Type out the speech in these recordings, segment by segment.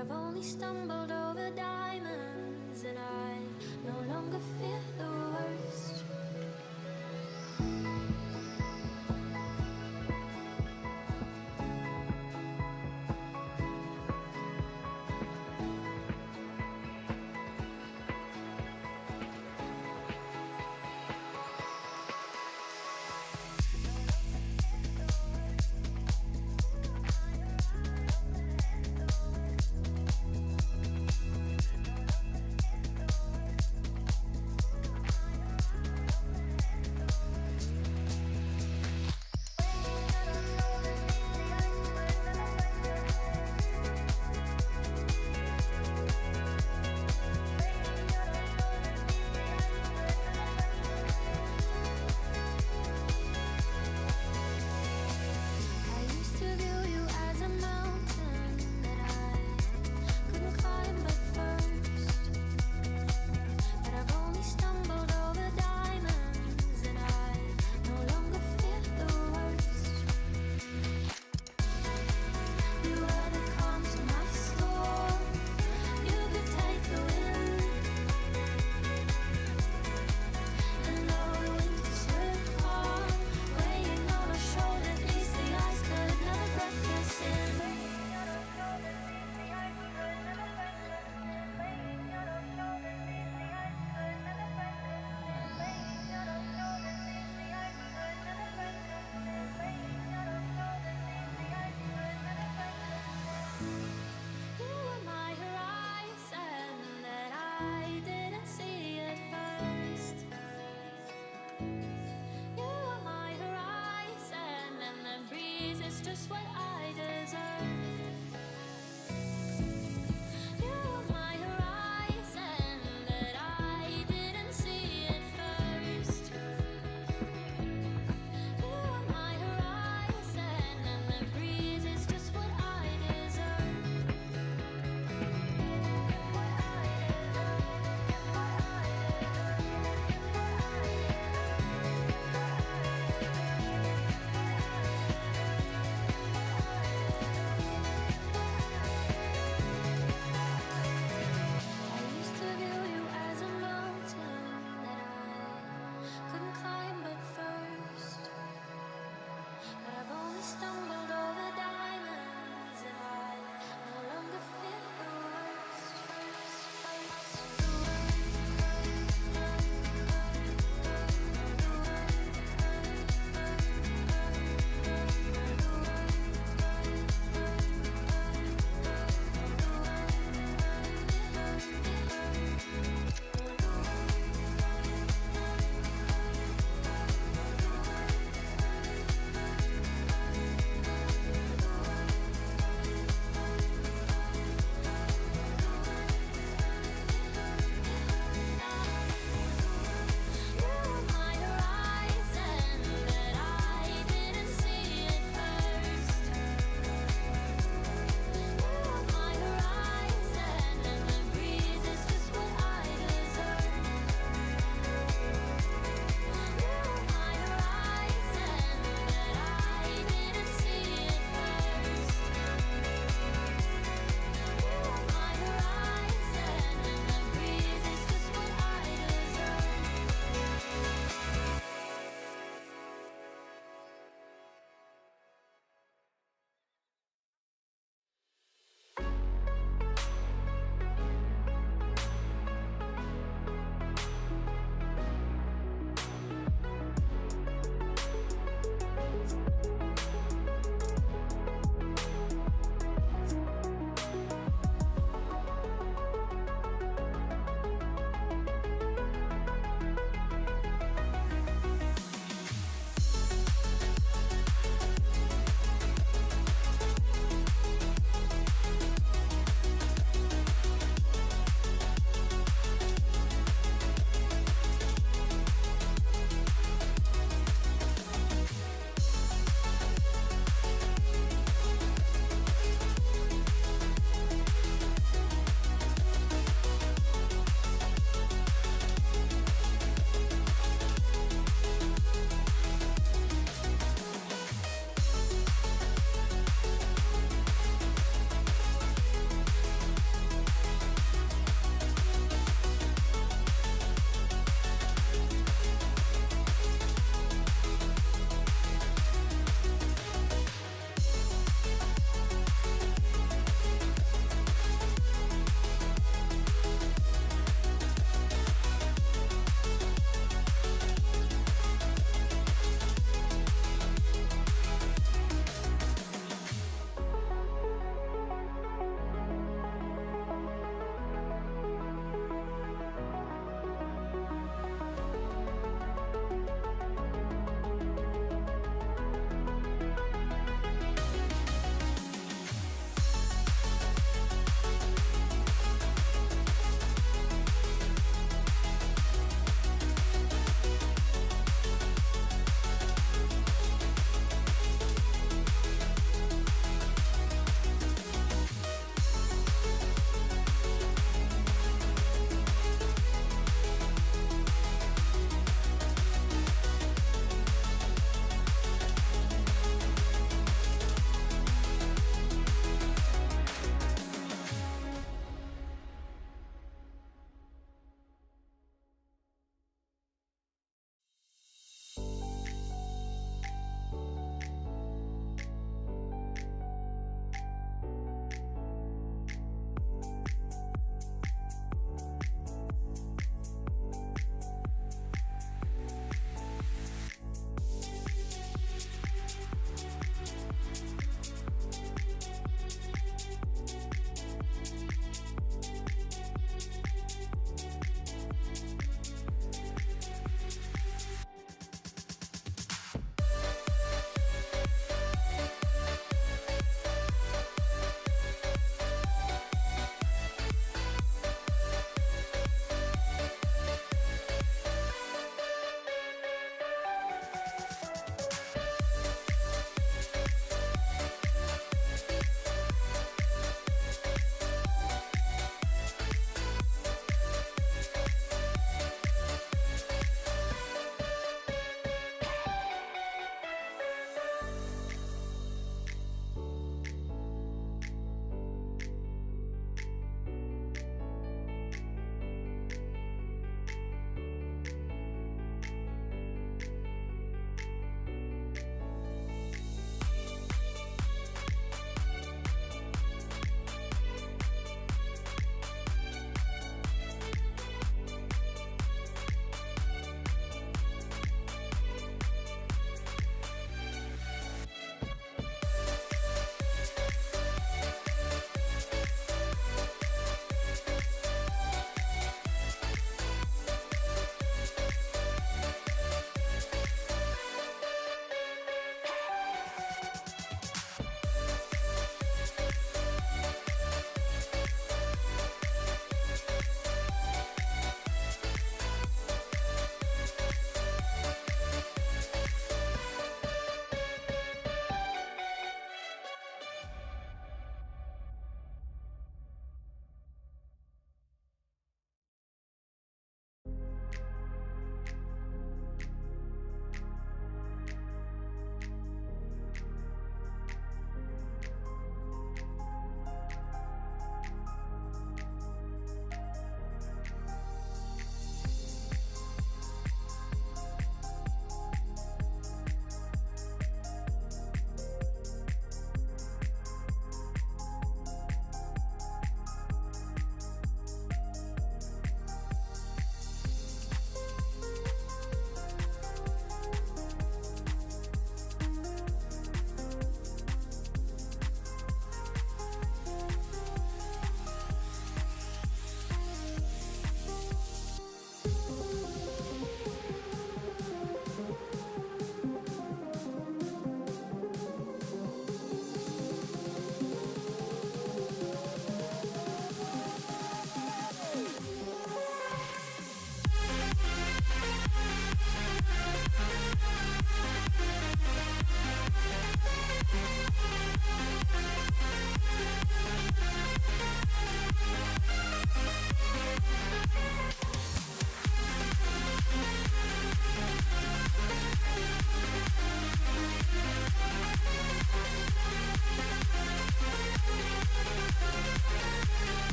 I've only stumbled over diamonds, and I no longer fear the worst.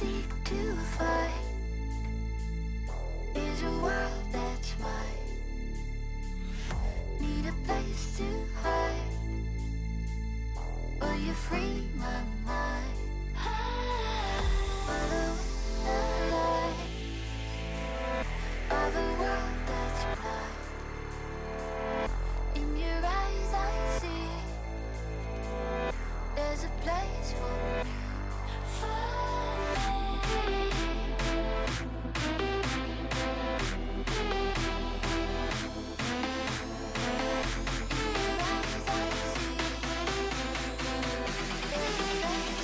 seek to find is a world that's mine. Need a place to hide. Will you free my mind? Follow the light of a world that's blind. In your eyes I see there's a place for me. There's a place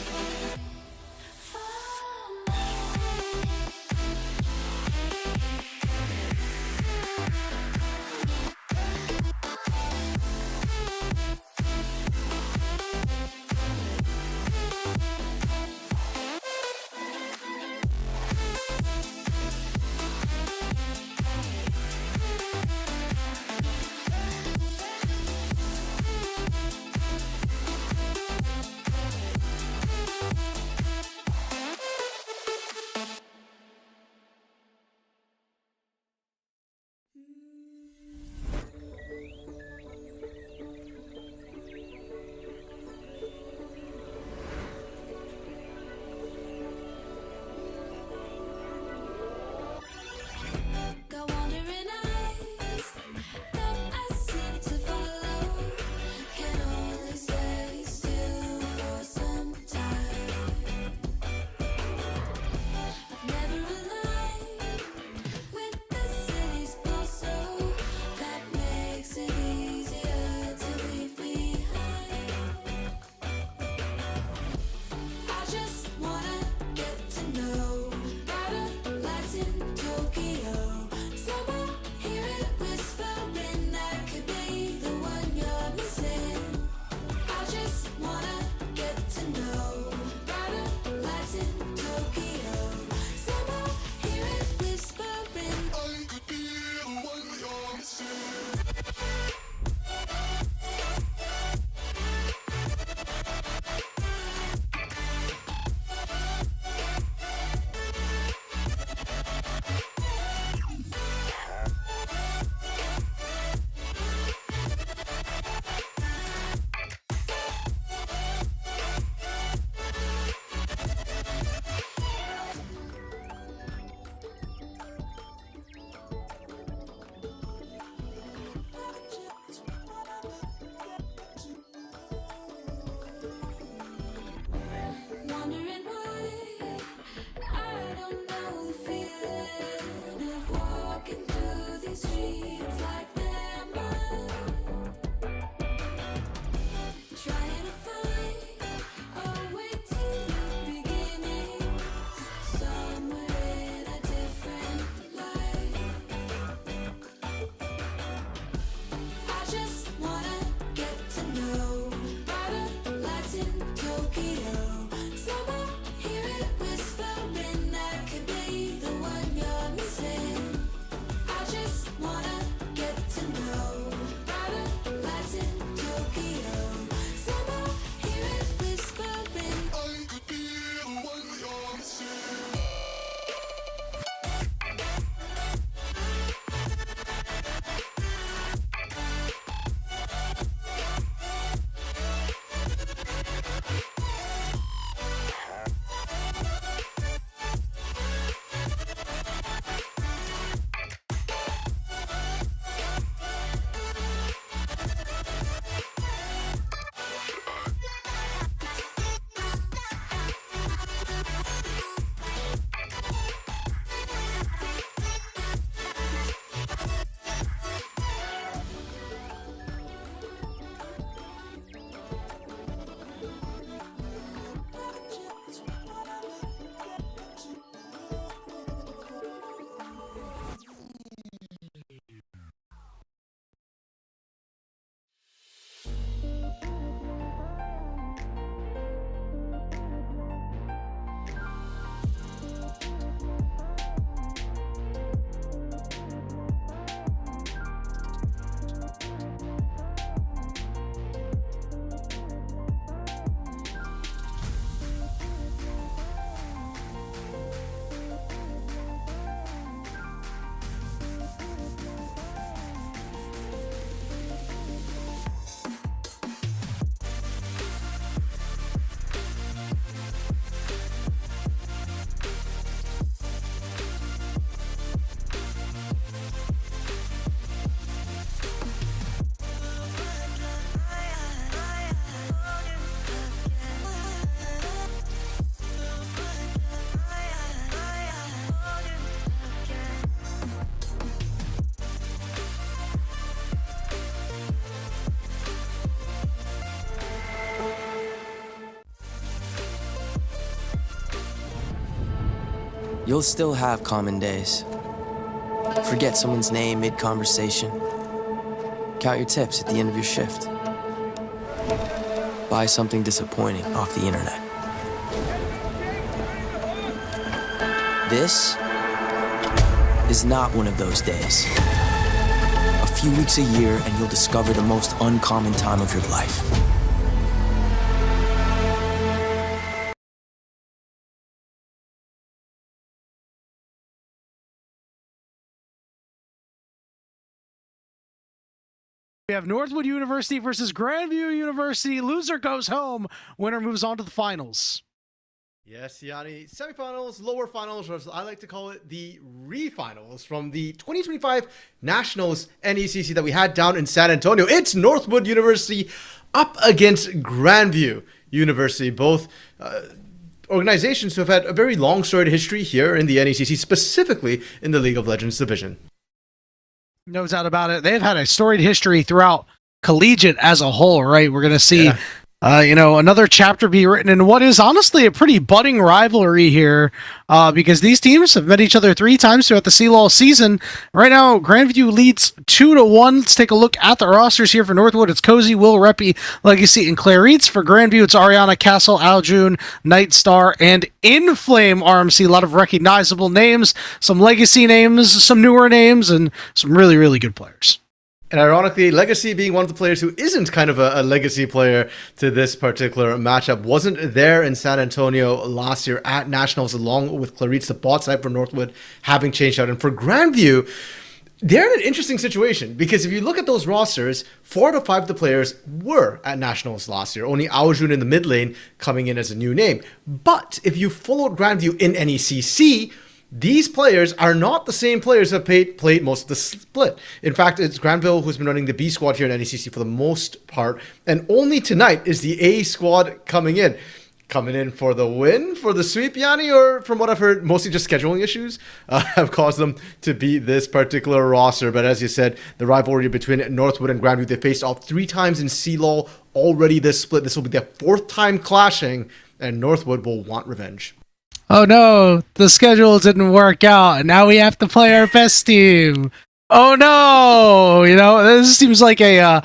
You'll still have common days. Forget someone's name mid-conversation. Count your tips at the end of your shift. Buy something disappointing off the internet. This is not one of those days. A few weeks a year and you'll discover the most uncommon time of your life. We have Northwood University versus Grandview University. Loser goes home. Winner moves on to the finals. Yes, Yanni. Semifinals, lower finals, or as I like to call it, the refinals from the 2025 Nationals NECC that we had down in San Antonio. It's Northwood University up against Grandview University, both organizations who have had a very long storied history here in the NECC, specifically in the League of Legends division. No doubt about it. They've had a storied history throughout collegiate as a whole, right? We're going to see, another chapter be written in what is honestly a pretty budding rivalry here, because these teams have met each other 3 times throughout the CLOL season. Right now, Grandview leads 2-1. Let's take a look at the rosters here for Northwood. It's Cozy, Will, Reppy, Legacy, and Clarice. For Grandview, it's Ariana, Castle, Aljun, Nightstar, and Inflame RMC. A lot of recognizable names, some legacy names, some newer names, and some really, really good players. And ironically, Legacy being one of the players who isn't kind of a legacy player to this particular matchup, wasn't there in San Antonio last year at Nationals, along with Clarice, the bot side for Northwood, having changed out. And for Grandview, they're in an interesting situation, because if you look at those rosters, 4 out of 5 of the players were at Nationals last year. Only Aojun in the mid lane coming in as a new name. But if you followed Grandview in NECC, these players are not the same players that played most of the split. In fact, it's Granville who's been running the B squad here in NECC for the most part, and only tonight is the A squad coming in. Coming in for the win, for the sweep, Yanni, or from what I've heard, mostly just scheduling issues have caused them to beat this particular roster. But as you said, the rivalry between Northwood and Grandview, they faced off 3 times in CLOL already this split. This will be their 4th time clashing, and Northwood will want revenge. Oh no, the schedule didn't work out, and now we have to play our best team. Oh no, this seems like a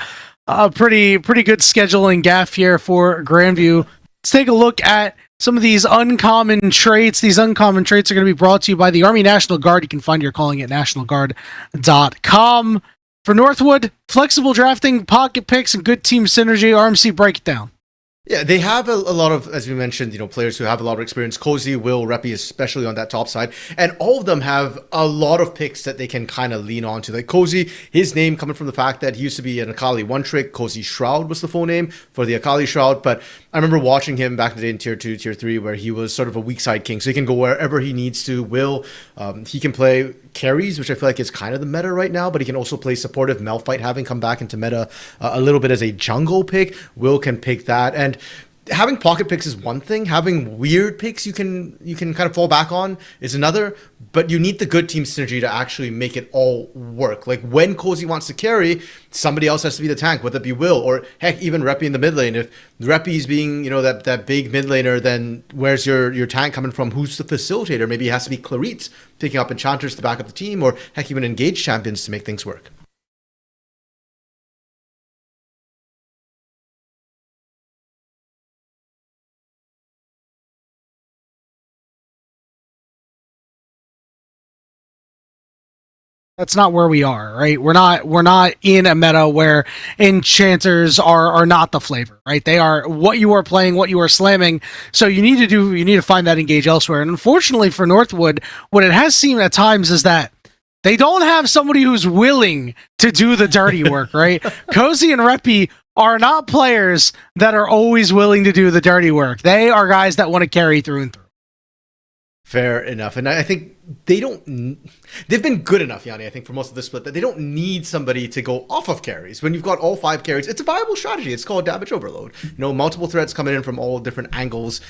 pretty good scheduling gaffe here for Grandview. Let's take a look at some of these uncommon traits. These uncommon traits are going to be brought to you by the Army National Guard. You can find your calling at nationalguard.com. For Northwood, flexible drafting, pocket picks, and good team synergy. RMC, break it down. Yeah, they have a lot of, as we mentioned, players who have a lot of experience. Cozy, Will, Reppy, especially on that top side. And all of them have a lot of picks that they can kind of lean on to. Like Cozy, his name coming from the fact that he used to be an Akali one-trick. Cozy Shroud was the full name for the Akali Shroud. But I remember watching him back in the day in Tier 2, Tier 3, where he was sort of a weak side king. So he can go wherever he needs to. Will, he can play carries, which I feel like is kind of the meta right now, but he can also play supportive. Malphite having come back into meta a little bit as a jungle pick. Will can pick that. And having pocket picks is one thing. Having weird picks you can kind of fall back on is another. But you need the good team synergy to actually make it all work. Like when Cozy wants to carry, somebody else has to be the tank, whether it be Will or heck even Reppy in the mid lane. If Reppy's being that big mid laner, then where's your tank coming from? Who's the facilitator? Maybe it has to be Clarice picking up enchanters to back up the team, or heck even engage champions to make things work. That's not where we are, right? We're not in a meta where enchanters are not the flavor, right? They are what you are playing, what you are slamming. So you need to find that engage elsewhere. And unfortunately for Northwood, what it has seemed at times is that they don't have somebody who's willing to do the dirty work, right? Cozy and Reppy are not players that are always willing to do the dirty work. They are guys that want to carry through and through. Fair enough. And I think they've been good enough, Yanni, I think, for most of the split, that they don't need somebody to go off of carries. When you've got all 5 carries, it's a viable strategy. It's called damage overload. Multiple threats coming in from all different angles.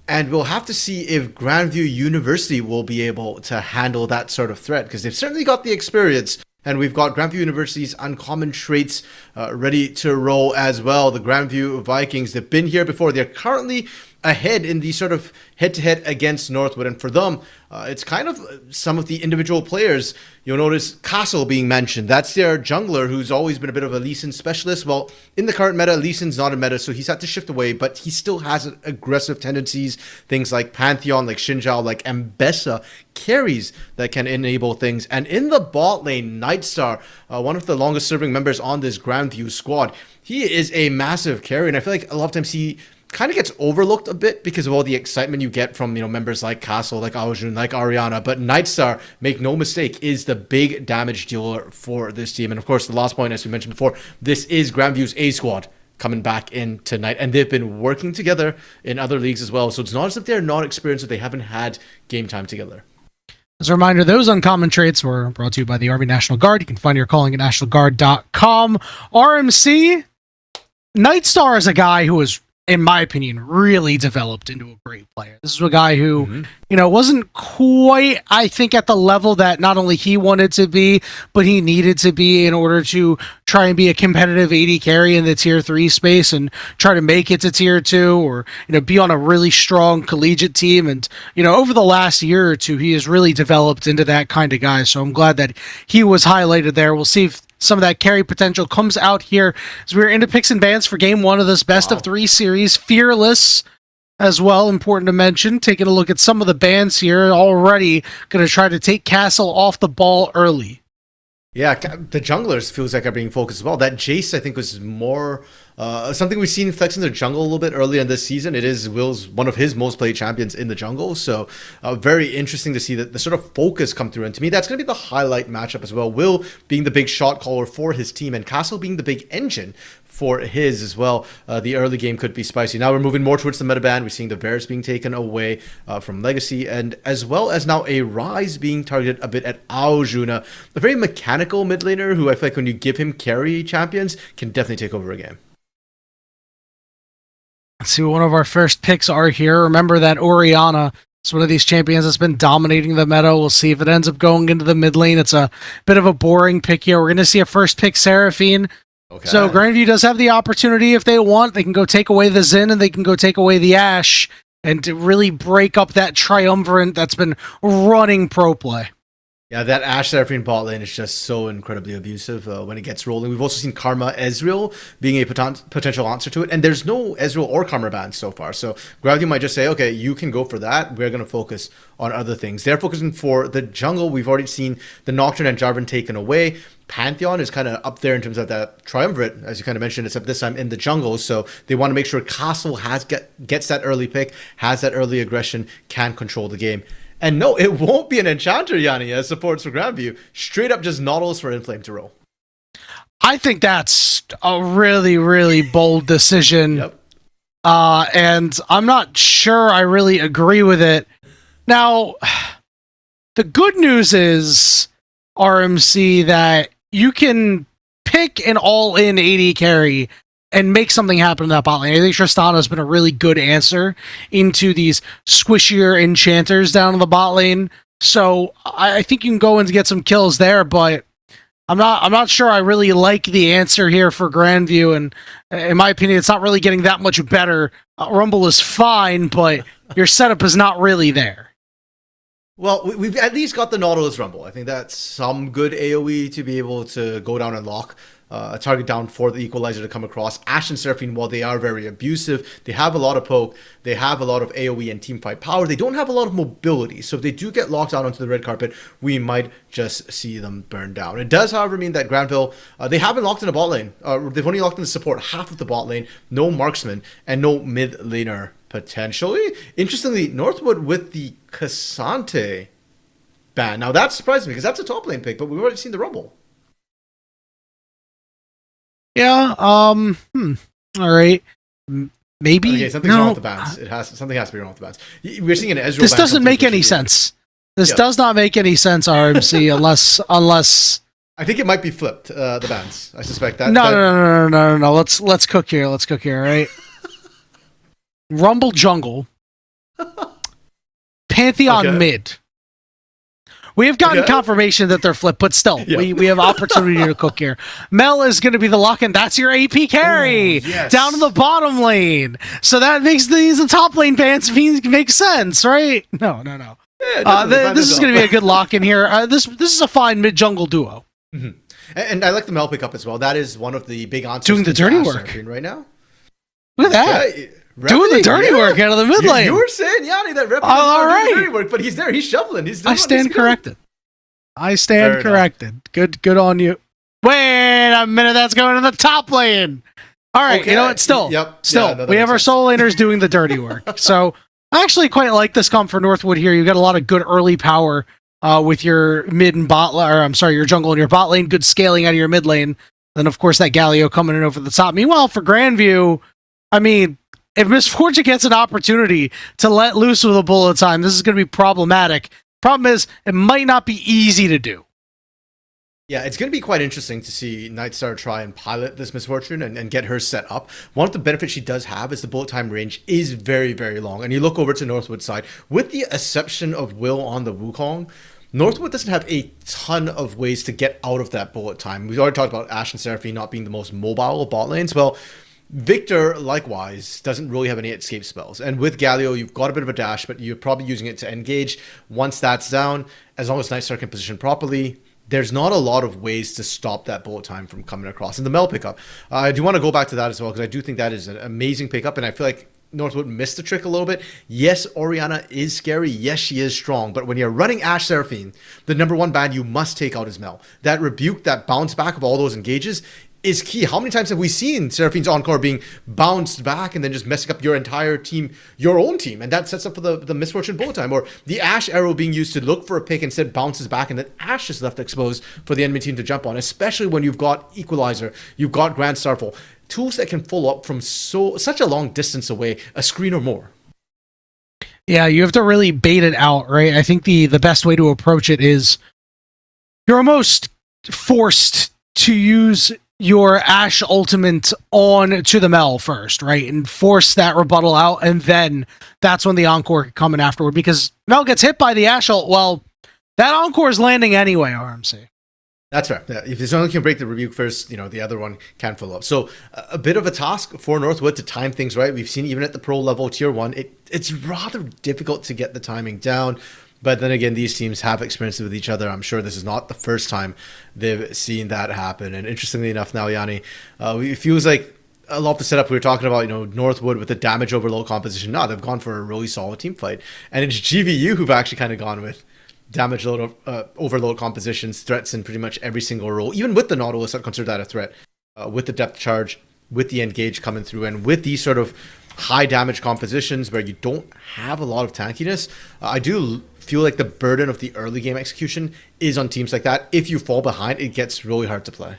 And we'll have to see if Grandview University will be able to handle that sort of threat, because they've certainly got the experience. And we've got Grandview University's uncommon traits ready to roll as well. The Grandview Vikings, they've been here before. They're currently ahead in the sort of head-to-head against Northwood. And for them, it's kind of some of the individual players. You'll notice Castle being mentioned. That's their jungler, who's always been a bit of a Lee Sin specialist. Well, in the current meta, Lee Sin's not a meta, so he's had to shift away, but he still has aggressive tendencies. Things like Pantheon, like Xinjiao, like Mbessa, carries that can enable things. And in the bot lane, Nightstar, one of the longest serving members on this Grandview squad, he is a massive carry, and I feel like a lot of times he kind of gets overlooked a bit because of all the excitement you get from, members like Castle, like Aojun, like Ariana. But Nightstar, make no mistake, is the big damage dealer for this team. And of course, the last point, as we mentioned before, this is Grandview's A squad coming back in tonight, and they've been working together in other leagues as well. So it's not as if they're not experienced, or they haven't had game time together. As a reminder, those uncommon traits were brought to you by the Army National Guard. You can find your calling at nationalguard.com. RMC, Nightstar is a guy who was, in my opinion, really developed into a great player. This is a guy who, wasn't quite, I think, at the level that not only he wanted to be, but he needed to be in order to try and be a competitive AD carry in the tier 3 space and try to make it to tier 2, or, be on a really strong collegiate team. And, over the last year or two, he has really developed into that kind of guy. So I'm glad that he was highlighted there. We'll see if some of that carry potential comes out here as we're into picks and bans for game 1 of this best of 3 series. Fearless as well, important to mention. Taking a look at some of the bans here, already going to try to take Castle off the ball early. Yeah, the junglers feels like are being focused as well. That Jace, I think, was more something we've seen flex in the jungle a little bit earlier in this season. It is Will's one of his most played champions in the jungle, so very interesting to see that the sort of focus come through. And to me, that's going to be the highlight matchup as well. Will being the big shot caller for his team, and Castle being the big engine for his as well. The early game could be spicy. Now we're moving more towards the meta ban. We're seeing the Varus being taken away from Legacy, and as well as now a Rise being targeted a bit at Aojuna, a very mechanical mid laner who I feel like when you give him carry champions can definitely take over a game. Let's see what one of our first picks are here. Remember that Orianna is one of these champions that's been dominating the meta. We'll see if it ends up going into the mid lane. It's a bit of a boring pick here. We're going to see a first pick Seraphine. Okay. So Grandview does have the opportunity, if they want, they can go take away the Xin and they can go take away the Ashe and to really break up that triumvirate that's been running pro play. Yeah, that Ashe Seraphine bot lane is just so incredibly abusive when it gets rolling. We've also seen Karma Ezreal being a potential answer to it, and there's no Ezreal or Karma bans so far. So Grandview might just say, okay, you can go for that. We're going to focus on other things. They're focusing for the jungle. We've already seen the Nocturne and Jarvan taken away. Pantheon is kind of up there in terms of that triumvirate, as you kind of mentioned, except this time in the jungle. So they want to make sure Castle gets that early pick, has that early aggression, can control the game. And no, it won't be an Enchanter, Yanni, as supports for Grandview. Straight up just Nautilus for Inflame to roll. I think that's a really, really bold decision. Yep. And I'm not sure I really agree with it. Now, the good news is, RMC, that you can pick an all-in AD carry and make something happen in that bot lane. I think Tristana has been a really good answer into these squishier enchanters down in the bot lane. So I think you can go and get some kills there, but I'm not sure I really like the answer here for Grandview, and in my opinion, it's not really getting that much better. Rumble is fine, but your setup is not really there. Well, we've at least got the Nautilus Rumble. I think that's some good AoE to be able to go down and lock a target down for the Equalizer to come across. Ashe and Seraphine, while they are very abusive, they have a lot of poke, they have a lot of AoE and teamfight power, they don't have a lot of mobility. So if they do get locked out onto the red carpet, we might just see them burn down. It does, however, mean that Granville, they haven't locked in the bot lane. They've only locked in the support, half of the bot lane, no marksman, and no mid laner potentially. Interestingly, Northwood with the Cassante ban. Now that surprised me because that's a top lane pick, but we've already seen the Rumble. Yeah, all right. Maybe. Okay, something's wrong with the bans. Something has to be wrong with the bans. We're seeing an Ezreal. This doesn't make any sense. This does not make any sense, RMC, unless I think it might be flipped, the bans. I suspect that. No. Let's cook here. All right? Rumble jungle. Pantheon mid. We have gotten confirmation that they're flipped, but still, we have opportunity to cook here. Mel is going to be the lock-in. That's your AP carry down to the bottom lane. So that makes the top lane bans make sense, right? No. Yeah, this is going to be a good lock-in here. This is a fine mid-jungle duo. Mm-hmm. And I like the Mel pickup as well. That is one of the big answers doing the dirty work right now. Look at that. Doing the dirty work out of the mid lane. You were saying, Yanni, that Rep all right. doing the dirty work, but he's there. He's shoveling. I stand corrected. Good on you. Wait a minute. That's going to the top lane. All right. Okay. You know what? Still, we have our soul laners doing the dirty work. So I actually quite like this comp for Northwood here. You've got a lot of good early power with your mid and bot, your jungle and your bot lane. Good scaling out of your mid lane. Then, of course, that Galio coming in over the top. Meanwhile, for Grandview, I mean, if Misfortune gets an opportunity to let loose with a bullet time, this is going to be problematic. Problem is, it might not be easy to do. Yeah, it's going to be quite interesting to see Nightstar try and pilot this Misfortune and get her set up. One of the benefits she does have is the bullet time range is very, very long. And you look over to Northwood side, with the exception of Will on the Wukong, Northwood doesn't have a ton of ways to get out of that bullet time. We've already talked about Ashe and Seraphine not being the most mobile of bot lanes. Well, Victor, likewise, doesn't really have any escape spells. And with Galio, you've got a bit of a dash, but you're probably using it to engage. Once that's down, as long as Nightstar can position properly, there's not a lot of ways to stop that bullet time from coming across. And the Mel pickup, I do want to go back to that as well, because I do think that is an amazing pickup, and I feel like Northwood missed the trick a little bit. Yes, Orianna is scary. Yes, she is strong. But when you're running Ashe Seraphine, the number one ban you must take out is Mel. That rebuke, that bounce back of all those engages is key. How many times have we seen Seraphine's Encore being bounced back and then just messing up your entire team, your own team? And that sets up for the Misfortune bullet time. Or the Ashe arrow being used to look for a pick, instead bounces back and then Ashe is left exposed for the enemy team to jump on, especially when you've got Equalizer, you've got Grand Starfall. Tools that can follow up from such a long distance away, a screen or more. Yeah, you have to really bait it out, right? I think the best way to approach it is you're almost forced to use your Ashe ultimate on to the Mel first, right? And force that rebuttal out, and then that's when the Encore can come in afterward, because Mel gets hit by the Ashe ult, well, that Encore is landing anyway, RMC. That's right. Yeah, if this only can break the rebuke first, the other one can follow up. So a bit of a task for Northwood to time things right. We've seen even at the pro level, tier 1, it's rather difficult to get the timing down. But then again, these teams have experience with each other. I'm sure this is not the first time they've seen that happen. And interestingly enough now, Yanni, it feels like a lot of the setup we were talking about, Northwood with the damage overload composition. No, they've gone for a really solid team fight. And it's GVU who've actually kind of gone with damage overload compositions, threats in pretty much every single role. Even with the Nautilus, I consider that a threat. With the depth charge, with the engage coming through, and with these sort of high damage compositions where you don't have a lot of tankiness, I do feel like the burden of the early game execution is on teams like that. If you fall behind, it gets really hard to play.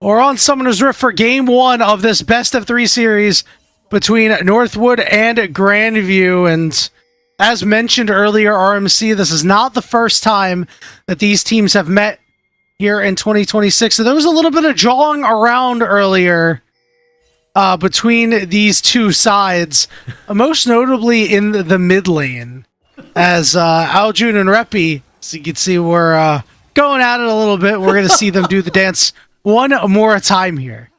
We're on Summoner's Rift for game 1 of this best of 3 series between Northwood and Grandview. And as mentioned earlier, RMC, this is not the first time that these teams have met here in 2026. So there was a little bit of jawing around earlier between these two sides, most notably in the mid lane, as Aljun and Reppy, so you can see we're going at it a little bit. We're going to see them do the dance one more time here.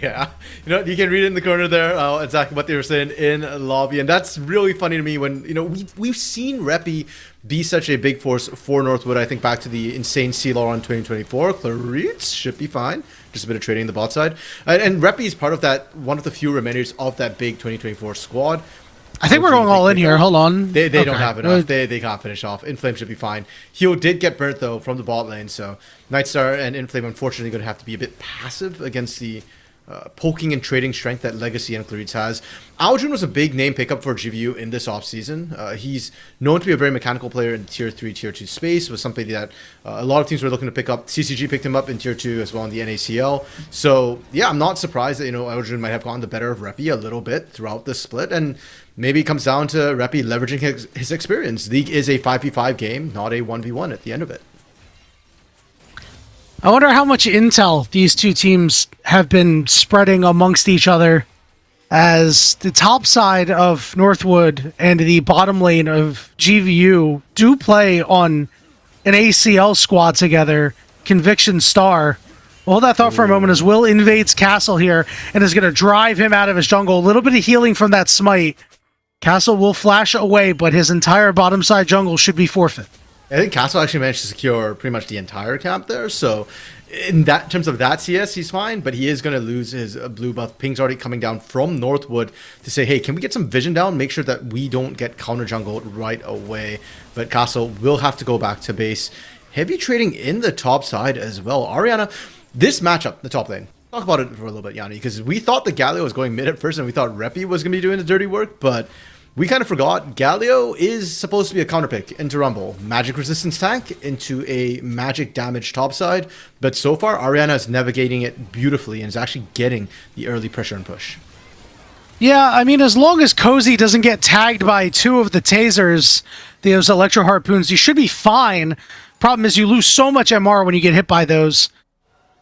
Yeah, you can read it in the corner there exactly what they were saying in lobby, and that's really funny to me when we've seen Reppy be such a big force for Northwood. I think back to the insane CLR on 2024. Claritz should be fine. Just a bit of trading the bot side, and Reppy is part of that, one of the few remainders of that big 2024 squad. I think we're going all in here. Hold on. They don't have enough. They can't finish off. Inflame should be fine. Heo did get burnt though from the bot lane, so Nightstar and Inflame unfortunately going to have to be a bit passive against the poking and trading strength that Legacy and Claritz has. Aljun was a big name pickup for GVU in this offseason. He's known to be a very mechanical player in Tier 3, Tier 2 space. Was something that a lot of teams were looking to pick up. CCG picked him up in Tier 2 as well in the NACL. So, yeah, I'm not surprised that, Aljun might have gotten the better of Reppy a little bit throughout this split. And maybe it comes down to Reppy leveraging his experience. League is a 5v5 game, not a 1v1 at the end of it. I wonder how much intel these two teams have been spreading amongst each other as the top side of Northwood and the bottom lane of GVU do play on an ACL squad together, Conviction Star. Hold that thought for a moment as Will invades Castle here and is going to drive him out of his jungle. A little bit of healing from that smite. Castle will flash away, but his entire bottom side jungle should be forfeit. I think Castle actually managed to secure pretty much the entire camp there, so in that terms of that CS, he's fine, but he is going to lose his blue buff. Ping's already coming down from Northwood to say, hey, can we get some vision down? Make sure that we don't get counter jungled right away. But Castle will have to go back to base. Heavy trading in the top side as well. Ariana, this matchup, the top lane. Talk about it for a little bit, Yanni, because we thought the Galio was going mid at first, and we thought Reppy was going to be doing the dirty work, but we kind of forgot Galio is supposed to be a counter pick into Rumble. Magic resistance tank into a magic damage topside. But so far, Ariana is navigating it beautifully and is actually getting the early pressure and push. Yeah, I mean, as long as Cozy doesn't get tagged by two of the tasers, those electro harpoons, you should be fine. Problem is you lose so much MR when you get hit by those.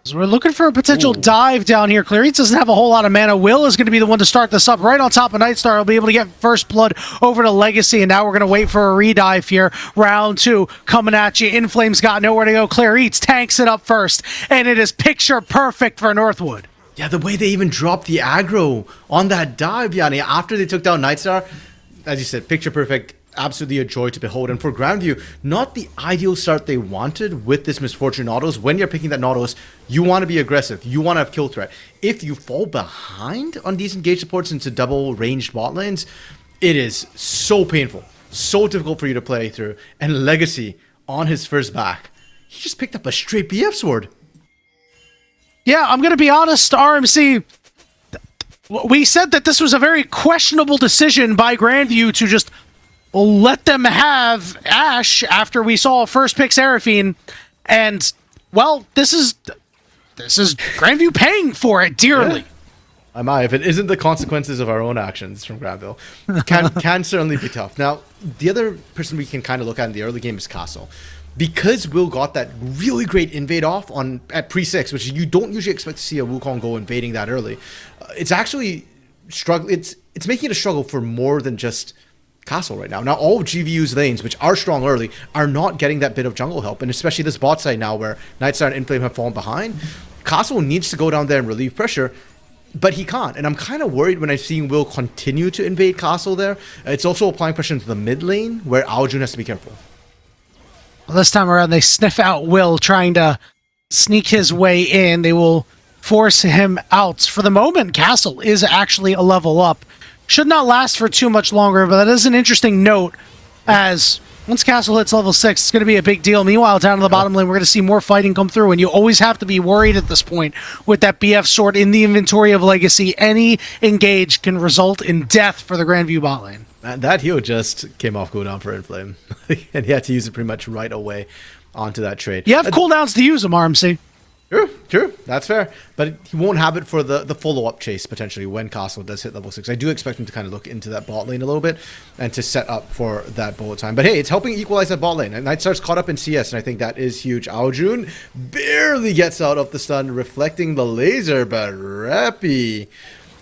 So we're looking for a potential dive down here. Clarice doesn't have a whole lot of mana. Will is going to be the one to start this up right on top of Nightstar. He'll be able to get first blood over to Legacy, and now we're going to wait for a redive here. Round 2 coming at you. Inflame's got nowhere to go. Clarice tanks it up first, and it is picture perfect for Northwood. Yeah, the way they even dropped the aggro on that dive, Yanni, after they took down Nightstar, as you said, picture perfect. Absolutely a joy to behold. And for Grandview, not the ideal start they wanted with this Misfortune Nautilus. When you're picking that Nautilus, you want to be aggressive. You want to have kill threat. If you fall behind on these engaged supports into double ranged bot lanes, it is so painful, so difficult for you to play through. And Legacy on his first back, he just picked up a straight BF sword. Yeah, I'm going to be honest, RMC. We said that this was a very questionable decision by Grandview to just let them have Ashe after we saw first pick Seraphine, and well, this is Grandview paying for it dearly. Yeah. If it isn't the consequences of our own actions from Granville, can certainly be tough. Now, the other person we can kind of look at in the early game is Castle. Because Will got that really great invade off at pre-6, which you don't usually expect to see a Wukong go invading that early. It's actually it's making it a struggle for more than just Castle right now. Now, all of GVU's lanes, which are strong early, are not getting that bit of jungle help, and especially this bot side now where Nightstar and Inflame have fallen behind. Castle needs to go down there and relieve pressure, but he can't, and I'm kind of worried when I'm seeing Will continue to invade Castle there. It's also applying pressure into the mid lane, where Aljun has to be careful. Well, this time around, they sniff out Will trying to sneak his way in. They will force him out. For the moment, Castle is actually a level up. Should not last for too much longer, but that is an interesting note, as once Castle hits level 6, it's going to be a big deal. Meanwhile, down in the bottom lane, we're going to see more fighting come through, and you always have to be worried at this point with that BF sword in the inventory of Legacy. Any engage can result in death for the Grandview bot lane. And that heal just came off cooldown for Inflame, and he had to use it pretty much right away onto that trade. You have cooldowns to use them, RMC. True, that's fair. But he won't have it for the follow-up chase, potentially, when Castle does hit level 6. I do expect him to kind of look into that bot lane a little bit and to set up for that bullet time. But hey, it's helping equalize that bot lane. And Nightstar's caught up in CS, and I think that is huge. Aljun barely gets out of the stun, reflecting the laser, but Reppy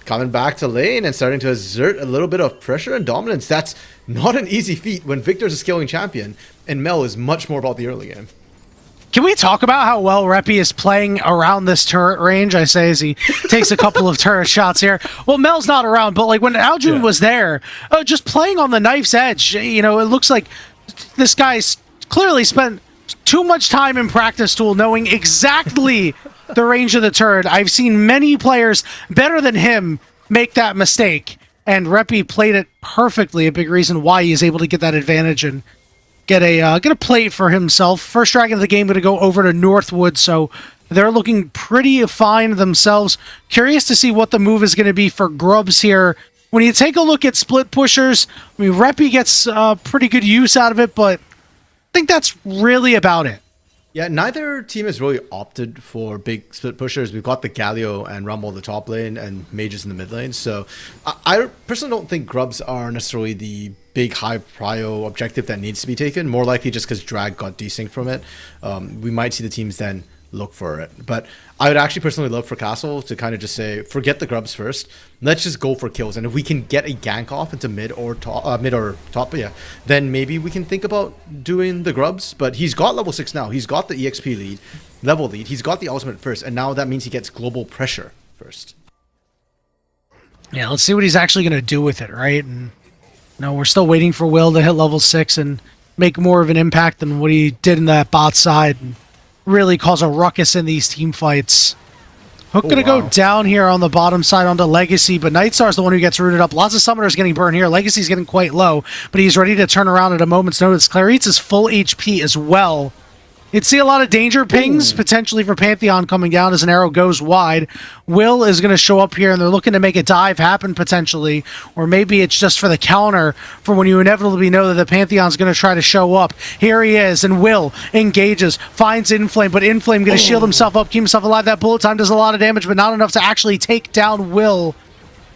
coming back to lane and starting to exert a little bit of pressure and dominance. That's not an easy feat when Victor's a scaling champion, and Mel is much more about the early game. Can we talk about how well Reppy is playing around this turret range? I say as he takes a couple of turret shots here. Well, Mel's not around, but like when Aljun was there, just playing on the knife's edge, you know, it looks like this guy's clearly spent too much time in practice tool knowing exactly the range of the turret. I've seen many players better than him make that mistake, and Reppy played it perfectly, a big reason why he's able to get that advantage and get a plate for himself. First dragon of the game going to go over to Northwood, so they're looking pretty fine themselves. Curious to see what the move is going to be for Grubs here. When you take a look at split pushers, I mean, Reppy gets pretty good use out of it, but I think that's really about it. Yeah, neither team has really opted for big split pushers. We've got the Galio and Rumble in the top lane and Mages in the mid lane. So I personally don't think Grubs are necessarily the big high prio objective that needs to be taken. More likely just because Drag got desynced from it. We might see the teams then look for it. But I would actually personally love for Castle to kind of just say, forget the grubs first. Let's just go for kills. And if we can get a gank off into mid or top, yeah, then maybe we can think about doing the grubs. But he's got level 6 now. He's got the EXP lead, level lead. He's got the ultimate first. And now that means he gets global pressure first. Yeah, let's see what he's actually going to do with it, right? And no, we're still waiting for Will to hit level 6 and make more of an impact than what he did in that bot side and really cause a ruckus in these team fights. Hook gonna go down here on the bottom side onto Legacy, but Nightstar's the one who gets rooted up. Lots of summoners getting burned here. Legacy's getting quite low, but he's ready to turn around at a moment's notice. Claritz is full HP as well. You'd see a lot of danger pings, potentially for Pantheon coming down as an arrow goes wide. Will is going to show up here, and they're looking to make a dive happen, potentially. Or maybe it's just for the counter for when you inevitably know that the Pantheon's going to try to show up. Here he is, and Will engages, finds Inflame, but Inflame going to shield himself up, keep himself alive. That bullet time does a lot of damage, but not enough to actually take down Will.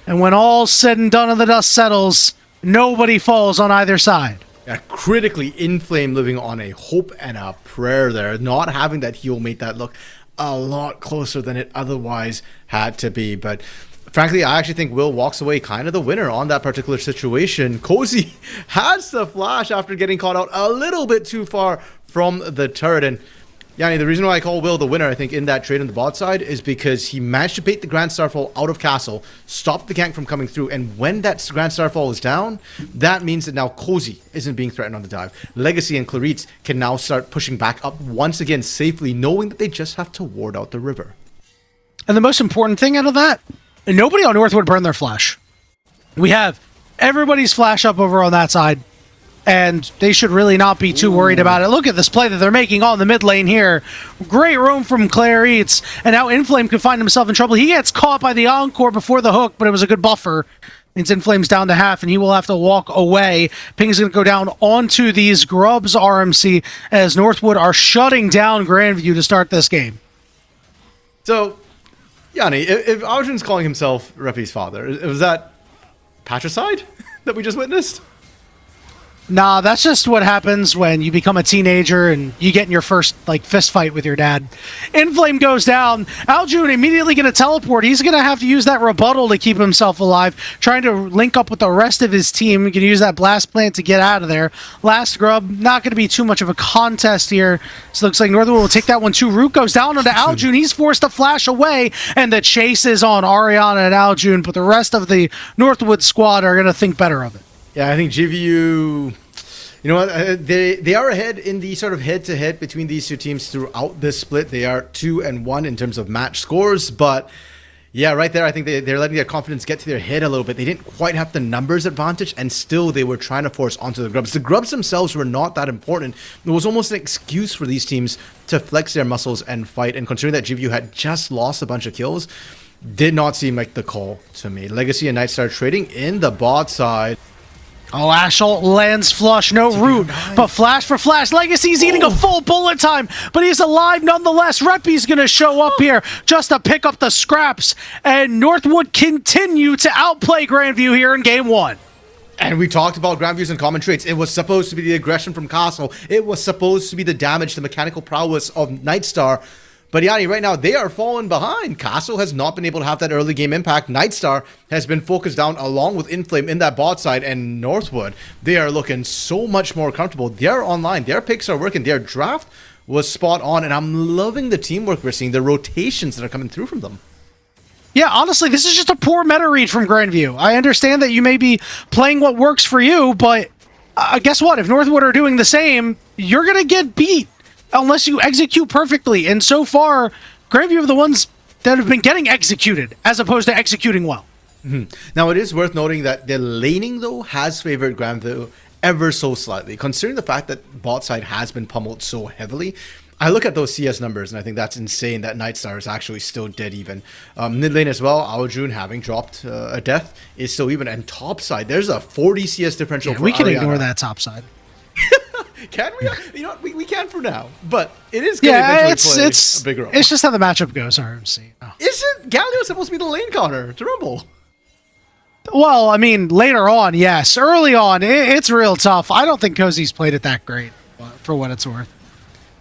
And when all's said and done and the dust settles, nobody falls on either side. Yeah, critically Inflame living on a hope and a prayer there. Not having that heal made that look a lot closer than it otherwise had to be. But frankly, I actually think Will walks away kind of the winner on that particular situation. Cozy has the flash after getting caught out a little bit too far from the turret. And Yanni, the reason why I call Will the winner, I think, in that trade on the bot side is because he managed to bait the Grand Starfall out of Castle, stop the gank from coming through, and when that Grand Starfall is down, that means that now Cozy isn't being threatened on the dive. Legacy and Claritz can now start pushing back up once again safely, knowing that they just have to ward out the river. And the most important thing out of that, nobody on North would burn their flash. We have everybody's flash up over on that side, and they should really not be too worried about it. Look at this play that they're making on the mid lane here. Great roam from Claritz, and now Inflame can find himself in trouble. He gets caught by the Encore before the hook, but it was a good buffer. Means Inflame's down to half, and he will have to walk away. Ping's going to go down onto these Grubs RMC as Northwood are shutting down Grandview to start this game. So, Yanni, if Aljun's calling himself Reppy's father, was that patricide that we just witnessed? Nah, that's just what happens when you become a teenager and you get in your first, fist fight with your dad. Inflame goes down. Aljun immediately going to teleport. He's going to have to use that rebuttal to keep himself alive, trying to link up with the rest of his team. He can use that blast plant to get out of there. Last grub, not going to be too much of a contest here. So it looks like Northwood will take that one too. Root goes down onto Aljun. He's forced to flash away, and the chase is on Ariana and Aljun, but the rest of the Northwood squad are going to think better of it. Yeah, I think GVU, you know what, they are ahead in the sort of head-to-head between these two teams throughout this split. They are 2-1 in terms of match scores, but yeah, right there, I think they're letting their confidence get to their head a little bit. They didn't quite have the numbers advantage, and still they were trying to force onto the Grubs. The Grubs themselves were not that important. It was almost an excuse for these teams to flex their muscles and fight, and considering that GVU had just lost a bunch of kills, did not seem like the call to me. Legacy and Nightstar trading in the bot side. Oh, Assault lands flush, no root, but flash for flash. Legacy's eating a full bullet time, but he's alive nonetheless. Reppy's going to show up here just to pick up the scraps, and Northwood continue to outplay Grandview here in Game 1. And we talked about Grandview's uncommon traits. It was supposed to be the aggression from Castle. It was supposed to be the damage, the mechanical prowess of Nightstar. But Yanni, right now, they are falling behind. Castle has not been able to have that early game impact. Nightstar has been focused down along with Inflame in that bot side. And Northwood, they are looking so much more comfortable. They're online. Their picks are working. Their draft was spot on. And I'm loving the teamwork we're seeing, the rotations that are coming through from them. Yeah, honestly, this is just a poor meta read from Grandview. I understand that you may be playing what works for you, but guess what? If Northwood are doing the same, you're going to get beat unless you execute perfectly. And so far, Grandview are the ones that have been getting executed as opposed to executing well. Now, it is worth noting that the laning, though, has favored Grandview ever so slightly. Considering the fact that bot side has been pummeled so heavily, I look at those CS numbers, and I think that's insane that Nightstar is actually still dead even. Mid lane as well, Aljun having dropped a death is still even. And top side, there's a 40 CS differential for we can Ariana. ignore that top side. Can we? You know what? We can for now. But it is going to eventually play a big role. It's just how the matchup goes, RMC. Oh. Isn't Galio supposed to be the lane counter to Rumble? Well, I mean, later on, yes. Early on, it's real tough. I don't think Cozy's played it that great, for what it's worth.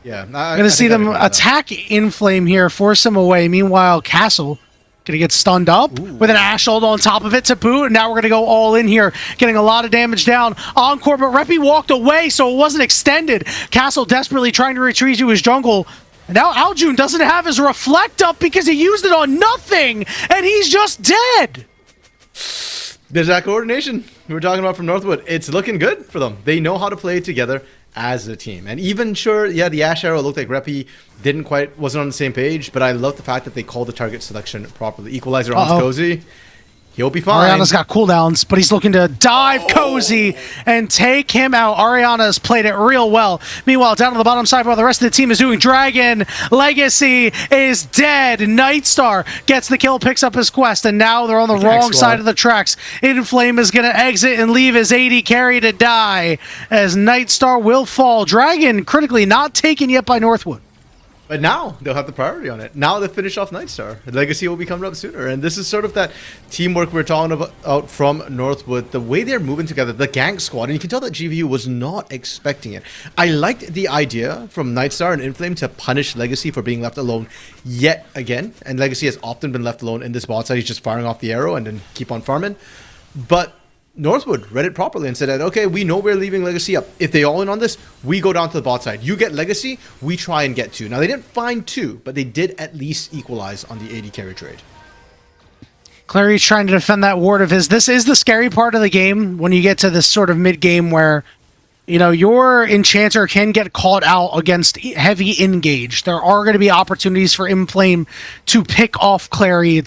Yeah, I'm going to see them attack Inflame here, force him away. Meanwhile, Castle going to get stunned up with an Ash ult on top of it to boot. And now we're going to go all in here, getting a lot of damage down. Encore, but Reppy walked away, so it wasn't extended. Castle desperately trying to retreat to his jungle. And now Aljun doesn't have his Reflect up because he used it on nothing, and he's just dead. There's that coordination we were talking about from Northwood. It's looking good for them. They know how to play together as a team. And even sure, yeah, the Ash arrow looked like Reppy wasn't on the same page, but I love the fact that they called the target selection properly. Equalizer on Cozy. He'll be fine. Ariana's got cooldowns, but he's looking to dive Cozy and take him out. Ariana's played it real well. Meanwhile, down on the bottom side, while the rest of the team is doing Dragon, Legacy is dead. Nightstar gets the kill, picks up his quest, and now they're on the wrong side of the tracks. Inflame is going to exit and leave his AD carry to die, as Nightstar will fall. Dragon critically not taken yet by Northwood. But now they'll have the priority on it. Now they finish off Nightstar. Legacy will be coming up sooner. And this is sort of that teamwork we're talking about from Northwood. The way they're moving together, the gank squad. And you can tell that GVU was not expecting it. I liked the idea from Nightstar and Inflame to punish Legacy for being left alone yet again. And Legacy has often been left alone in this bot side. He's just firing off the arrow and then keep on farming. But Northwood read it properly and said that, okay, we know we're leaving Legacy up. If they all in on this, we go down to the bot side. You get Legacy, we try and get 2. Now, they didn't find 2, but they did at least equalize on the AD carry trade. Clary's trying to defend that ward of his. This is the scary part of the game when you get to this sort of mid-game where, you know, your Enchanter can get caught out against heavy engage. There are going to be opportunities for Inflame to pick off Clary.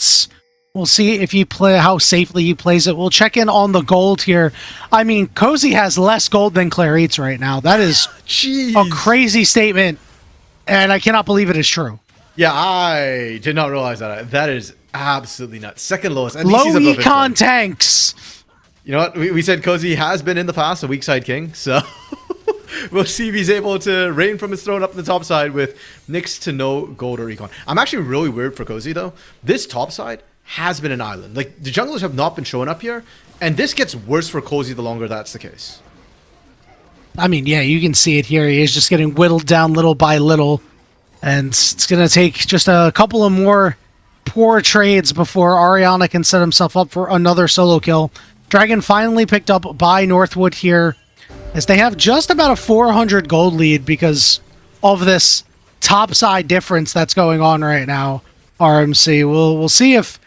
We'll see if how safely he plays it. We'll check in on the gold here. I mean, Cozy has less gold than Clarice right now. That is a crazy statement, and I cannot believe it is true. Yeah, I did not realize that. That is absolutely nuts. Second lowest. Low econ tanks. You know what? We said Cozy has been in the past a weak side king, so we'll see if he's able to reign from his throne up in the top side with next to no gold or econ. I'm actually really weird for Cozy, though. This top side has been an island. Like, the junglers have not been showing up here, and this gets worse for Cozy the longer that's the case. I mean, yeah, you can see it here. He is just getting whittled down little by little, and it's going to take just a couple of more poor trades before Ariana can set himself up for another solo kill. Dragon finally picked up by Northwood here, as they have just about a 400 gold lead because of this topside difference that's going on right now. RMC. We'll see if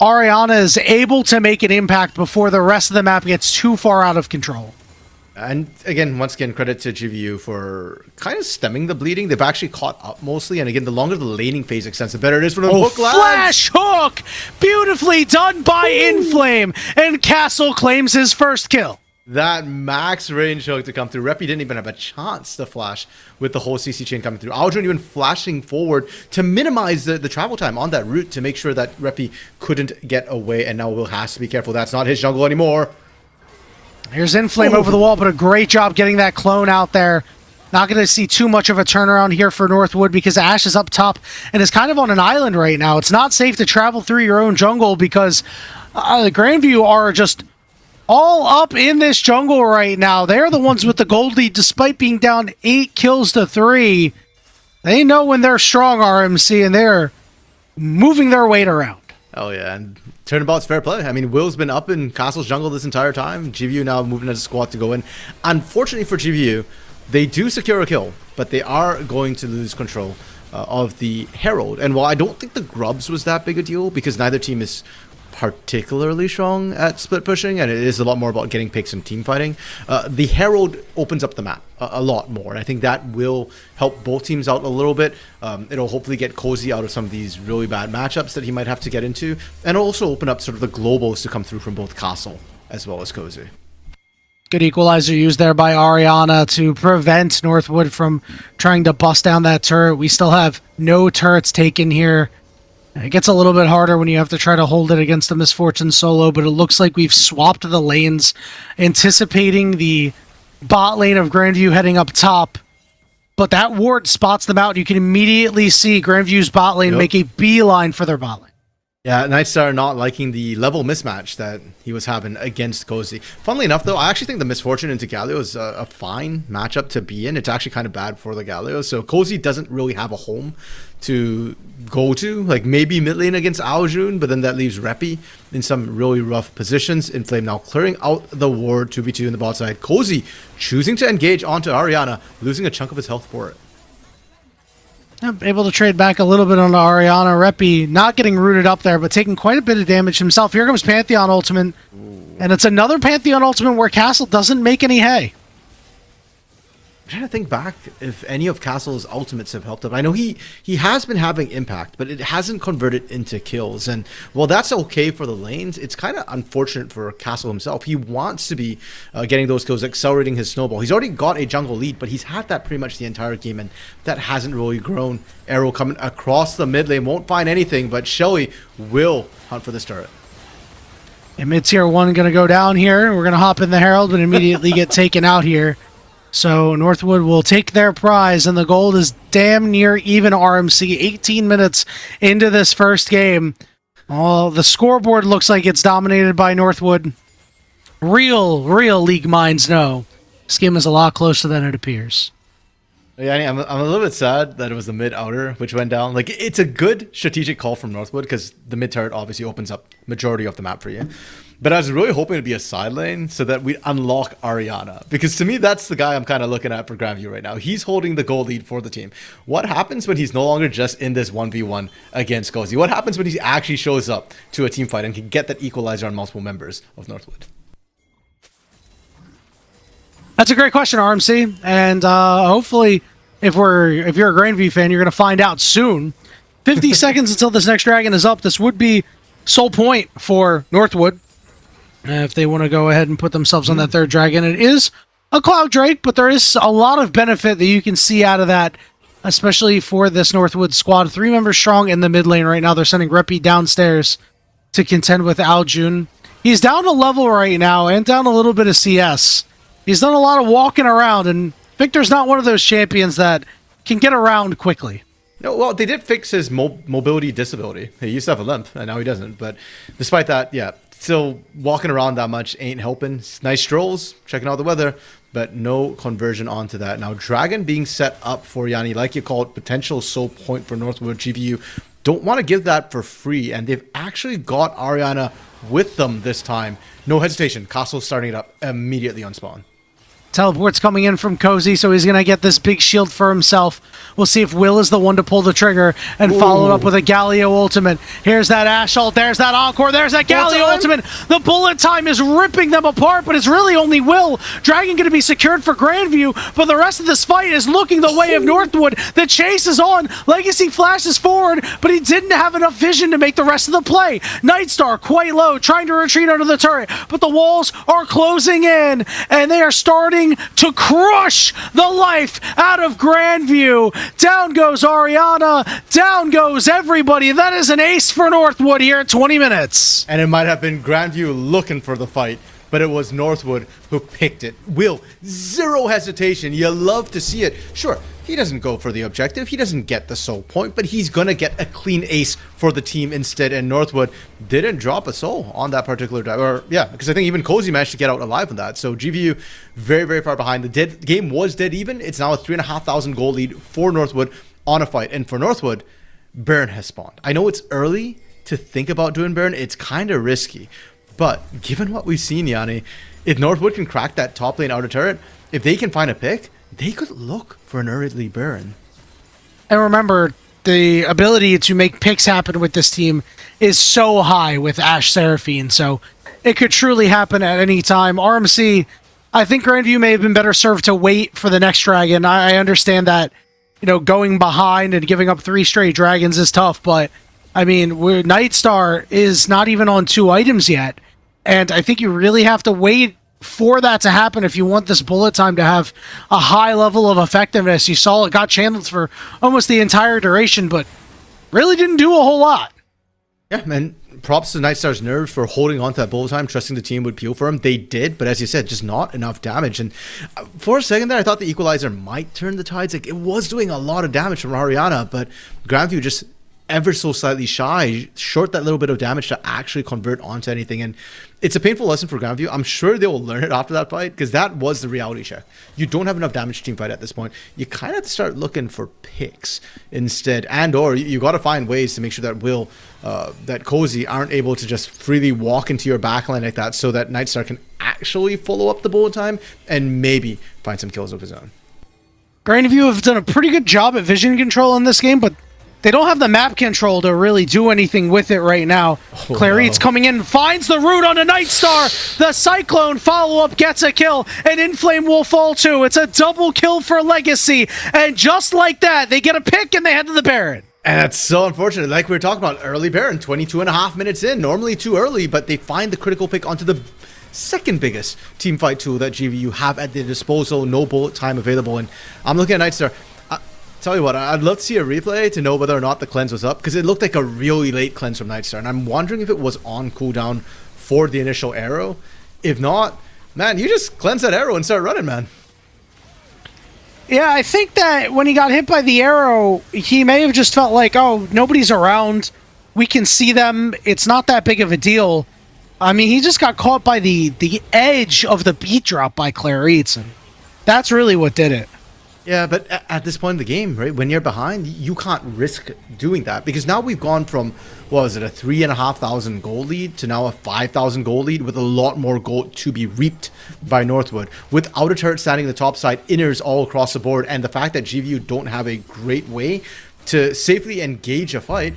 Ariana is able to make an impact before the rest of the map gets too far out of control. And again, once again, credit to GVU for kind of stemming the bleeding. They've actually caught up mostly. And again, the longer the laning phase extends, the better it is for them. Oh, flash hook! Beautifully done by Inflame. And Castle claims his first kill. That max range hook to come through. Reppy didn't even have a chance to flash with the whole CC chain coming through. Aljun even flashing forward to minimize the travel time on that route to make sure that Reppy couldn't get away. And now Will has to be careful. That's not his jungle anymore. Here's Inflame over the wall, but a great job getting that clone out there. Not going to see too much of a turnaround here for Northwood because Ash is up top and is kind of on an island right now. It's not safe to travel through your own jungle because the Grandview are just all up in this jungle right now. They're the ones with the gold lead despite being down 8 kills to 3. They know when they're strong, RMC, and they're moving their weight around. Oh yeah, and turnabout's fair play. I mean, Will's been up in Castle's jungle this entire time. GVU now moving as a squad to go in. Unfortunately for GVU, they do secure a kill, but they are going to lose control of the Herald. And while I don't think the Grubs was that big a deal, because neither team is particularly strong at split pushing, and it is a lot more about getting picks and team fighting, the Herald opens up the map a lot more, and I think that will help both teams out a little bit. It'll hopefully get Cozy out of some of these really bad matchups that he might have to get into, and it'll also open up sort of the globals to come through from both Castle as well as Cozy. Good equalizer used there by Ariana to prevent Northwood from trying to bust down that turret. We still have no turrets taken here. It gets a little bit harder when you have to try to hold it against the Misfortune solo, but it looks like we've swapped the lanes, anticipating the bot lane of Grandview heading up top. But that ward spots them out. You can immediately see Grandview's bot lane make a beeline for their bot lane. Yeah, Nightstar not liking the level mismatch that he was having against Cozy. Funnily enough, though, I actually think the Misfortune into Galio is a fine matchup to be in. It's actually kind of bad for the Galio. So Cozy doesn't really have a home to go to. Like maybe mid lane against Aojun, but then that leaves Reppy in some really rough positions. Inflame now clearing out the ward 2v2 in the bot side. Cozy choosing to engage onto Ariana, losing a chunk of his health for it. Able to trade back a little bit on Ariana. Reppy not getting rooted up there, but taking quite a bit of damage himself. Here comes Pantheon Ultimate. And it's another Pantheon Ultimate where Castle doesn't make any hay. I'm trying to think back if any of Castle's ultimates have helped him. I know he has been having impact, but it hasn't converted into kills. And while that's okay for the lanes, it's kind of unfortunate for Castle himself. He wants to be getting those kills, accelerating his snowball. He's already got a jungle lead, but he's had that pretty much the entire game, and that hasn't really grown. Arrow coming across the mid lane, won't find anything, but Shelly will hunt for this turret. And mid tier 1 going to go down here. We're going to hop in the Herald, but immediately get taken out here. So Northwood will take their prize, and the gold is damn near even RMC. 18 minutes into this first game. Oh, the scoreboard looks like it's dominated by Northwood. Real league minds know this game is a lot closer than it appears. Yeah, I'm a little bit sad that it was the mid outer which went down. Like, it's a good strategic call from Northwood because the mid turret obviously opens up majority of the map for you. But I was really hoping it'd be a side lane so that we'd unlock Ariana. Because to me, that's the guy I'm kind of looking at for Grandview right now. He's holding the goal lead for the team. What happens when he's no longer just in this 1v1 against Cozy? What happens when he actually shows up to a team fight and can get that equalizer on multiple members of Northwood? That's a great question, RMC. And hopefully, if you're a Grandview fan, you're going to find out soon. 50 seconds until this next dragon is up. This would be sole point for Northwood. If they want to go ahead and put themselves on that third dragon. It is a Cloud Drake, but there is a lot of benefit that you can see out of that, especially for this Northwood squad. 3 members strong in the mid lane right now. They're sending Reppy downstairs to contend with Aljun. He's down a level right now and down a little bit of CS. He's done a lot of walking around, and Victor's not one of those champions that can get around quickly. No, well, they did fix his mobility disability. He used to have a limp, and now he doesn't. But despite that, yeah, still walking around that much ain't helping. Nice strolls, checking out the weather, but no conversion onto that. Now, Dragon being set up for Yanni, like you call it, potential sole point for Northwood. GVU don't want to give that for free, and they've actually got Ariana with them this time. No hesitation. Castle starting it up immediately on spawn. Teleport's coming in from Cozy, so he's going to get this big shield for himself. We'll see if Will is the one to pull the trigger and follow it up with a Galio ultimate. Here's that Ashe ult, there's that Encore, there's that Galio ultimate. The bullet time is ripping them apart, but it's really only Will. Dragon going to be secured for Grandview, but the rest of this fight is looking the way of Northwood. The chase is on. Legacy flashes forward, but he didn't have enough vision to make the rest of the play. Nightstar quite low, trying to retreat under the turret, but the walls are closing in, and they are starting to crush the life out of Grandview. Down goes Ariana, down goes everybody. That is an ace for Northwood here at 20 minutes. And it might have been Grandview looking for the fight, but it was Northwood who picked it. Will, zero hesitation. You love to see it. Sure, he doesn't go for the objective. He doesn't get the soul point, but he's going to get a clean ace for the team instead. And Northwood didn't drop a soul on that particular dive. Or, yeah, because I think even Cozy managed to get out alive on that. So GVU very, very far behind. The game was dead even. It's now a 3,500 goal lead for Northwood on a fight. And for Northwood, Baron has spawned. I know it's early to think about doing Baron. It's kind of risky. But given what we've seen, Yanni, if Northwood can crack that top lane outer turret, if they can find a pick, they could look for an early Baron. And remember, the ability to make picks happen with this team is so high with Ashe Seraphine, so it could truly happen at any time. RMC, I think Grandview may have been better served to wait for the next dragon. I understand that, you know, going behind and giving up 3 straight dragons is tough, but I mean, Nightstar is not even on 2 items yet, and I think you really have to wait for that to happen if you want this bullet time to have a high level of effectiveness. You saw it got channeled for almost the entire duration, but really didn't do a whole lot. Yeah, man. Props to Nightstar's nerves for holding on to that bullet time, trusting the team would peel for him. They did, but as you said, just not enough damage. And for a second there, I thought the equalizer might turn the tides. Like, it was doing a lot of damage from Ariana, but Grandview just ever so slightly short that little bit of damage to actually convert onto anything. And it's a painful lesson for Grandview. I'm sure they will learn it after that fight, because that was the reality check. You don't have enough damage to team fight at this point. You kind of have to start looking for picks instead, and or you got to find ways to make sure that that Cozy aren't able to just freely walk into your backline like that, so that Nightstar can actually follow up the bullet time and maybe find some kills of his own. Grandview have done a pretty good job at vision control in this game, but they don't have the map control to really do anything with it right now. Clarit's coming in, finds the root on a Nightstar. The Cyclone follow-up gets a kill, and Inflame will fall too. It's a double kill for Legacy, and just like that, they get a pick and they head to the Baron. And that's so unfortunate. Like we were talking about, early Baron, 22.5 minutes in. Normally too early, but they find the critical pick onto the second biggest team fight tool that GVU have at their disposal. No bullet time available. And I'm looking at Nightstar. Tell you what, I'd love to see a replay to know whether or not the cleanse was up, because it looked like a really late cleanse from Nightstar, and I'm wondering if it was on cooldown for the initial arrow. If not, man, you just cleanse that arrow and start running, man. Yeah, I think that when he got hit by the arrow, he may have just felt like, oh, nobody's around. We can see them. It's not that big of a deal. I mean, he just got caught by the edge of the beat drop by Clarit's, and that's really what did it. Yeah, but at this point in the game, right, when you're behind, you can't risk doing that, because now we've gone from, what was it, a 3,500 gold lead to now a 5,000 gold lead with a lot more gold to be reaped by Northwood. With outer turret standing in the top side, inners all across the board, and the fact that GVU don't have a great way to safely engage a fight,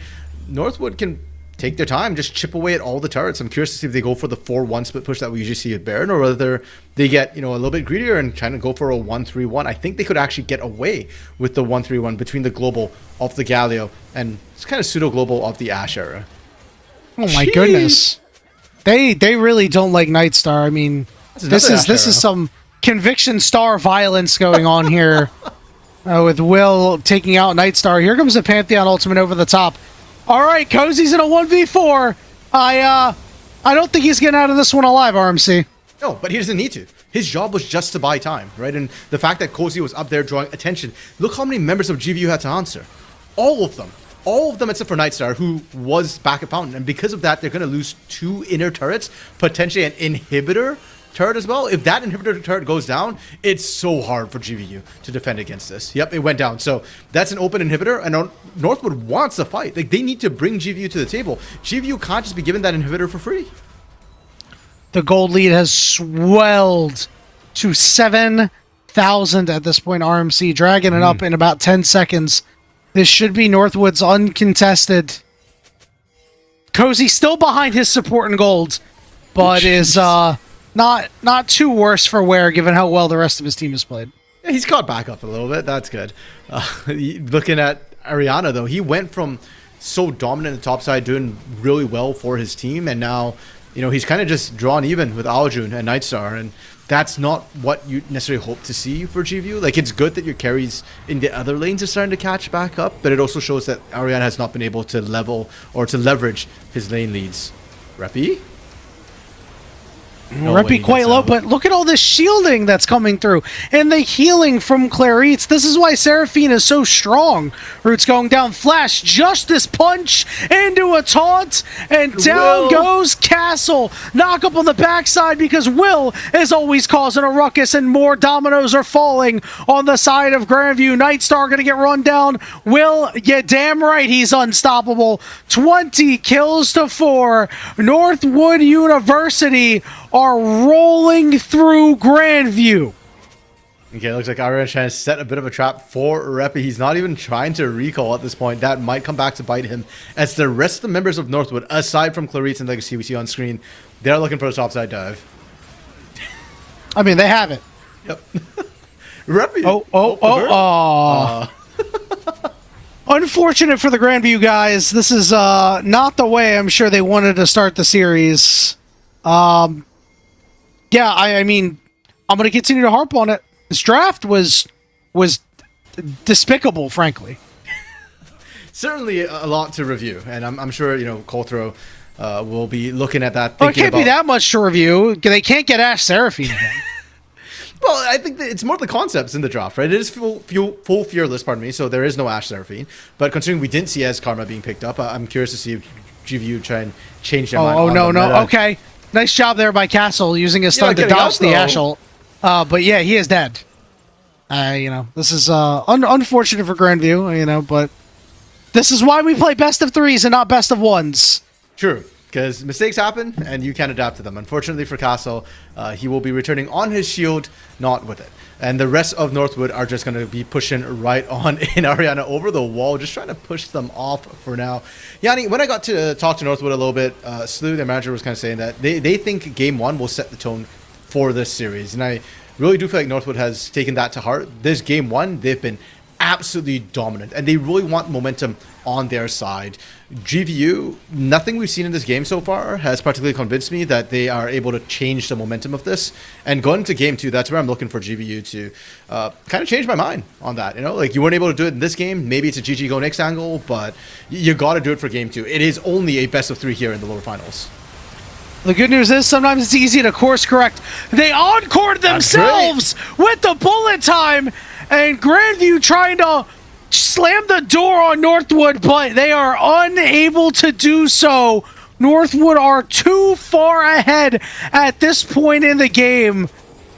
Northwood can take their time, just chip away at all the turrets. I'm curious to see if they go for the 4-1 split push that we usually see at Baron, or whether they get, a little bit greedier and trying to go for a 1-3-1. I think they could actually get away with the 1-3-1 between the global of the Galio and it's kind of pseudo global of the Ashe era. Oh my goodness. They really don't like Nightstar. I mean, this is some Conviction Star violence going on here. With Will taking out Nightstar. Here comes the Pantheon ultimate over the top. All right, Cozy's in a 1v4. I don't think he's getting out of this one alive, RMC. No, but he doesn't need to. His job was just to buy time, right? And the fact that Cozy was up there drawing attention. Look how many members of GVU had to answer. All of them. All of them except for Nightstar, who was back at Fountain. And because of that, they're going to lose 2 inner turrets, potentially an inhibitor turret as well. If that inhibitor turret goes down, it's so hard for GVU to defend against this. Yep, it went down. So that's an open inhibitor, and Northwood wants a fight. Like, they need to bring GVU to the table. GVU can't just be given that inhibitor for free. The gold lead has swelled to 7,000 at this point, RMC, dragging it up in about 10 seconds. This should be Northwood's uncontested. Cozy still behind his support in gold, but is not too worse for wear given how well the rest of his team has played. Yeah, he's caught back up a little bit. That's good. Looking at Ariana, though, he went from so dominant in the top side, doing really well for his team, and now, he's kind of just drawn even with Aljun and Nightstar, and that's not what you necessarily hope to see for GVU. Like, it's good that your carries in the other lanes are starting to catch back up, but it also shows that Ariana has not been able to level or to leverage his lane leads. Reppy? Reppy quite low, but look at all this shielding that's coming through. And the healing from Clarit's. This is why Seraphine is so strong. Root's going down, flash, Justice punch into a taunt, and down goes Castle. Knock up on the backside because Will is always causing a ruckus, and more dominoes are falling on the side of Grandview. Nightstar gonna get run down. Will, yeah, damn right he's unstoppable. 20 kills to 4. Northwood University are rolling through Grandview. Okay, looks like Ariana trying to set a bit of a trap for Reppy. He's not even trying to recall at this point. That might come back to bite him, as the rest of the members of Northwood, aside from Clarit's and Legacy we see on screen, they're looking for a topside dive. I mean, they have it. Yep. Reppy. Unfortunate for the Grandview guys. This is not the way I'm sure they wanted to start the series. Yeah, I mean, I'm going to continue to harp on it. This draft was despicable, frankly. Certainly a lot to review, and I'm sure, Colthrow will be looking at that. Well, it can't be that much to review. They can't get Ashe Seraphine again. Well, I think that it's more the concepts in the draft, right? It is full fearless, pardon me, so there is no Ash Seraphine. But considering we didn't see as Karma being picked up, I'm curious to see if GVU try and change their mind. Oh, no. Okay. Nice job there by Castle using his stun to dodge the Ash ult. But yeah, he is dead. This is unfortunate for Grandview, but this is why we play best of threes and not best of ones. True. Because mistakes happen, and you can adapt to them. Unfortunately for Castle, he will be returning on his shield, not with it. And the rest of Northwood are just going to be pushing right on in Ariana over the wall, just trying to push them off for now. Yanni, when I got to talk to Northwood a little bit, Slew, their manager, was kind of saying that they think Game 1 will set the tone for this series. And I really do feel like Northwood has taken that to heart. This Game 1, they've been absolutely dominant, and they really want momentum on their side. GVU, nothing we've seen in this game so far has particularly convinced me that they are able to change the momentum of this. And going into Game 2, that's where I'm looking for GVU to kind of change my mind on that. Like you weren't able to do it in this game. Maybe it's a GG Go Next angle, but you got to do it for Game 2. It is only a best of 3 here in the lower finals. The good news is sometimes it's easy to course correct. They encored themselves with the bullet time, and Grandview trying to slam the door on Northwood, but they are unable to do so. Northwood are too far ahead at this point in the game.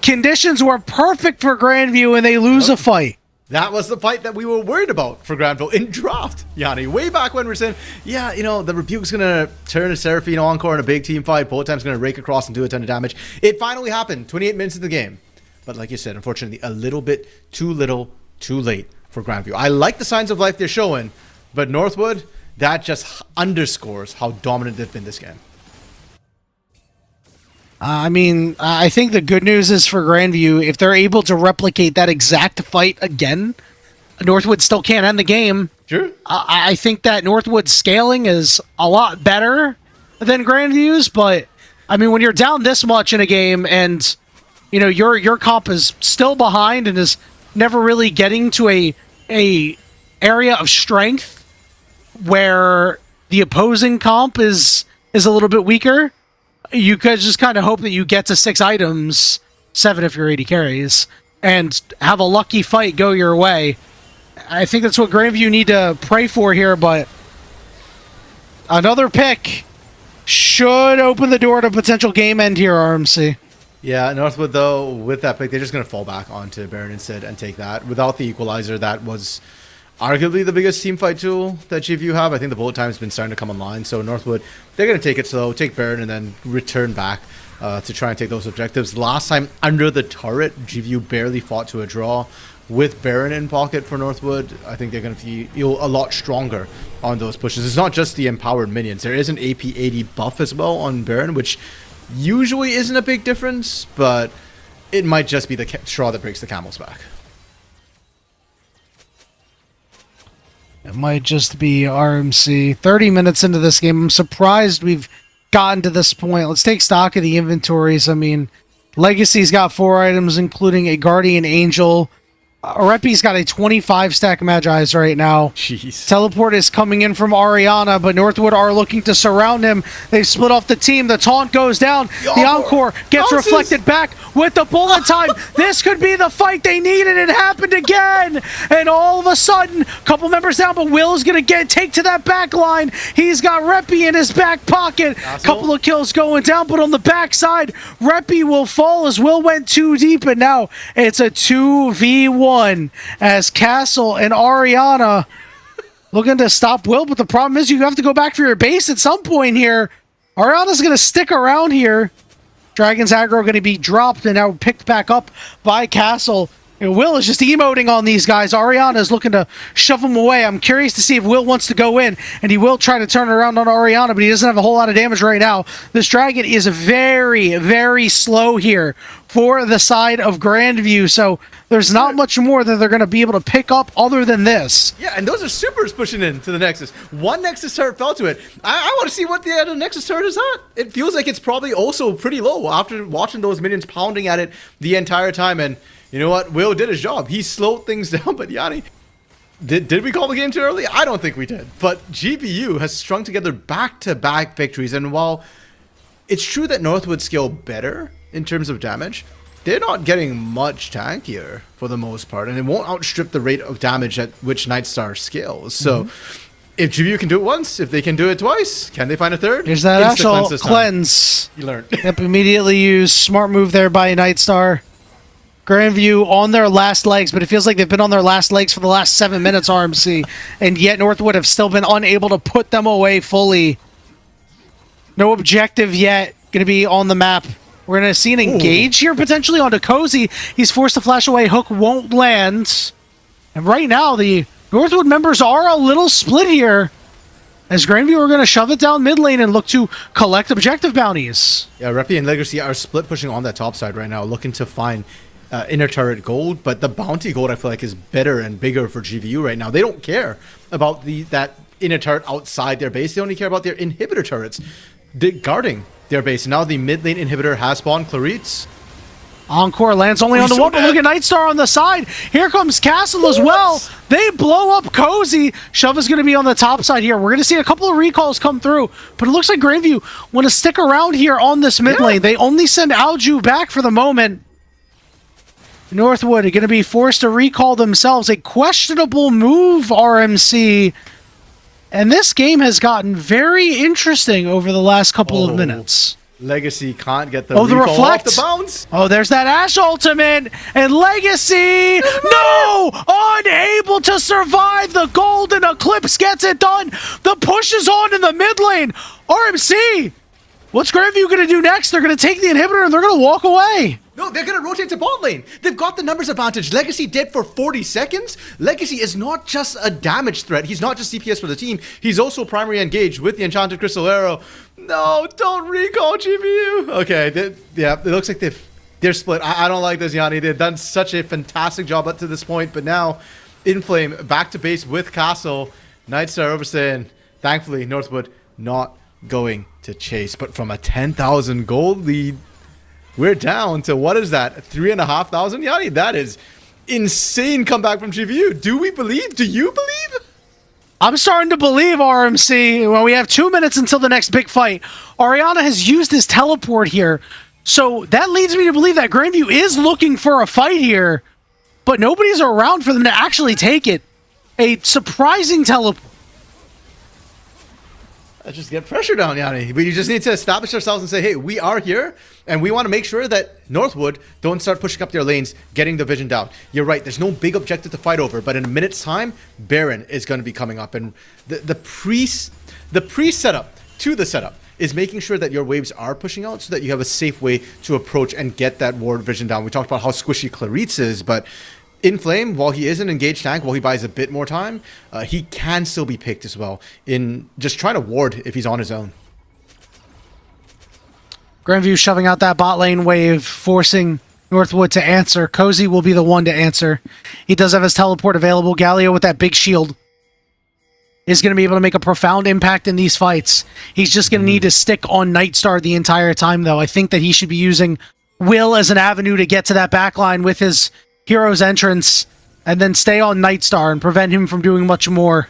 Conditions were perfect for Grandview, and they lose a fight. That was the fight that we were worried about for Granville in draft, Yanni. Way back when we were saying, yeah, the Rebuke's going to turn a Seraphine encore in a big team fight. Bullet Time's going to rake across and do a ton of damage. It finally happened, 28 minutes into the game. But like you said, unfortunately, a little bit too little, too late for Grandview. I like the signs of life they're showing, but Northwood, that just underscores how dominant they've been this game. I think the good news is for Grandview, if they're able to replicate that exact fight again, Northwood still can't end the game. Sure. I think that Northwood's scaling is a lot better than Grandview's, but when you're down this much in a game and your comp is still behind and is never really getting to a area of strength where the opposing comp is a little bit weaker, you could just kind of hope that you get to 6 items, 7 if you're 80 carries, and have a lucky fight go your way. I think that's what Grandview need to pray for here, but another pick should open the door to potential game end here, RMC. Yeah, Northwood, though, with that pick, they're just going to fall back onto Baron instead and take that. Without the equalizer, that was arguably the biggest team fight tool that GVU have. I think the bullet time has been starting to come online. So Northwood, they're going to take it slow, take Baron, and then return back to try and take those objectives. Last time under the turret, GVU barely fought to a draw. With Baron in pocket for Northwood, I think they're going to feel a lot stronger on those pushes. It's not just the empowered minions. There is an AP 80 buff as well on Baron, which usually isn't a big difference, but it might just be the straw that breaks the camel's back. It might just be RMC. 30 minutes into this game. I'm surprised we've gotten to this point. Let's take stock of the inventories. Legacy's got 4 items, including a Guardian Angel. Reppy's got a 25 stack Magi's right now. Jeez. Teleport is coming in from Ariana, but Northwood are looking to surround him. They've split off the team. The taunt goes down. The Encore gets reflected back with the bullet time. This could be the fight they needed. It happened again. And all of a sudden, a couple members down, but Will's going to take to that back line. He's got Reppy in his back pocket. Couple of kills going down, but on the backside, Reppy will fall as Will went too deep, and now it's a 2v1. As Castle and Ariana looking to stop Will, but the problem is you have to go back for your base at some point here. Ariana's going to stick around here. Dragon's aggro going to be dropped and now picked back up by Castle. And Will is just emoting on these guys. Ariana is looking to shove them away. I'm curious to see if Will wants to go in, and he will try to turn it around on Ariana, but he doesn't have a whole lot of damage right now. This Dragon is very, very slow here for the side of Grandview, so there's not much more that they're going to be able to pick up other than this. Yeah, and those are supers pushing into the Nexus. One Nexus turret fell to it. I want to see what the other Nexus turret is at. It feels like it's probably also pretty low after watching those minions pounding at it the entire time, and you know what? Will did his job. He slowed things down, but Yanni, did we call the game too early? I don't think we did. But GVU has strung together back-to-back victories, and while it's true that Northwood scale better in terms of damage, they're not getting much tankier for the most part, and it won't outstrip the rate of damage at which Nightstar scales. So if GVU can do it once, if they can do it twice, can they find a third? Here's that actual Insta-cleanse this time. cleanse. You learned. Yep, immediately use smart move there by Nightstar. Grandview on their last legs, but it feels like they've been on their last legs for the last 7 minutes, RMC, and yet Northwood have still been unable to put them away fully. No objective yet going to be on the map. We're going to see an engage here potentially onto Cozy. He's forced to flash away. Hook won't land. And right now, the Northwood members are a little split here, as Grandview are going to shove it down mid lane and look to collect objective bounties. Yeah, Repi and Legacy are split pushing on that top side right now, looking to find inner turret gold, but the bounty gold I feel like is better and bigger for GVU right now. They don't care about that inner turret outside their base. They only care about their inhibitor turrets guarding their base. And now the mid lane inhibitor has spawned Claritz. Encore lands only on the one, but look at Nightstar on the side. Here comes Castle as well. They blow up Cozy. Shove is going to be on the top side here. We're going to see a couple of recalls come through, but it looks like Grandview want to stick around here on this mid lane. They only send Alju back for the moment. Northwood are going to be forced to recall themselves. A questionable move, RMC. And this game has gotten very interesting over the last couple of minutes. Legacy can't get the the reflect. Off the bounce. Oh, there's that Ashe ultimate. And Legacy, no! Unable to survive. The Golden Eclipse gets it done. The push is on in the mid lane. RMC, what's Grandview going to do next? They're going to take the inhibitor and they're going to walk away. No, they're going to rotate to bot lane. They've got the numbers advantage. Legacy dead for 40 seconds. Legacy is not just a damage threat. He's not just CPS for the team. He's also primary engaged with the Enchanted Crystal Arrow. No, don't recall GVU. Okay, it looks like they're split. I don't like this, Yanni. They've done such a fantastic job up to this point, but now Inflame back to base with Castle. Nightstar overstaying. Thankfully, Northwood not going to chase, but from a 10,000 gold lead, we're down to, what is that, 3,500, Yanni? That is insane comeback from GVU. Do we believe? Do you believe? I'm starting to believe, RMC. Well, we have 2 minutes until the next big fight. Ariana has used his teleport here, so that leads me to believe that Grandview is looking for a fight here, but nobody's around for them to actually take it. A surprising teleport. Let's just get pressure down, Yanni. We just need to establish ourselves and say, hey, we are here, and we want to make sure that Northwood don't start pushing up their lanes, getting the vision down. You're right, there's no big objective to fight over, but in a minute's time, Baron is going to be coming up, and the pre-setup to the setup is making sure that your waves are pushing out so that you have a safe way to approach and get that ward vision down. We talked about how squishy Claritz is, but Inflame, while he is an engaged tank, while he buys a bit more time, he can still be picked as well in just trying to ward if he's on his own. Grandview shoving out that bot lane wave, forcing Northwood to answer. Cozy will be the one to answer. He does have his teleport available. Galio with that big shield is going to be able to make a profound impact in these fights. He's just going to need to stick on Nightstar the entire time, though. I think that he should be using Will as an avenue to get to that backline with his Hero's entrance, and then stay on Nightstar and prevent him from doing much more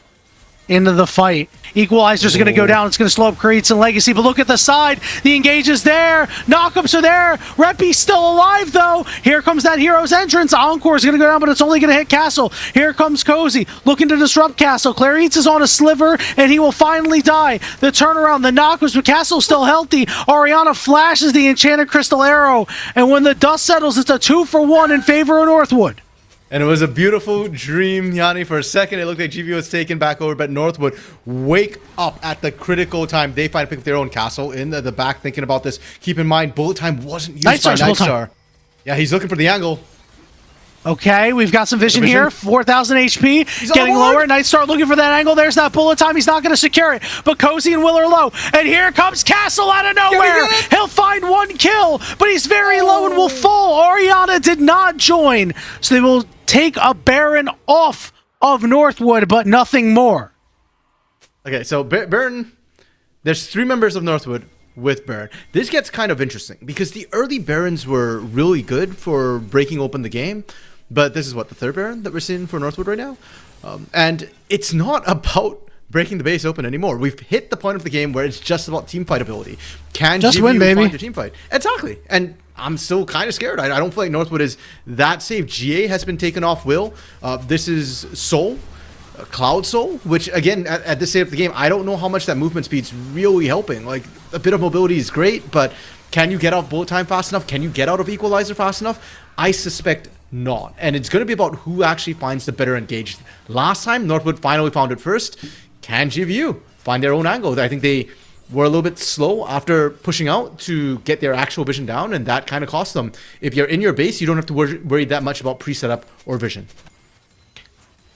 into the fight. Equalizer's going to go down. It's going to slow up Creates and Legacy, but look at the side. The engage is there. Knockups are there. Repi's still alive, though. Here comes that Hero's entrance. Encore's going to go down, but it's only going to hit Castle. Here comes Cozy, looking to disrupt Castle. Clarice is on a sliver, and he will finally die. The turnaround, the knockups, but Castle's still healthy. Ariana flashes the Enchanted Crystal Arrow, and when the dust settles, it's a 2-for-1 in favor of Northwood. And it was a beautiful dream, Yanni. For a second, it looked like GVU was taken back over, but Northwood wake up at the critical time. They find pick up their own castle in the back, thinking about this. Keep in mind, bullet time wasn't used by Nightstar. Yeah, he's looking for the angle. Okay, we've got some vision here. 4,000 HP. He's getting lower. Nightstar looking for that angle. There's that bullet time. He's not going to secure it. But Cozy and Will are low. And here comes Castle out of nowhere. He'll find one kill, but he's very low and will fall. Ariana did not join. So they will take a Baron off of Northwood, but nothing more. Okay, so Baron, there's 3 members of Northwood with Baron. This gets kind of interesting because the early Barons were really good for breaking open the game, but this is what, the 3rd Baron that we're seeing for Northwood right now? And it's not about breaking the base open anymore. We've hit the point of the game where it's just about team fight ability. Can just GVU win, baby. find your team fight? Exactly. And I'm still kind of scared. I don't feel like Northwood is that safe. GA has been taken off Will. This is Soul. Cloud Soul, which again, at this stage of the game, I don't know how much that movement speed's really helping. Like, a bit of mobility is great, but can you get off bullet time fast enough? Can you get out of Equalizer fast enough? I suspect not. And it's going to be about who actually finds the better engaged. Last time, Northwood finally found it first. Can GVU find their own angle? I think they were a little bit slow after pushing out to get their actual vision down, and that kind of cost them. If you're in your base, you don't have to worry that much about pre-setup or vision.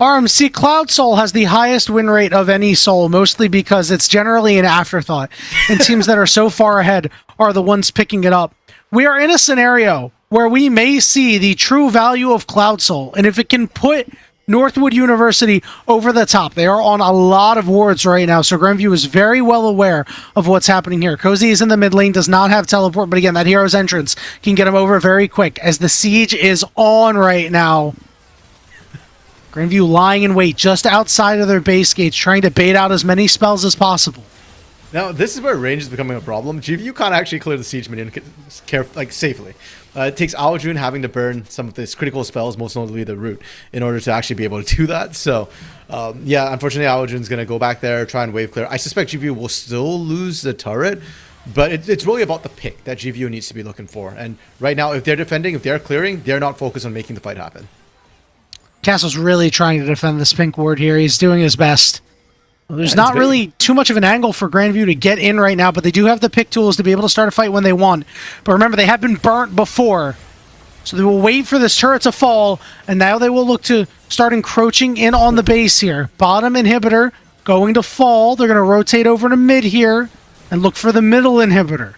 RMC Cloud Soul has the highest win rate of any Soul, mostly because it's generally an afterthought, and teams that are so far ahead are the ones picking it up. We are in a scenario where we may see the true value of Cloud Soul, and if it can put Northwood University over the top. They are on a lot of wards right now, so Grandview is very well aware of what's happening here. Cozy is in the mid lane, does not have teleport, but again, that hero's entrance can get him over very quick as the siege is on right now. Grandview lying in wait just outside of their base gates, trying to bait out as many spells as possible. Now, this is where range is becoming a problem. GVU can't actually clear the siege minion safely. It takes Aojun having to burn some of his critical spells, most notably the root, in order to actually be able to do that. So, yeah, unfortunately, Aojun's going to go back there, try and wave clear. I suspect GVU will still lose the turret, but it's really about the pick that GVU needs to be looking for. And right now, if they're defending, if they're clearing, they're not focused on making the fight happen. Castle's really trying to defend this pink ward here. He's doing his best. Well, there's not really too much of an angle for Grandview to get in right now, but they do have the pick tools to be able to start a fight when they want. But remember, they have been burnt before. So they will wait for this turret to fall, and now they will look to start encroaching in on the base here. Bottom inhibitor going to fall. They're going to rotate over to mid here and look for the middle inhibitor.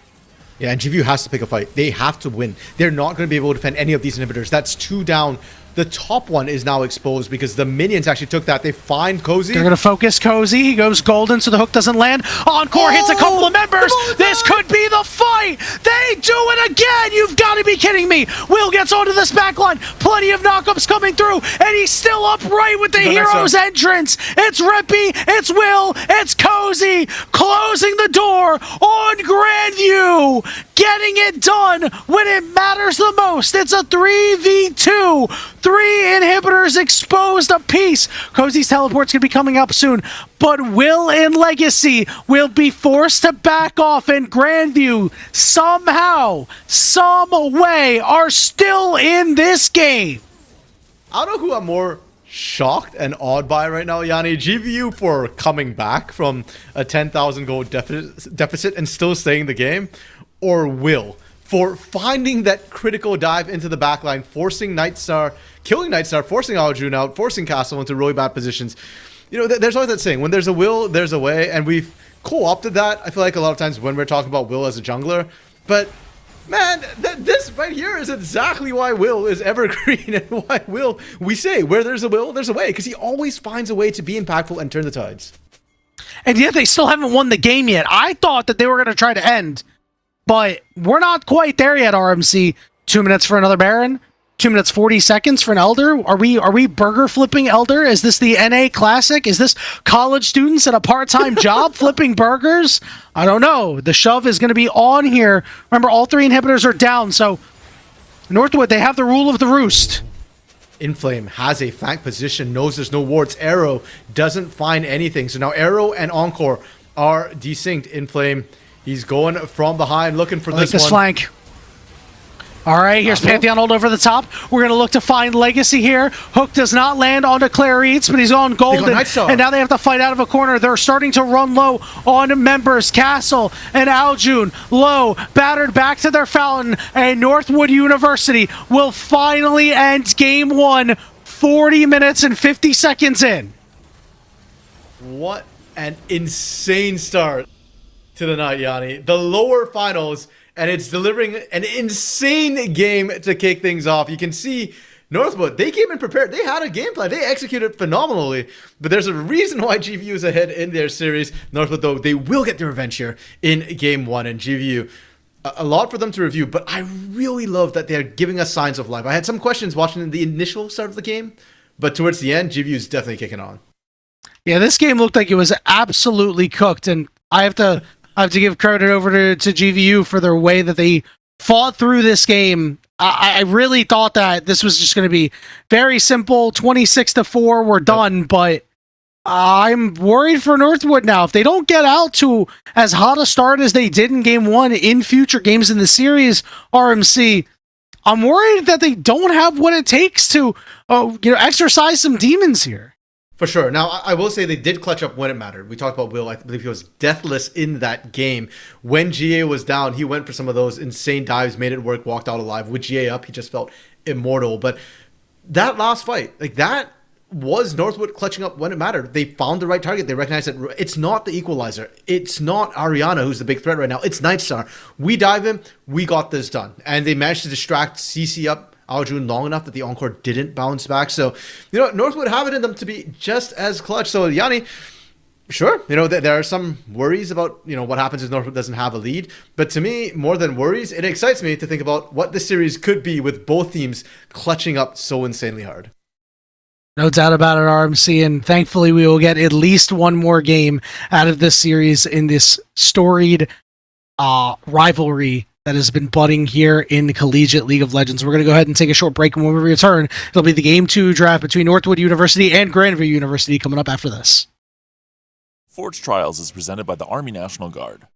Yeah, and GVU has to pick a fight. They have to win. They're not going to be able to defend any of these inhibitors. That's 2 down. The top one is now exposed because the minions actually took that. They find Cozy. They're going to focus Cozy. He goes golden, so the hook doesn't land. Encore hits a couple of members. This could be the fight. They do it again. You've got to be kidding me. Will gets onto this backline. Plenty of knockups coming through, and he's still upright with the hero's entrance. It's Rippy. It's Will. It's Cozy closing the door on Grandview. Getting it done when it matters the most. It's a 3v2. 3 inhibitors exposed apiece. Cozy's teleport's going to be coming up soon, but Will and Legacy will be forced to back off, and Grandview somehow, some way, are still in this game. I don't know who I'm more shocked and awed by right now, Yanni. GVU for coming back from a 10,000 gold deficit and still staying in the game, or Will for finding that critical dive into the backline, forcing Nightstar, killing Nightstar, forcing Aojun out, forcing Castle into really bad positions. You know, there's always that saying, when there's a will, there's a way, and we've co-opted that, I feel like, a lot of times when we're talking about Will as a jungler. But, man, this right here is exactly why Will is evergreen, and why Will, we say, where there's a will, there's a way, because he always finds a way to be impactful and turn the tides. And yet they still haven't won the game yet. I thought that they were going to try to end, but we're not quite there yet, RMC. 2 minutes for another Baron. 2 minutes 40 seconds for an Elder. Are we burger flipping Elder? Is this the NA Classic? Is this college students at a part-time job flipping burgers? I don't know. The shove is going to be on here. Remember, all 3 inhibitors are down, so Northwood, they have the rule of the roost. Inflame has a flank position, knows there's no wards. Arrow doesn't find anything. So now Arrow and Encore are desynced. Inflame, he's going from behind, looking for this one. Flank. All right, here's Pantheon ult over the top. We're going to look to find Legacy here. Hook does not land onto Clarice, but he's on golden. And now they have to fight out of a corner. They're starting to run low on members. Castle and Aljun low, battered back to their fountain. And Northwood University will finally end game 1, 40 minutes and 50 seconds in. What an insane start to the night, Yanni. The lower finals, and it's delivering an insane game to kick things off. You can see Northwood, they came in prepared. They had a game plan. They executed phenomenally. But there's a reason why GVU is ahead in their series. Northwood, though, they will get their revenge here in game 1. And GVU, a lot for them to review. But I really love that they're giving us signs of life. I had some questions watching the initial start of the game. But towards the end, GVU is definitely kicking on. Yeah, this game looked like it was absolutely cooked, and I have to give credit over to GVU for their way that they fought through this game. I really thought that this was just going to be very simple, 26-4, we're done, but I'm worried for Northwood now. If they don't get out to as hot a start as they did in game one in future games in the series, RMC, I'm worried that they don't have what it takes to exercise some demons here. For sure. Now, I will say they did clutch up when it mattered. We talked about Will. I believe he was deathless in that game. When GA was down, he went for some of those insane dives, made it work, walked out alive. With GA up, he just felt immortal. But that last fight, like that was Northwood clutching up when it mattered. They found the right target. They recognized that it's not the equalizer. It's not Ariana who's the big threat right now. It's Nightstar. We dive him. We got this done. And they managed to distract CC up Aljun long enough that the Encore didn't bounce back. So, Northwood have it in them to be just as clutch. So, Yanni, sure, there are some worries about, what happens if Northwood doesn't have a lead. But to me, more than worries, it excites me to think about what this series could be with both teams clutching up so insanely hard. No doubt about it, RMC, and thankfully we will get at least one more game out of this series in this storied rivalry that has been budding here in the Collegiate League of Legends. We're going to go ahead and take a short break, and when we return, it'll be the Game 2 draft between Northwood University and Grandview University coming up after this. Forge Trials is presented by the Army National Guard.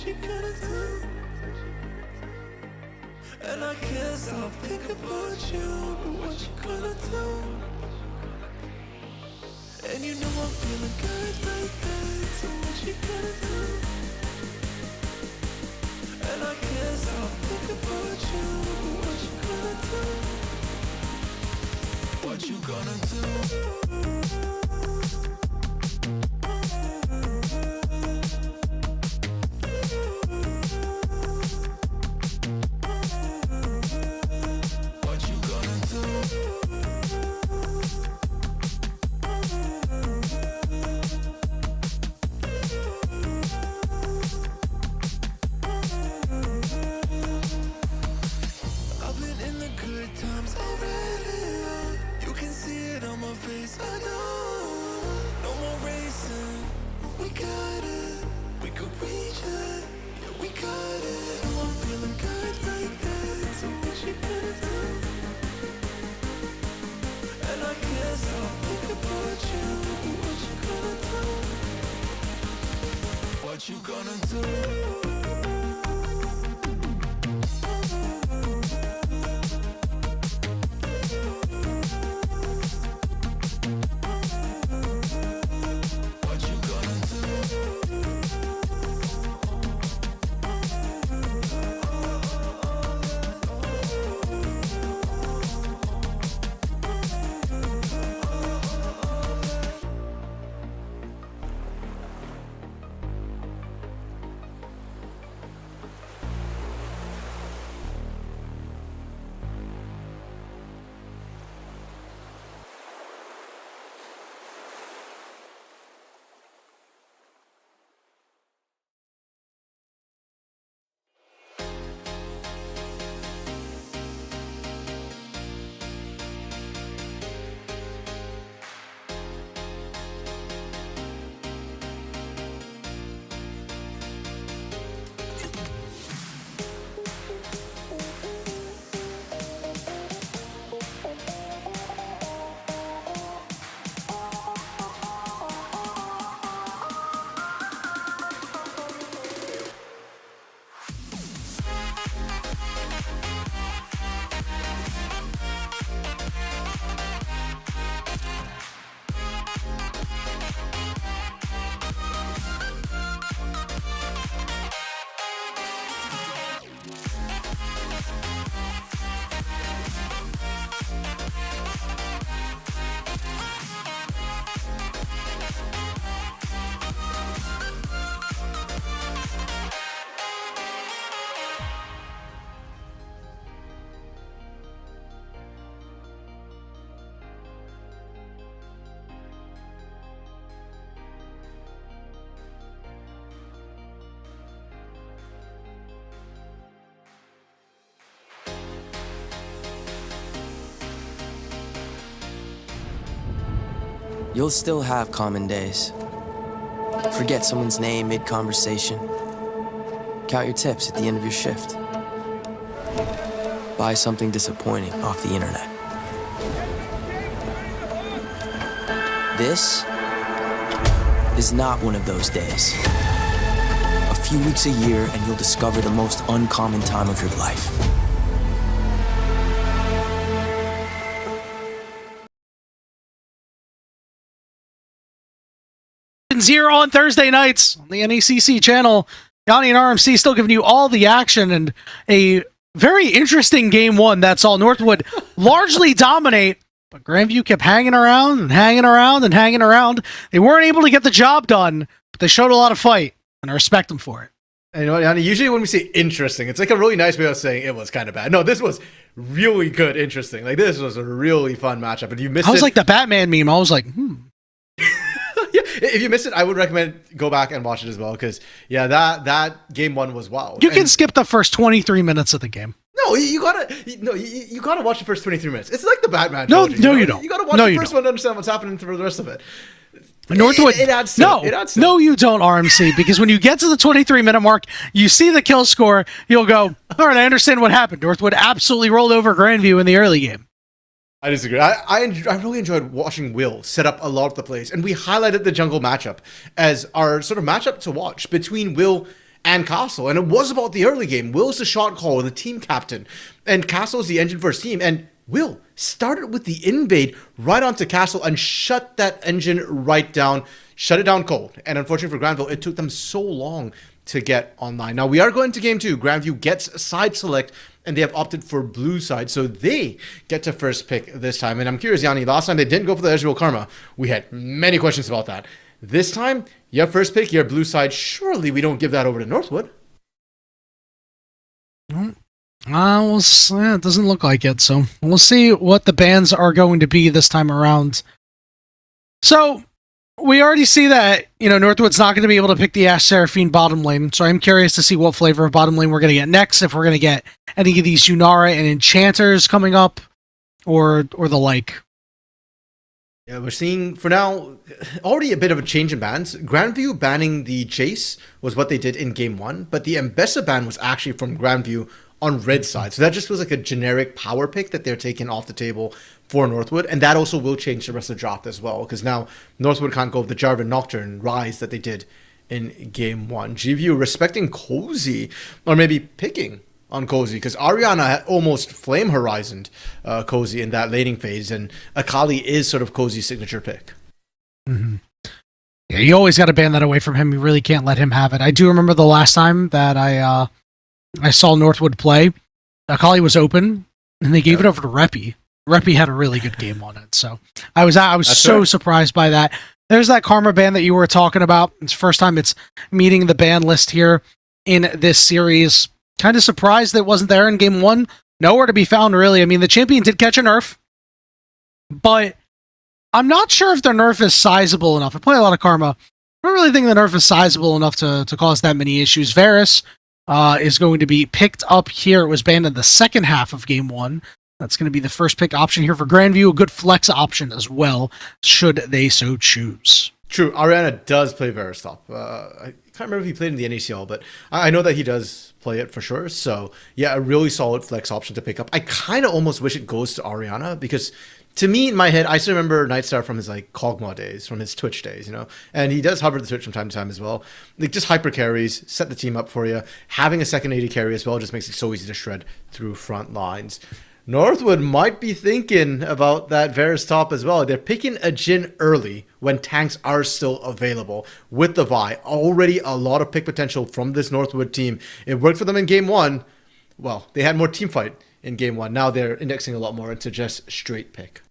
you gonna do? And I can't stop thinking about you, but what you gonna do? And you know I'm feeling good like that, so what you gonna do? And I can't stop thinking about you, but what you gonna do? What you gonna do? What you gonna do? I've been in the good times already. You can see it on my face. I know. No more racing. We got it. We could reach it. Yeah, we got it. Oh, I'm feeling good like that. So what you gonna do? And I can't stop thinking about you. What you gonna do? What you gonna do? What you gonna do? You'll still have common days. Forget someone's name mid-conversation. Count your tips at the end of your shift. Buy something disappointing off the internet. This is not one of those days. A few weeks a year and you'll discover the most uncommon time of your life. 0 on Thursday nights on the NECC channel. Yanni and RMC still giving you all the action and a very interesting game one. That's all. Northwood largely dominate, but Grandview kept hanging around and hanging around and hanging around. They weren't able to get the job done, but they showed a lot of fight, and I respect them for it. And you know what, Yanni, usually when we say interesting, it's like a really nice way of saying it was kind of bad. No, this was really good, interesting. Like, this was a really fun matchup. And you missed it. I was like the Batman meme. I was like, Yeah, if you missed it, I would recommend go back and watch it as well, because yeah, that game one was wow. You can skip the first 23 minutes of the game. No, you gotta watch the first 23 minutes. It's like the Batman. No, trilogy, no, you don't. You gotta watch the first one to understand what's happening through the rest of it. Northwood, it adds to it. It adds to no, you don't, RMC, because when you get to the 23-minute mark, you see the kill score, you'll go, all right, I understand what happened. Northwood absolutely rolled over Grandview in the early game. I disagree. I really enjoyed watching Will set up a lot of the plays, and we highlighted the jungle matchup as our sort of matchup to watch between Will and Castle. And it was about the early game. Will's the shot caller, the team captain, and Castle's the engine for his team. And Will started with the invade right onto Castle and shut that engine right down, shut it down cold. And unfortunately for Granville, it took them so long to get online. Now we are going to game 2. Grandview gets side select, and they have opted for blue side, so they get to first pick this time. And I'm curious, Yanni, last time they didn't go for the Ezreal Karma. We had many questions about that. This time, you have first pick, you have blue side. Surely we don't give that over to Northwood. It doesn't look like it, so we'll see what the bans are going to be this time around. So, we already see that, Northwood's not going to be able to pick the Ash Seraphine bottom lane, so I'm curious to see what flavor of bottom lane we're going to get next, if we're going to get any of these Yunara and Enchanters coming up, or the like. Yeah, we're seeing, for now, already a bit of a change in bans. Grandview banning the Jace was what they did in Game 1, but the Mbessa ban was actually from Grandview on red side. So that just feels like a generic power pick that they're taking off the table for Northwood. And that also will change the rest of the draft as well, because now Northwood can't go with the Jarvan Nocturne Rise that they did in Game 1. GVU respecting Cozy, or maybe picking on Cozy, because Ariana had almost flame horizoned Cozy in that laning phase, and Akali is sort of Cozy's signature pick. Mm-hmm. Yeah, you always got to ban that away from him. You really can't let him have it. I do remember the last time that I saw Northwood play, Akali was open, and they gave it over to Reppy. Reppy had a really good game on it, so I was so surprised by that. There's that Karma ban that you were talking about. It's the first time it's meeting the ban list here in this series. Kind of surprised that it wasn't there in Game 1. Nowhere to be found, really. I mean, the champion did catch a nerf, but I'm not sure if the nerf is sizable enough. I play a lot of Karma. I don't really think the nerf is sizable enough to cause that many issues. Varus is going to be picked up here. It was banned in the second half of Game 1. That's going to be the first pick option here for Grandview. A good flex option as well, should they so choose. True, Ariana does play Varus top. I can't remember if he played in the NECL, but I know that he does play it for sure. So, yeah, a really solid flex option to pick up. I kind of almost wish it goes to Ariana, because to me, in my head, I still remember Nightstar from his Kog'Maw days, from his Twitch days, and he does hover the Twitch from time to time as well. Just hyper carries, set the team up for you. Having a second AD carry as well just makes it so easy to shred through front lines. Northwood might be thinking about that Varus top as well. They're picking a Jhin early when tanks are still available with the Vi. Already a lot of pick potential from this Northwood team. It worked for them in Game 1. Well, they had more team fight in Game 1. Now they're indexing a lot more into just straight pick.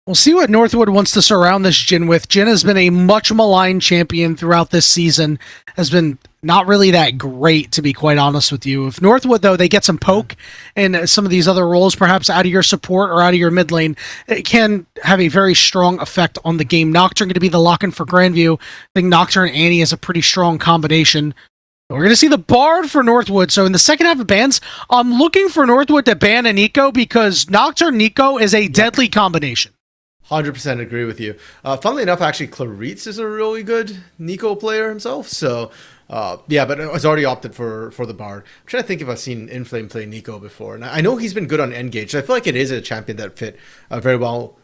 We'll see what Northwood wants to surround this Jhin with. Jhin has been a much maligned champion throughout this season. Has been not really that great, to be quite honest with you. If Northwood, though, they get some poke and some of these other roles, perhaps out of your support or out of your mid lane, it can have a very strong effect on the game. Nocturne going to be the lock-in for Grandview. I think Nocturne and Annie is a pretty strong combination. We're going to see the Bard for Northwood. So in the second half of bans, I'm looking for Northwood to ban a Nico, because Nocturne Nico is a deadly combination. 100% agree with you. Funnily enough, actually, Claritz is a really good Nico player himself. So, yeah, but it's already opted for the Bard. I'm trying to think if I've seen Inflame play Nico before. And I know he's been good on Engage. I feel like it is a champion that fit very well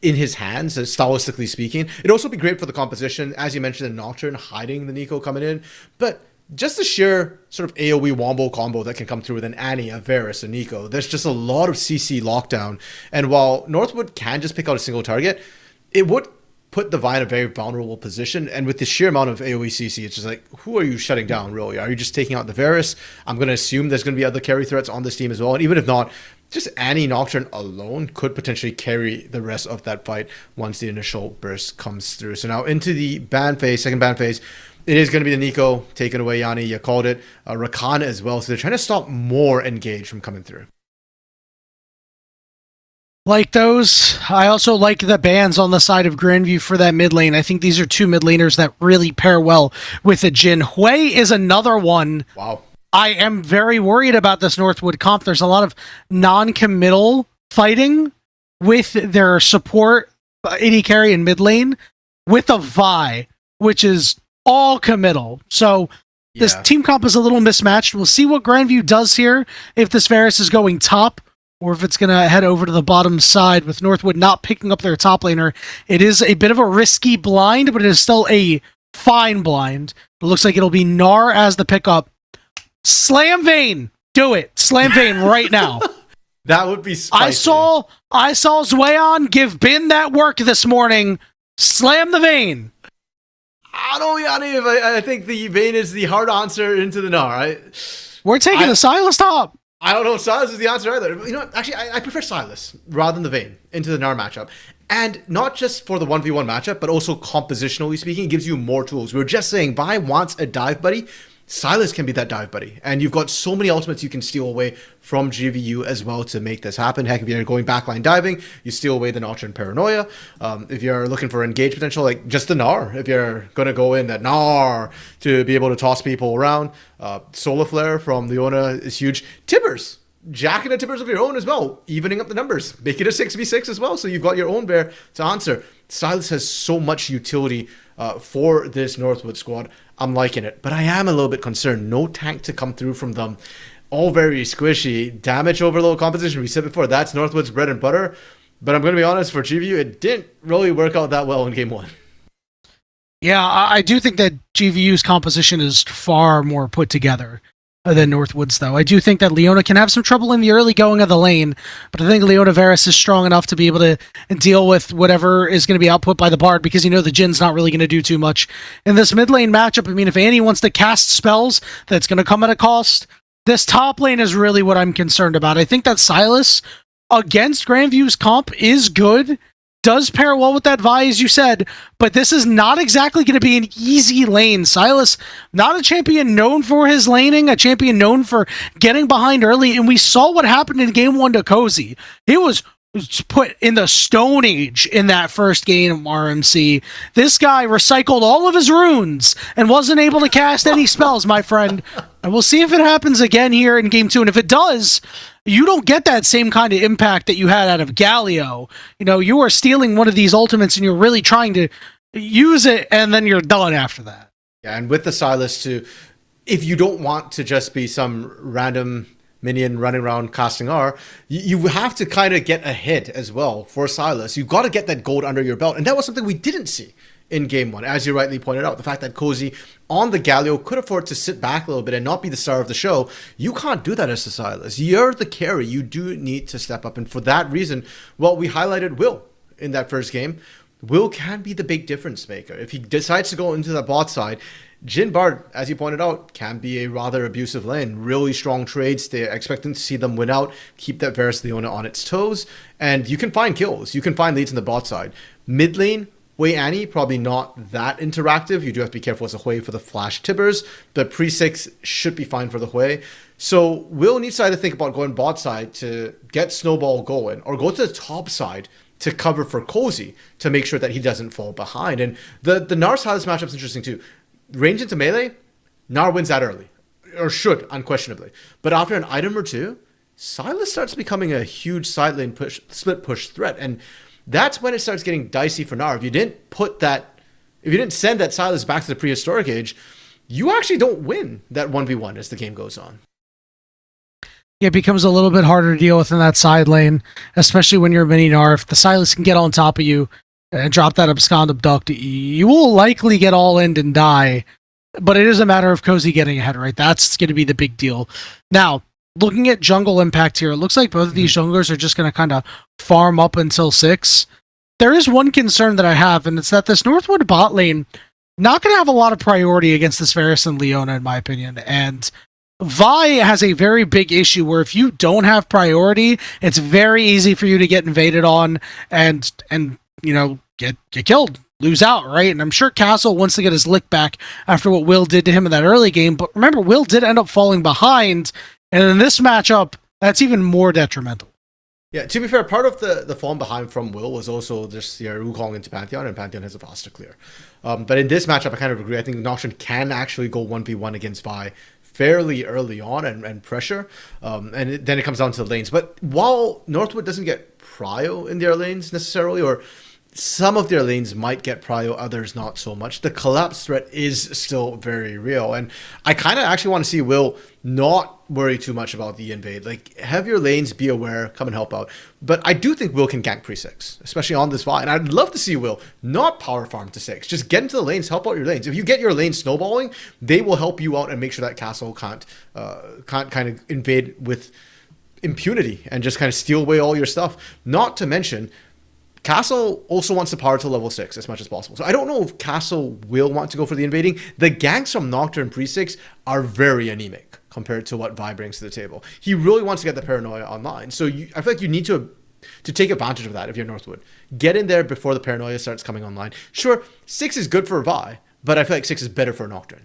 in his hands, stylistically speaking. It'd also be great for the composition, as you mentioned, the Nocturne hiding the Nico coming in. But just the sheer sort of AoE wombo combo that can come through with an Annie, a Varus, a Nico. There's just a lot of CC lockdown. And while Northwood can just pick out a single target, it would put the Vi in a very vulnerable position. And with the sheer amount of AoE CC, it's just like, who are you shutting down, really? Are you just taking out the Varus? I'm going to assume there's going to be other carry threats on this team as well. And even if not, just Annie Nocturne alone could potentially carry the rest of that fight once the initial burst comes through. So now into the ban phase, second ban phase. It is going to be the Nico taken away, Yanni. You called it. Rakan as well. So they're trying to stop more Engage from coming through. Like those. I also like the bans on the side of Grandview for that mid lane. I think these are two mid laners that really pair well with the Jhin. Hui is another one. Wow. I am very worried about this Northwood comp. There's a lot of non-committal fighting with their support, AD carry and mid lane, with a Vi, which is all committal. So this team comp is a little mismatched. We'll see what Grandview does here, if this Varus is going top or if it's going to head over to the bottom side with Northwood not picking up their top laner. It is a bit of a risky blind, but it is still a fine blind. It looks like it'll be Gnar as the pickup. Slam Vayne. Do it. Slam Vayne right now. That would be spicy. I saw Zwayon give Bin that work this morning. Slam the Vayne. I don't know, Yaniv. I think the Vayne is the hard answer into the Gnar. We're taking the Silas top. I don't know if Silas is the answer either. You know what? Actually, I prefer Silas rather than the Vayne into the Gnar matchup. And not just for the 1v1 matchup, but also compositionally speaking, it gives you more tools. We were just saying, Vi wants a dive buddy. Silas can be that dive buddy. And you've got so many ultimates you can steal away from GVU as well to make this happen. Heck, if you're going backline diving, you steal away the Notch and Paranoia. If you're looking for engage potential, like just the Gnar. If you're going to go in that Gnar to be able to toss people around. Solar Flare from Leona is huge. Tibbers. Jacking the Tibbers of your own as well. Evening up the numbers. Make it a 6v6 as well. So you've got your own bear to answer. Silas has so much utility for this Northwood squad. I'm liking it, but I am a little bit concerned. No tank to come through from them. All very squishy. Damage overload composition. We said before, that's Northwood's bread and butter. But I'm going to be honest, for GVU, it didn't really work out that well in game one. Yeah, I do think that GVU's composition is far more put together than Northwood's, though. I do think that Leona can have some trouble in the early going of the lane, but I think Leona Varus is strong enough to be able to deal with whatever is going to be output by the Bard, because the Jin's not really going to do too much. In this mid lane matchup, I mean, if Annie wants to cast spells, that's going to come at a cost. This top lane is really what I'm concerned about. I think that Silas against Grandview's comp is good, does pair well with that Vi, as you said, but this is not exactly going to be an easy lane. Silas, not a champion known for his laning, a champion known for getting behind early, and we saw what happened in game one to Cozy. He was put in the Stone Age in that first game of RMC. This guy recycled all of his runes and wasn't able to cast any spells, my friend. And we'll see if it happens again here in game two. And if it does, you don't get that same kind of impact that you had out of Galio. You are stealing one of these ultimates and you're really trying to use it, and then you're done after that. Yeah, and with the Silas too, if you don't want to just be some random minion running around casting R, you have to kind of get ahead as well for Silas. You've got to get that gold under your belt. And that was something we didn't see in game one, as you rightly pointed out. The fact that Cozy on the Galio could afford to sit back a little bit and not be the star of the show. You can't do that as a Silas. You're the carry. You do need to step up. And for that reason, well, we highlighted Will in that first game. Will can be the big difference maker. If he decides to go into the bot side, Jhin Bard, as you pointed out, can be a rather abusive lane. Really strong trades. They're expecting to see them win out, keep that Varus Leona on its toes, and you can find kills. You can find leads in the bot side. Mid lane, Wei Annie, probably not that interactive. You do have to be careful as a Hui for the flash Tibbers. The pre-6 should be fine for the Hui. So Will needs to either think about going bot side to get Snowball going, or go to the top side to cover for Cozy to make sure that he doesn't fall behind. And the Gnar Silas matchup is interesting too. Range into melee, Gnar wins that early, or should, unquestionably. But after an item or two, Silas starts becoming a huge side lane push, split push threat, and that's when it starts getting dicey for Gnar. If you didn't send that Silas back to the prehistoric age, you actually don't win that 1v1 as the game goes on. It becomes a little bit harder to deal with in that side lane, especially when you're mini Gnar. If the Silas can get on top of you and drop that abscond abduct, you will likely get all in and die, but it is a matter of Cozy getting ahead, right? That's going to be the big deal. Now, looking at jungle impact here, it looks like both of these junglers are just going to kind of farm up until 6. There is one concern that I have, and it's that this Northwood bot lane not going to have a lot of priority against this Varus and Leona, in my opinion, and Vi has a very big issue where if you don't have priority, it's very easy for you to get invaded on and get killed, lose out, right? And I'm sure Castle wants to get his lick back after what Will did to him in that early game. But remember, Will did end up falling behind. And in this matchup, that's even more detrimental. Yeah, to be fair, part of the falling behind from Will was also just your Wukong into Pantheon, and Pantheon has a faster clear. But in this matchup, I kind of agree. I think Noxian can actually go 1v1 against Vi fairly early on and pressure. Then it comes down to the lanes. But while Northwood doesn't get prio in their lanes necessarily, or some of their lanes might get prio, others not so much. The collapse threat is still very real. And I kind of actually want to see Will not worry too much about the invade. Like, have your lanes, be aware, come and help out. But I do think Will can gank pre-6, especially on this Vi. And I'd love to see Will not power farm to 6. Just get into the lanes, help out your lanes. If you get your lane snowballing, they will help you out and make sure that castle can't kind of invade with impunity and just kind of steal away all your stuff. Not to mention, Castle also wants to power to level 6 as much as possible. So I don't know if Castle will want to go for the invading. The ganks from Nocturne pre-6 are very anemic compared to what Vi brings to the table. He really wants to get the Paranoia online. So I feel like you need to take advantage of that if you're Northwood. Get in there before the Paranoia starts coming online. Sure, 6 is good for Vi, but I feel like 6 is better for Nocturne.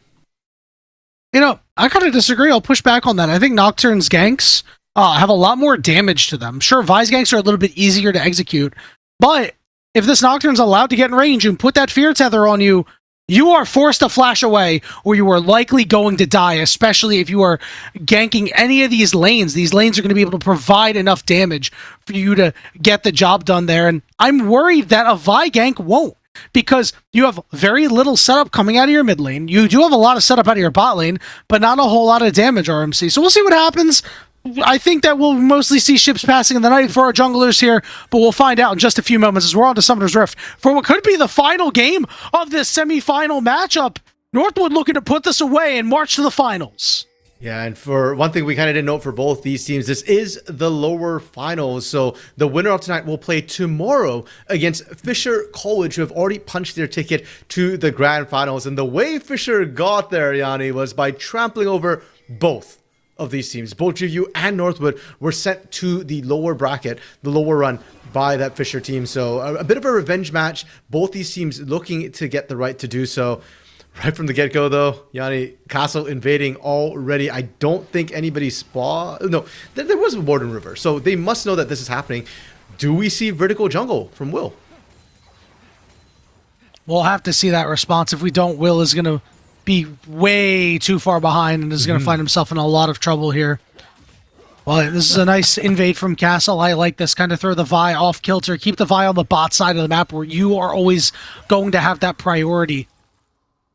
You know, I kind of disagree. I'll push back on that. I think Nocturne's ganks have a lot more damage to them. Sure, Vi's ganks are a little bit easier to execute, but if this Nocturne's allowed to get in range and put that fear tether on you, you are forced to flash away, or you are likely going to die, especially if you are ganking any of these lanes. These lanes are going to be able to provide enough damage for you to get the job done there, and I'm worried that a Vi gank won't, because you have very little setup coming out of your mid lane. You do have a lot of setup out of your bot lane, but not a whole lot of damage, RMC. So we'll see what happens. I think that we'll mostly see ships passing in the night for our junglers here, but we'll find out in just a few moments as we're on to Summoner's Rift for what could be the final game of this semi-final matchup. Northwood looking to put this away and march to the finals. Yeah, and for one thing we kind of didn't note for both these teams, this is the lower finals. So the winner of tonight will play tomorrow against Fisher College, who have already punched their ticket to the grand finals. And the way Fisher got there, Yanni, was by trampling over both of these teams. Both GVU and Northwood were sent to the lower bracket, the lower run, by that Fisher team. So a bit of a revenge match. Both these teams looking to get the right to do so. Right from the get-go, though, Yanni, Castle invading already. I don't think anybody No, there was a Warden River, so they must know that this is happening. Do we see vertical jungle from Will? We'll have to see that response. If we don't, Will is going to be way too far behind and is going to find himself in a lot of trouble here. Well, this is a nice invade from Castle. I like this. Kind of throw the Vi off kilter. Keep the Vi on the bot side of the map where you are always going to have that priority,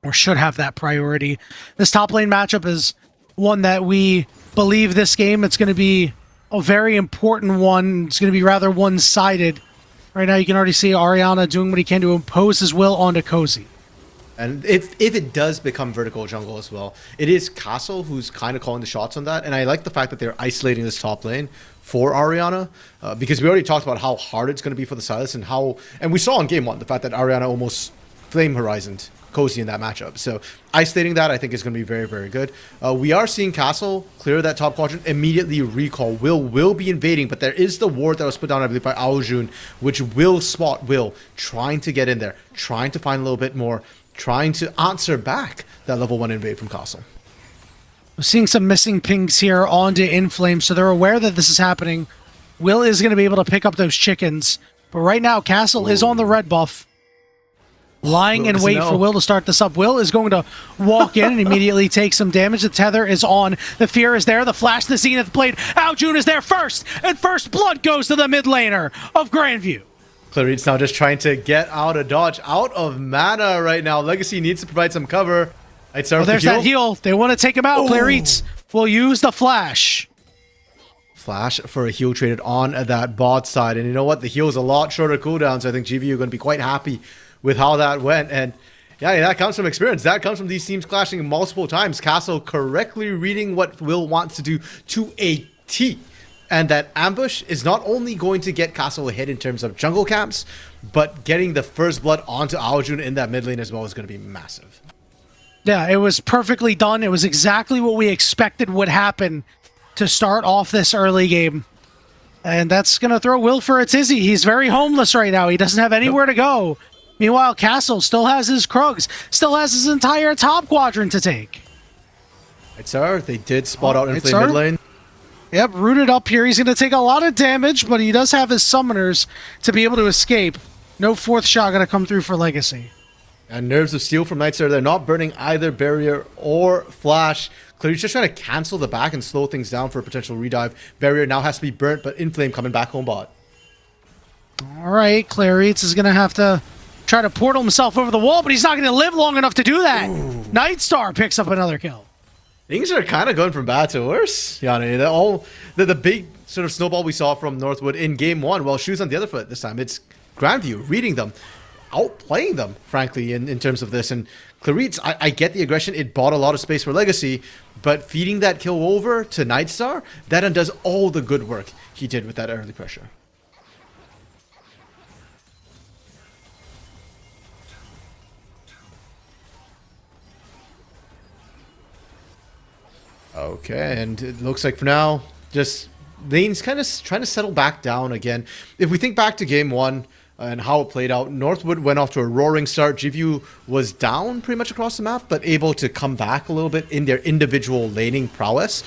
or should have that priority. This top lane matchup is one that we believe this game, it's going to be a very important one. It's going to be rather one-sided. Right now you can already see Ariana doing what he can to impose his will onto Cozy. And if it does become vertical jungle as well, it is Castle who's kind of calling the shots on that. And I like the fact that they're isolating this top lane for Ariana, because we already talked about how hard it's going to be for the Silas and we saw in game 1 the fact that Ariana almost flame horizoned Cozy in that matchup. So isolating that, I think, is going to be very, very good. We are seeing Castle clear that top quadrant, immediately recall. Will be invading, but there is the ward that was put down, I believe, by Aojun, which will spot Will trying to get in there, trying to find a little bit more, trying to answer back that level 1 invade from Castle. We're seeing some missing pings here onto Inflame, so they're aware that this is happening. Will is going to be able to pick up those chickens, but right now Castle is on the red buff, lying in wait for Will to start this up. Will is going to walk in and immediately take some damage. The tether is on. The fear is there. The flash, the Zenith blade. Aojun is there first, and first blood goes to the mid laner of Grandview. Clarit's now just trying to get out of dodge, out of mana right now. Legacy needs to provide some cover. Well, there's that heal. They want to take him out. Clarit's will use the flash. Flash for a heal traded on that bot side. And you know what? The heal is a lot shorter cooldown, so I think GVU are going to be quite happy with how that went. And yeah, that comes from experience. That comes from these teams clashing multiple times. Castle correctly reading what Will wants to do to a T. And that ambush is not only going to get Castle ahead in terms of jungle camps, but getting the first blood onto Aojun in that mid lane as well is going to be massive. Yeah, it was perfectly done. It was exactly what we expected would happen to start off this early game. And that's going to throw Will for a tizzy. He's very homeless right now. He doesn't have anywhere to go. Meanwhile, Castle still has his Krugs, still has his entire top quadrant to take. Right, sir. They did spot out Inflame mid lane. Yep, rooted up here. He's going to take a lot of damage, but he does have his summoners to be able to escape. No fourth shot going to come through for Legacy. And Nerves of Steel from Nightstar. They're not burning either barrier or flash. Clearly just trying to cancel the back and slow things down for a potential redive. Barrier now has to be burnt, but Inflame coming back home bot. All right, Clarice is going to have to try to portal himself over the wall, but he's not going to live long enough to do that. Nightstar picks up another kill. Things are kind of going from bad to worse, Yanni. The big sort of snowball we saw from Northwood in game one, well, shoes on the other foot this time. It's Grandview reading them, outplaying them, frankly, in terms of this. And Clarice, I get the aggression. It bought a lot of space for Legacy, but feeding that kill over to Nightstar, that undoes all the good work he did with that early pressure. Okay, and it looks like for now, just Lane's kind of trying to settle back down again. If we think back to game one and how it played out, Northwood went off to a roaring start. GVU was down pretty much across the map, but able to come back a little bit in their individual laning prowess.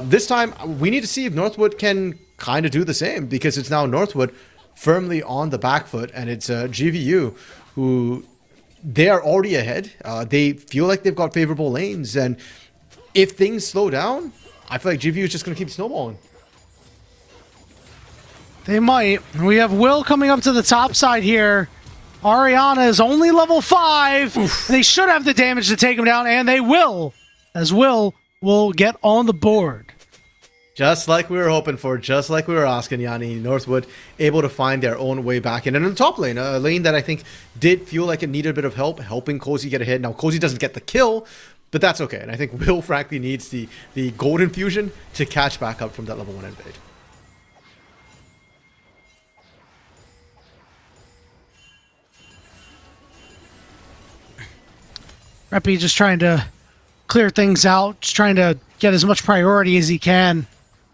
This time, we need to see if Northwood can kind of do the same, because it's now Northwood firmly on the back foot, and it's GVU who they are already ahead. They feel like they've got favorable lanes, and if things slow down, I feel like GVU is just going to keep snowballing. They might. We have Will coming up to the top side here. Ariana is only level 5. They should have the damage to take him down, and they will, as Will get on the board. Just like we were hoping for, just like we were asking, Yanni. Northwood able to find their own way back in. And in the top lane, a lane that I think did feel like it needed a bit of help, helping Cozy get a hit. Now, Cozy doesn't get the kill, but that's okay. And I think Will, frankly, needs the golden fusion to catch back up from that level 1 invade. Reppy just trying to clear things out, just trying to get as much priority as he can.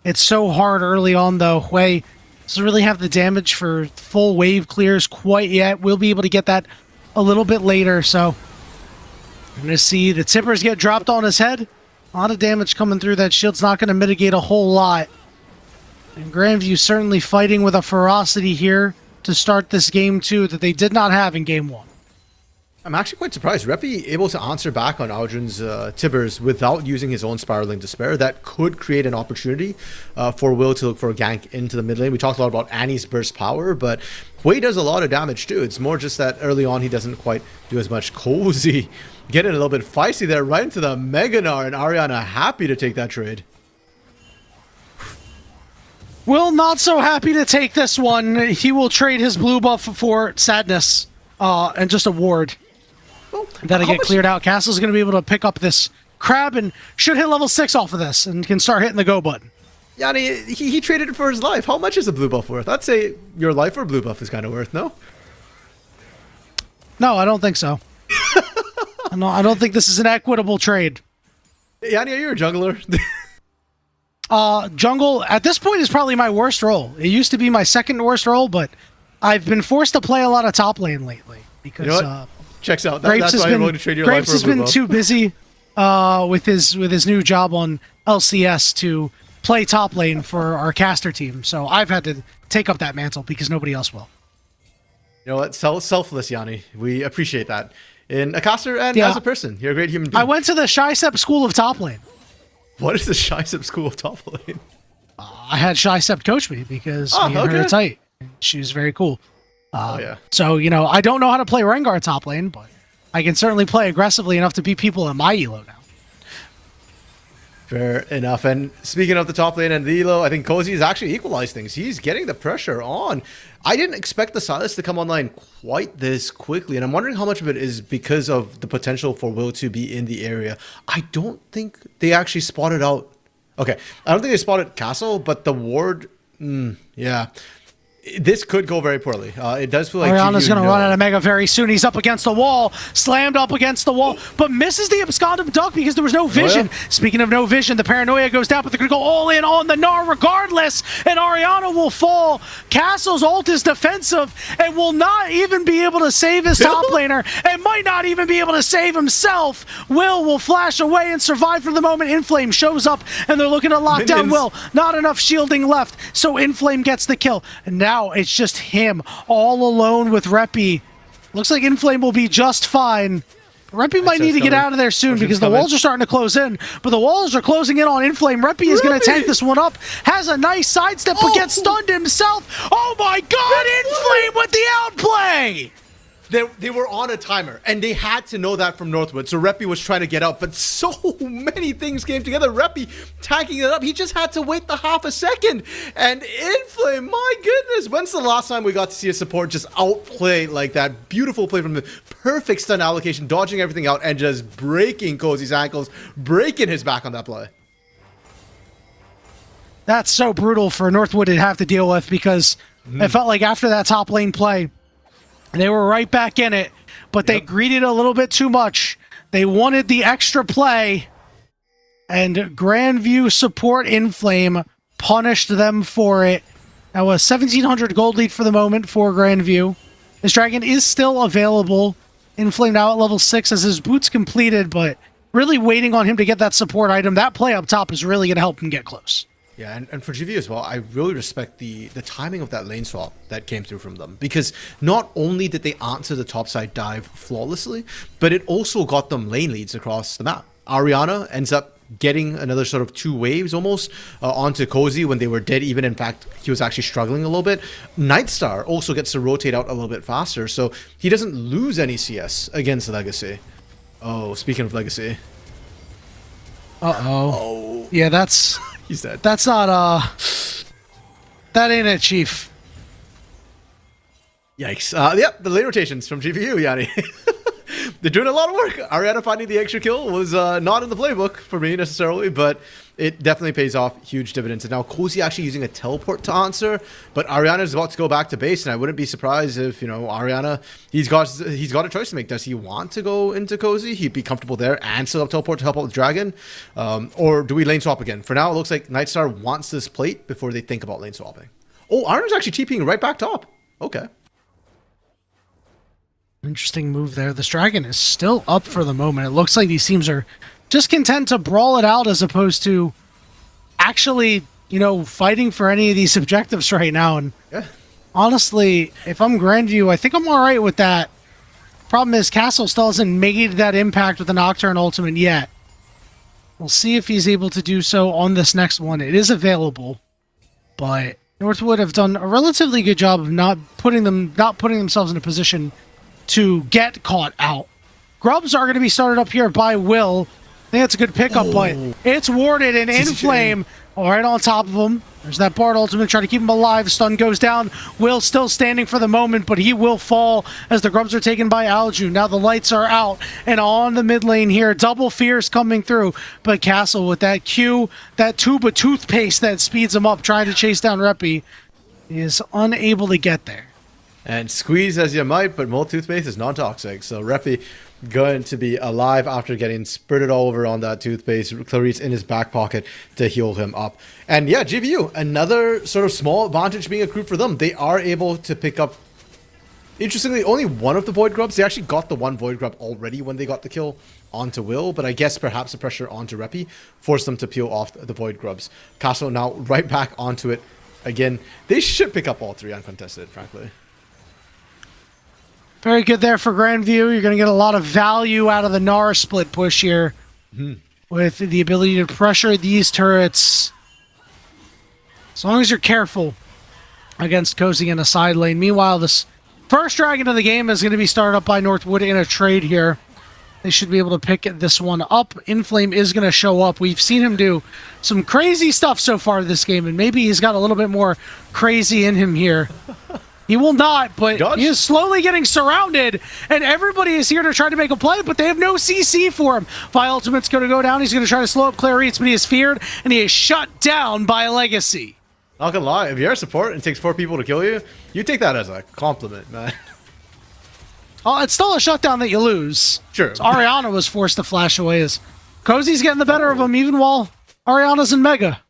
It's so hard early on, though. Wei doesn't really have the damage for full wave clears quite yet. We'll be able to get that a little bit later, so we're going to see the tippers get dropped on his head. A lot of damage coming through. That shield's not going to mitigate a whole lot. And Grandview certainly fighting with a ferocity here to start this game, too, that they did not have in game 1. I'm actually quite surprised. Reppy able to answer back on Aljun's Tibbers without using his own Spiraling Despair. That could create an opportunity for Will to look for a gank into the mid lane. We talked a lot about Annie's burst power, but Wei does a lot of damage too. It's more just that early on he doesn't quite do as much. Cozy getting a little bit feisty there, right into the Meganar, and Ariana happy to take that trade. Will not so happy to take this one. He will trade his blue buff for Sadness and just a ward. Well, that'll get cleared out. Castle's going to be able to pick up this crab and should hit level 6 off of this and can start hitting the go button. Yanni, he traded it for his life. How much is a blue buff worth? I'd say your life or blue buff is kind of worth, no? No, I don't think so. I don't think this is an equitable trade. Yanni, are you a jungler? Jungle, at this point, is probably my worst role. It used to be my second worst role, but I've been forced to play a lot of top lane lately because... You know what? Checks out. That's why I'm willing to trade your life for a Grapes blue has been buff. too busy with his new job on LCS to play top lane for our caster team. So I've had to take up that mantle because nobody else will. You know what? Selfless, Yanni. We appreciate that. In a caster and as a person. You're a great human being. I went to the Shicep School of Top Lane. What is the Shicep School of Top Lane? I had Shicep coach me because me and her are tight. She was very cool. So, I don't know how to play Rengar top lane, but I can certainly play aggressively enough to beat people in my elo now. Fair enough. And speaking of the top lane and the elo, I think Cozy has actually equalized things. He's getting the pressure on. I didn't expect the Silas to come online quite this quickly, and I'm wondering how much of it is because of the potential for Will to be in the area. I don't think they actually spotted out... Okay, I don't think they spotted Castle, but the ward... yeah. This could go very poorly. It does feel like Ariana's going to run out of Mega very soon. He's up against the wall, slammed up against the wall, but misses the Abscondum Duck because there was no vision. Speaking of no vision, the Paranoia goes down, but they're going to go all in on the Gnar regardless, and Ariana will fall. Castle's ult is defensive and will not even be able to save his top laner and might not even be able to save himself. Will flash away and survive for the moment. Inflame shows up, and they're looking to lock down Will. Not enough shielding left, so Inflame gets the kill. And now it's just him all alone with Reppy. Looks like Inflame will be just fine. Reppy might need to get out of there soon because the walls are starting to close in, but the walls are closing in on Inflame. Reppy is going to tank this one up, has a nice sidestep, but gets stunned himself. Oh my god, Inflame with the outplay! They were on a timer, and they had to know that from Northwood, so Reppy was trying to get out, but so many things came together. Reppy tanking it up, he just had to wait the half a second, and Inflame, my goodness, when's the last time we got to see a support just outplay like that? Beautiful play from the perfect stun allocation, dodging everything out, and just breaking Cozy's ankles, breaking his back on that play. That's so brutal for Northwood to have to deal with because it felt like after that top lane play, they were right back in it, but they greeted a little bit too much. They wanted the extra play, and Grandview support Inflame punished them for it. That was 1,700 gold lead for the moment for Grandview. This dragon is still available. Inflame now at level 6 as his boots completed, but really waiting on him to get that support item. That play up top is really going to help him get close. Yeah, and for GV as well, I really respect the timing of that lane swap that came through from them. Because not only did they answer the topside dive flawlessly, but it also got them lane leads across the map. Ariana ends up getting another sort of 2 waves almost onto Cozy when they were dead even. In fact, he was actually struggling a little bit. Nightstar also gets to rotate out a little bit faster, so he doesn't lose any CS against Legacy. Oh, speaking of Legacy. Uh-oh. Yeah, that's... He's dead. That's not, that ain't it, Chief. Yikes. Yep, the lane rotations from GPU, Yanni. They're doing a lot of work. Ariana finding the extra kill was not in the playbook for me necessarily, but it definitely pays off huge dividends. And now Cozy actually using a teleport to answer, but Ariana is about to go back to base, and I wouldn't be surprised if, you know, Ariana, he's got a choice to make. Does he want to go into Cozy? He'd be comfortable there and still have teleport to help out with Dragon, or do we lane swap again? For now, it looks like Nightstar wants this plate before they think about lane swapping. Oh, Ariana's actually TPing right back top. Okay. Interesting move there. This dragon is still up for the moment. It looks like these teams are just content to brawl it out as opposed to actually, you know, fighting for any of these objectives right now. And honestly, if I'm Grandview, I think I'm all right with that. Problem is, Castle still hasn't made that impact with the Nocturne ultimate yet. We'll see if he's able to do so on this next one. It is available, but Northwood have done a relatively good job of not putting themselves in a position to get caught out. Grubs are going to be started up here by Will. I think that's a good pickup, but it's warded and Inflame right on top of him. There's that Bard ultimate trying to keep him alive. Stun goes down. Will still standing for the moment, but he will fall as the Grubs are taken by Alju. Now the lights are out and on the mid lane here. Double Fierce coming through, but Castle with that Q, that tube of toothpaste that speeds him up, trying to chase down Reppy, is unable to get there. And squeeze as you might, but more toothpaste is non-toxic. So Reppy going to be alive after getting spurted all over on that toothpaste. Clarice in his back pocket to heal him up. And yeah, GVU, another sort of small advantage being accrued for them. They are able to pick up, interestingly, only one of the Void Grubs. They actually got the one Void Grub already when they got the kill onto Will, but I guess perhaps the pressure onto Reppy forced them to peel off the Void Grubs. Castle now right back onto it again. They should pick up all 3 uncontested, frankly. Very good there for Grandview. You're going to get a lot of value out of the Nara split push here with the ability to pressure these turrets. As long as you're careful against Cozy in a side lane. Meanwhile, this first dragon of the game is going to be started up by Northwood in a trade here. They should be able to pick this one up. Inflame is going to show up. We've seen him do some crazy stuff so far this game, and maybe he's got a little bit more crazy in him here. He will not, but he is slowly getting surrounded, and everybody is here to try to make a play, but they have no CC for him. Vi Ultimate's going to go down. He's going to try to slow up Clarice, but he is feared, and he is shut down by Legacy. Not gonna lie, if you're a support and it takes 4 people to kill you, you take that as a compliment, man. Oh, it's still a shutdown that you lose. Sure. So Ariana was forced to flash away as Cozy's getting the better of him, even while Ariana's in Mega.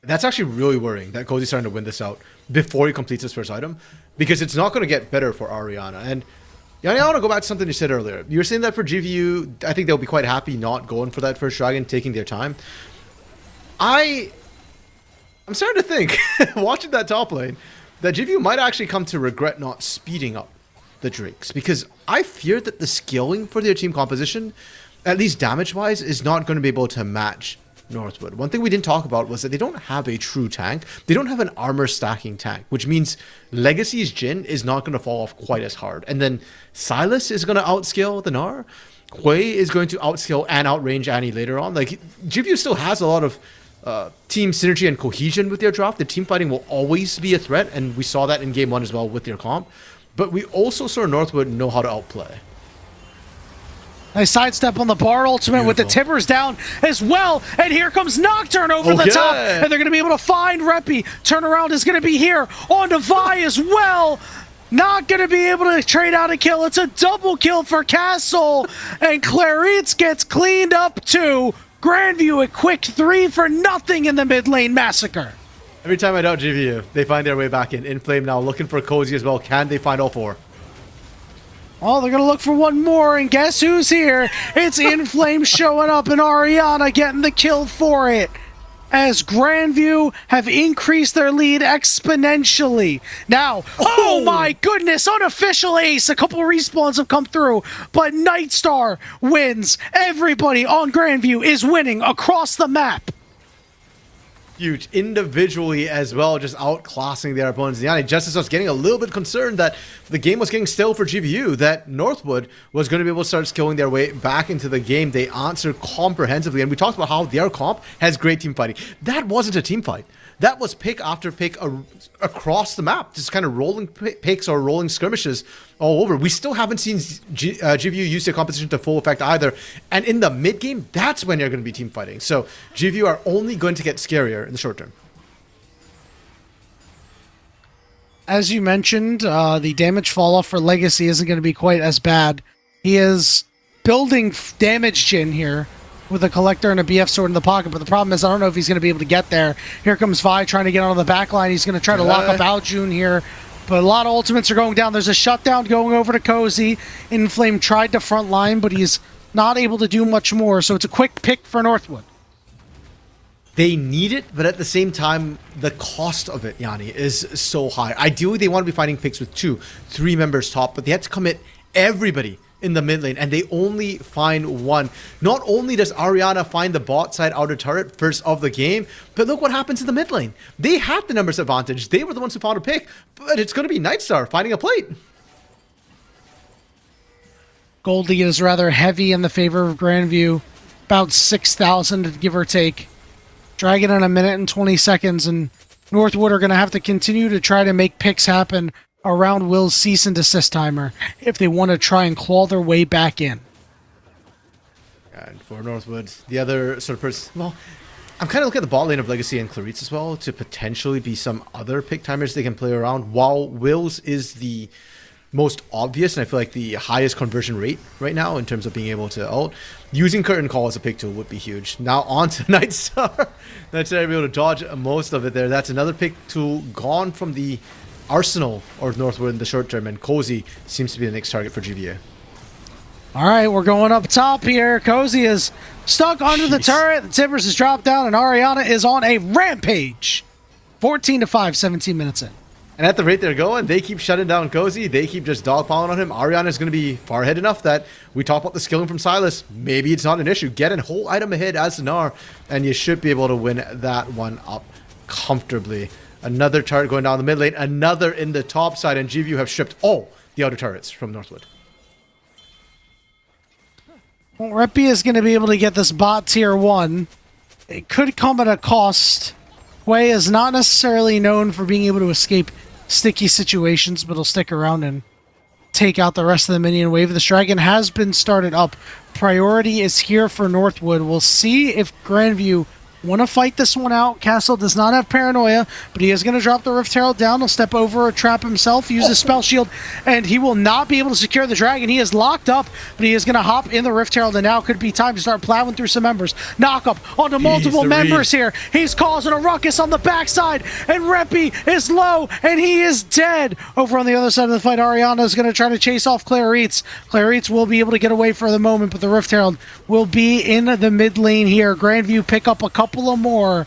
That's actually really worrying that Cozy's starting to win this out before he completes his first item, because it's not going to get better for Ariana. And Yanni, I want to go back to something you said earlier. You were saying that for GVU, I think they'll be quite happy not going for that first dragon, taking their time. I'm starting to think, watching that top lane, that GVU might actually come to regret not speeding up the Drakes, because I fear that the skilling for their team composition, at least damage-wise, is not going to be able to match Northwood. One thing we didn't talk about was that they don't have a true tank. They don't have an armor stacking tank, which means Legacy's Jhin is not going to fall off quite as hard. And then Silas is going to outscale the Gnar. Hui is going to outscale and outrange Annie later on. Like, GVU still has a lot of team synergy and cohesion with their draft. The team fighting will always be a threat, and we saw that in game 1 as well with their comp. But we also saw Northwood know how to outplay. Nice sidestep on the Bard ultimate. Beautiful. With the tippers down as well. And here comes Nocturne over the top. And they're going to be able to find Reppy. Turnaround is going to be here on Vi as well. Not going to be able to trade out a kill. It's a double kill for Castle. And Claritz gets cleaned up too. Grandview a quick 3-for-0 in the mid lane massacre. Every time I doubt GVU, they find their way back in. Inflame now looking for Cozy as well. Can they find all 4? Oh, they're going to look for one more, and guess who's here? It's Inflame showing up, and Ariana getting the kill for it. As Grandview have increased their lead exponentially. Now, oh my goodness, unofficial ace. A couple respawns have come through, but Nightstar wins. Everybody on Grandview is winning across the map. Huge individually as well, just outclassing their opponents. Yanni Justice was getting a little bit concerned that the game was getting stale for GVU, that Northwood was going to be able to start skilling their way back into the game. They answered comprehensively, and we talked about how their comp has great team fighting. That wasn't a team fight. That was pick after pick across the map, just kind of rolling picks or rolling skirmishes all over. We still haven't seen GVU use their composition to full effect either. And in the mid game, that's when they're going to be team fighting. So GVU are only going to get scarier in the short term. As you mentioned, the damage fall off for Legacy isn't going to be quite as bad. He is building damage Jhin here with a Collector and a BF sword in the pocket, but the problem is I don't know if he's going to be able to get there. Here comes Vi trying to get on the back line. He's going to try to lock up Aljun here, but a lot of ultimates are going down. There's a shutdown going over to Cozy. Inflame tried to front line, but he's not able to do much more, so it's a quick pick for Northwood. They need it, but at the same time, the cost of it, Yanni, is so high. Ideally, they want to be fighting picks with 2-3 members top, but they have to commit everybody in the mid lane, and they only find one. Not only does Ariana find the bot side outer turret first of the game, but look what happens in the mid lane. They had the numbers advantage. They were the ones who found a pick, but it's going to be Nightstar finding a plate. Goldie is rather heavy in the favor of Grandview, about 6,000 give or take. Dragon in 1 minute and 20 seconds, and Northwood are going to have to continue to try to make picks happen around Will's cease and desist timer if they want to try and claw their way back in. And for Northwood, the other sort of person, well, I'm kind of looking at the bot lane of Legacy and Claritz as well to potentially be some other pick timers they can play around. While Will's is the most obvious, and I feel like the highest conversion rate right now in terms of being able to ult, using Curtain Call as a pick tool would be huge. Now on to Nightstar. Nightstar able to dodge most of it there. That's another pick tool gone from the arsenal of Northwood in the short term, and Cozy seems to be the next target for GVA. All right, we're going up top here. Cozy is stuck under the turret. The Timbers has dropped down, and Ariana is on a rampage. 14-5, 17 minutes in. And at the rate they're going, they keep shutting down Cozy. They keep just dogpiling on him. Ariana is going to be far ahead enough that we talk about the skilling from Silas. Maybe it's not an issue. Get a whole item ahead as Gnar, and you should be able to win that one up comfortably. Another turret going down the mid lane, another in the top side, and GVU have stripped all the outer turrets from Northwood. Well, Reppy is going to be able to get this bot tier 1. It could come at a cost. Hui is not necessarily known for being able to escape sticky situations, but he'll stick around and take out the rest of the minion wave. This dragon has been started up. Priority is here for Northwood. We'll see if Grandview want to fight this one out. Castle does not have paranoia, but he is going to drop the Rift Herald down. He'll step over a trap himself, use his spell shield, and he will not be able to secure the dragon. He is locked up, but he is going to hop in the Rift Herald, and now could be time to start plowing through some members. Knock up onto multiple members here. He's causing a ruckus on the backside, and Reppy is low, and he is dead. Over on the other side of the fight, Ariana is going to try to chase off Claritz. Claritz will be able to get away for the moment, but the Rift Herald will be in the mid lane here. Grandview pick up a couple of more,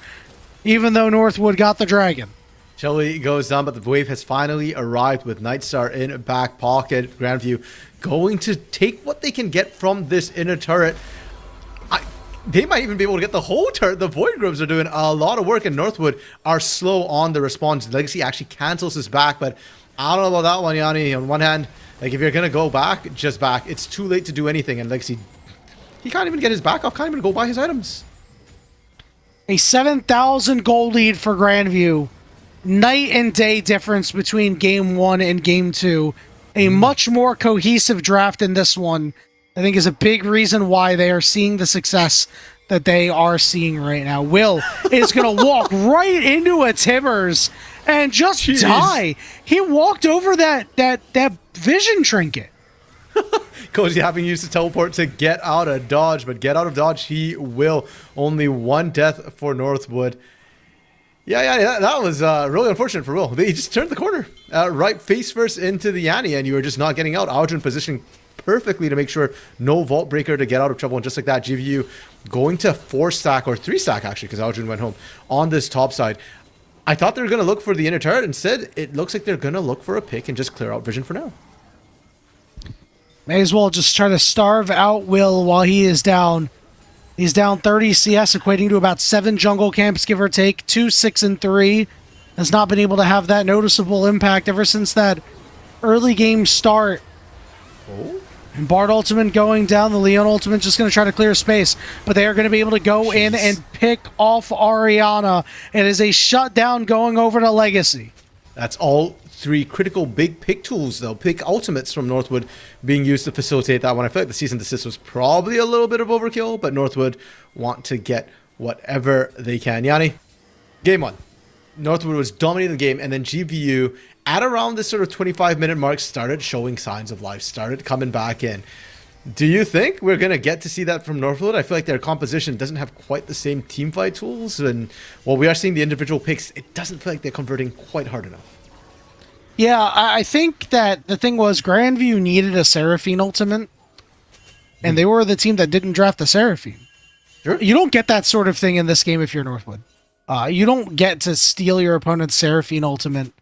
even though Northwood got the dragon. Shelly goes down, but the wave has finally arrived with Nightstar in back pocket. Grandview going to take what they can get from this inner turret. They might even be able to get the whole turret. The Void Grubs are doing a lot of work, and Northwood are slow on the response. Legacy actually cancels his back, but I don't know about that one, Yanni. On one hand, like if you're going to go back, just back. It's too late to do anything, and Legacy, he can't even get his back off, can't even go buy his items. A 7,000 gold lead for Grandview. Night and day difference between game 1 and game 2. A much more cohesive draft in this one, I think, is a big reason why they are seeing the success that they are seeing right now. Will is going to walk right into a Tibbers and just die. He walked over that vision trinket. Cozy having used the teleport to get out of dodge, but get out of dodge he will. Only one death for Northwood. Yeah, that was really unfortunate for Will. They just turned the corner, right face first into the Yanni, and you were just not getting out. Aljun positioning perfectly to make sure no Vault Breaker to get out of trouble, and just like that, GVU going to 4-stack, or 3-stack actually, because Aljun went home, on this top side. I thought they were going to look for the inner turret. Instead, it looks like they're going to look for a pick and just clear out vision for now. May as well just try to starve out Will while he is down. He's down 30 CS, equating to about 7 jungle camps, give or take. 2, 6, and 3. Has not been able to have that noticeable impact ever since that early game start. Oh. And Bard ultimate going down. The Leon ultimate just going to try to clear space. But they are going to be able to go in and pick off Ariana. It is a shutdown going over to Legacy. That's all 3 critical big pick tools, though. Pick ultimates from Northwood being used to facilitate that one. I feel like the cease and desist was probably a little bit of overkill, but Northwood want to get whatever they can. Yanni, game 1. Northwood was dominating the game, and then GVU, at around this sort of 25-minute mark, started showing signs of life, started coming back in. Do you think we're going to get to see that from Northwood? I feel like their composition doesn't have quite the same teamfight tools, and while we are seeing the individual picks, it doesn't feel like they're converting quite hard enough. Yeah, I think that the thing was Grandview needed a Seraphine ultimate, and they were the team that didn't draft the Seraphine. Sure. You don't get that sort of thing in this game if you're Northwood. You don't get to steal your opponent's Seraphine ultimate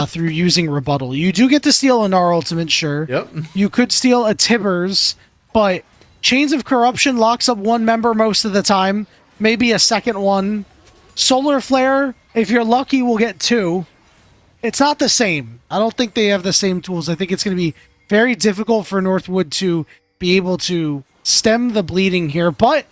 through using rebuttal. You do get to steal a Gnar ultimate, sure. Yep. You could steal a Tibbers, but Chains of Corruption locks up one member most of the time, maybe a second one. Solar Flare, if you're lucky, will get 2. It's not the same. I don't think they have the same tools. I think it's going to be very difficult for Northwood to be able to stem the bleeding here. But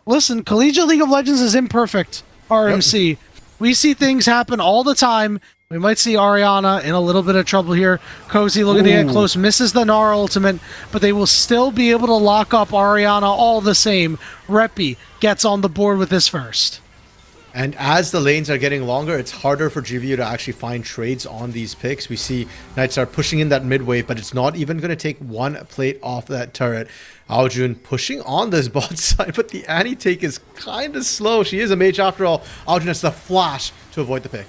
listen, Collegiate League of Legends is imperfect, RMC. Yep. We see things happen all the time. We might see Ariana in a little bit of trouble here. Cozy looking to get close, misses the Gnar ultimate, but they will still be able to lock up Ariana all the same. Reppy gets on the board with his first. And as the lanes are getting longer, it's harder for GVU to actually find trades on these picks. We see Nightstar pushing in that mid wave, but it's not even going to take one plate off that turret. Aljun pushing on this bot side, but the Annie take is kind of slow. She is a mage after all. Aljun has the flash to avoid the pick.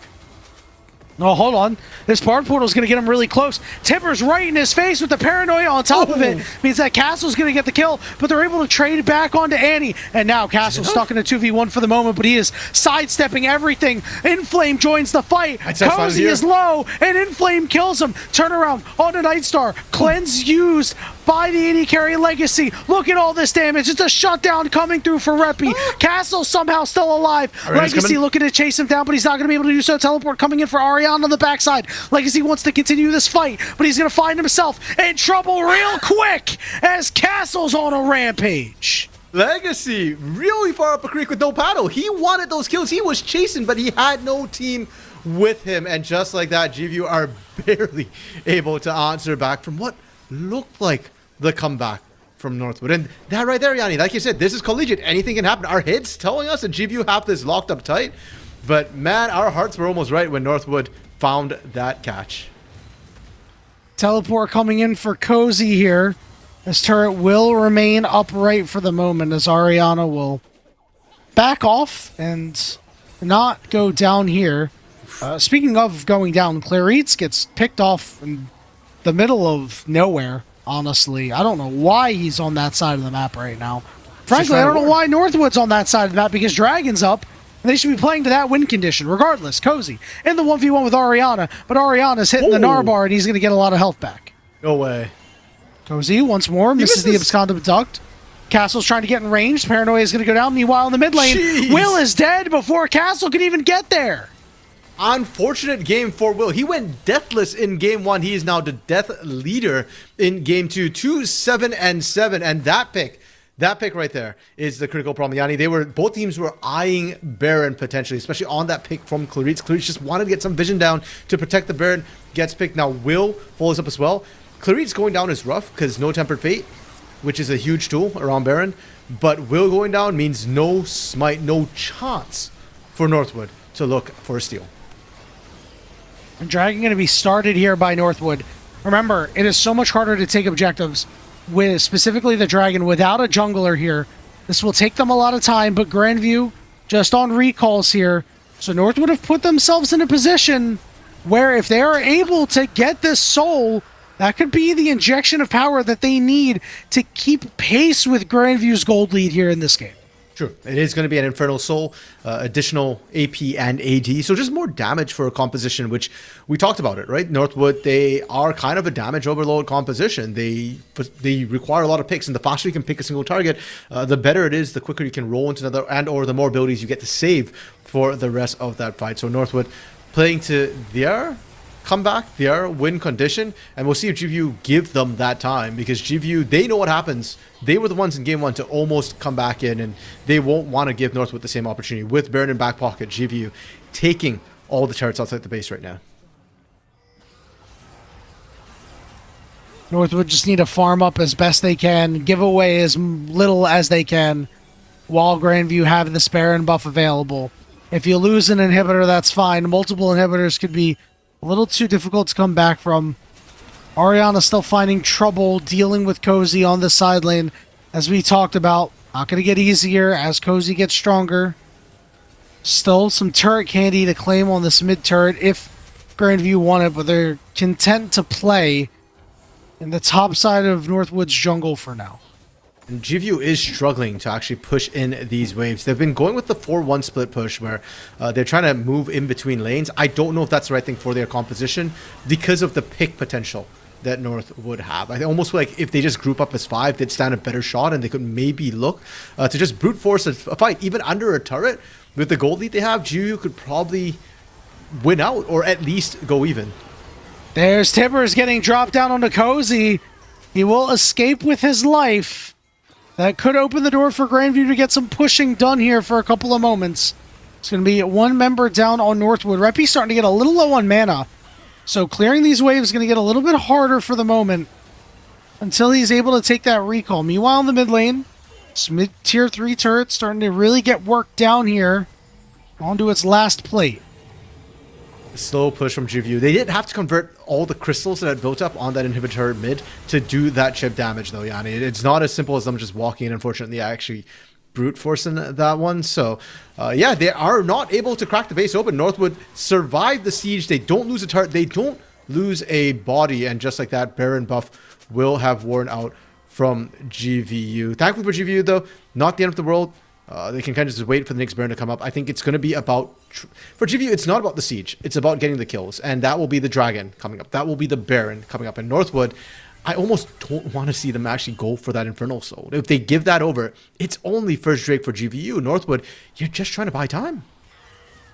Oh, hold on. This Bard Portal is going to get him really close. Tipper's right in his face with the paranoia on top of it. Means that Castle's going to get the kill, but they're able to trade back onto Annie. And now Castle's stuck in a 2v1 for the moment, but he is sidestepping everything. Inflame joins the fight. Cozy is low, and Inflame kills him. Turnaround onto Nightstar. Cleanse used by the AD carry Legacy. Look at all this damage. It's a shutdown coming through for Reppy. Castle somehow still alive. Legacy looking to chase him down, but he's not going to be able to do so. Teleport coming in for Ariana on the backside. Legacy wants to continue this fight, but he's going to find himself in trouble real quick as Castle's on a rampage. Legacy really far up a creek with no paddle. He wanted those kills. He was chasing, but he had no team with him. And just like that, GVU are barely able to answer back from what looked like the comeback from Northwood. And that right there, Yanni, like you said, this is collegiate. Anything can happen. Our heads telling us that GVU have this locked up tight. But man, our hearts were almost right when Northwood found that catch. Teleport coming in for Cozy here. This turret will remain upright for the moment as Ariana will back off and not go down here. Speaking of going down, Clarice gets picked off in the middle of nowhere, honestly. I don't know why he's on that side of the map right now. Frankly, I don't know why Northwood's on that side of the map, because Dragon's up. And they should be playing to that win condition, regardless. Cozy in the 1v1 with Ariana, but Ariana's hitting the Narbar, and he's going to get a lot of health back. No way. Cozy once more misses the abscond abduct. Castle's trying to get in range. Paranoia is going to go down. Meanwhile, in the mid lane, Will is dead before Castle can even get there. Unfortunate game for Will. He went deathless in game 1. He is now the death leader in game 2. 2-7-7. And that pick right there is the critical problem. Yanni, both teams were eyeing Baron potentially, especially on that pick from Claritz. Claritz just wanted to get some vision down to protect the Baron. Gets picked. Now Will follows up as well. Claritz going down is rough because no Tempered Fate, which is a huge tool around Baron. But Will going down means no smite, no chance for Northwood to look for a steal. And Dragon going to be started here by Northwood. Remember, it is so much harder to take objectives with specifically the Dragon without a jungler here. This will take them a lot of time, but Grandview just on recalls here. So Northwood have put themselves in a position where if they are able to get this soul, that could be the injection of power that they need to keep pace with Grandview's gold lead here in this game. True. It is going to be an Infernal Soul, additional AP and AD, so just more damage for a composition, which we talked about it, right? Northwood, they are kind of a damage overload composition. They require a lot of picks, and the faster you can pick a single target, the better it is, the quicker you can roll into another, and or the more abilities you get to save for the rest of that fight. So Northwood playing to their comeback, their win condition, and we'll see if GVU give them that time, because GVU, they know what happens. They were the ones in game 1 to almost come back in, and they won't want to give Northwood the same opportunity. With Baron in back pocket, GVU taking all the turrets outside the base right now. Northwood just need to farm up as best they can, give away as little as they can, while Grandview have this Baron buff available. If you lose an inhibitor, that's fine. Multiple inhibitors could be a little too difficult to come back from. Ariana still finding trouble dealing with Cozy on the side lane. As we talked about, not going to get easier as Cozy gets stronger. Still some turret candy to claim on this mid turret if Grandview want it, but they're content to play in the top side of Northwood's jungle for now. And GVU is struggling to actually push in these waves. They've been going with the 4-1 split push where they're trying to move in between lanes. I don't know if that's the right thing for their composition because of the pick potential that North would have. I almost feel like if they just group up as 5, they'd stand a better shot, and they could maybe look to just brute force a fight. Even under a turret, with the gold lead they have, GVU could probably win out or at least go even. There's Tibbers getting dropped down onto Cozy. He will escape with his life. That could open the door for Grandview to get some pushing done here for a couple of moments. It's going to be one member down on Northwood. Reppy's starting to get a little low on mana. So clearing these waves is going to get a little bit harder for the moment until he's able to take that recall. Meanwhile, in the mid lane, mid tier 3 turret starting to really get work down here onto its last plate. Slow push from GVU. They didn't have to convert all the crystals that had built up on that inhibitor mid to do that chip damage, though, Yanni. It's not as simple as them just walking in. Unfortunately, actually brute forcing that one. So, yeah, they are not able to crack the base open. Northwood survived the siege. They don't lose a turret. They don't lose a body. And just like that, Baron buff will have worn out from GVU. Thankfully for GVU, though, not the end of the world. They can kind of just wait for the next Baron to come up. I think it's going to be about... For GVU, it's not about the siege. It's about getting the kills. And that will be the Dragon coming up. That will be the Baron coming up. In Northwood, I almost don't want to see them actually go for that Infernal Soul. If they give that over, it's only first Drake for GVU. Northwood, you're just trying to buy time.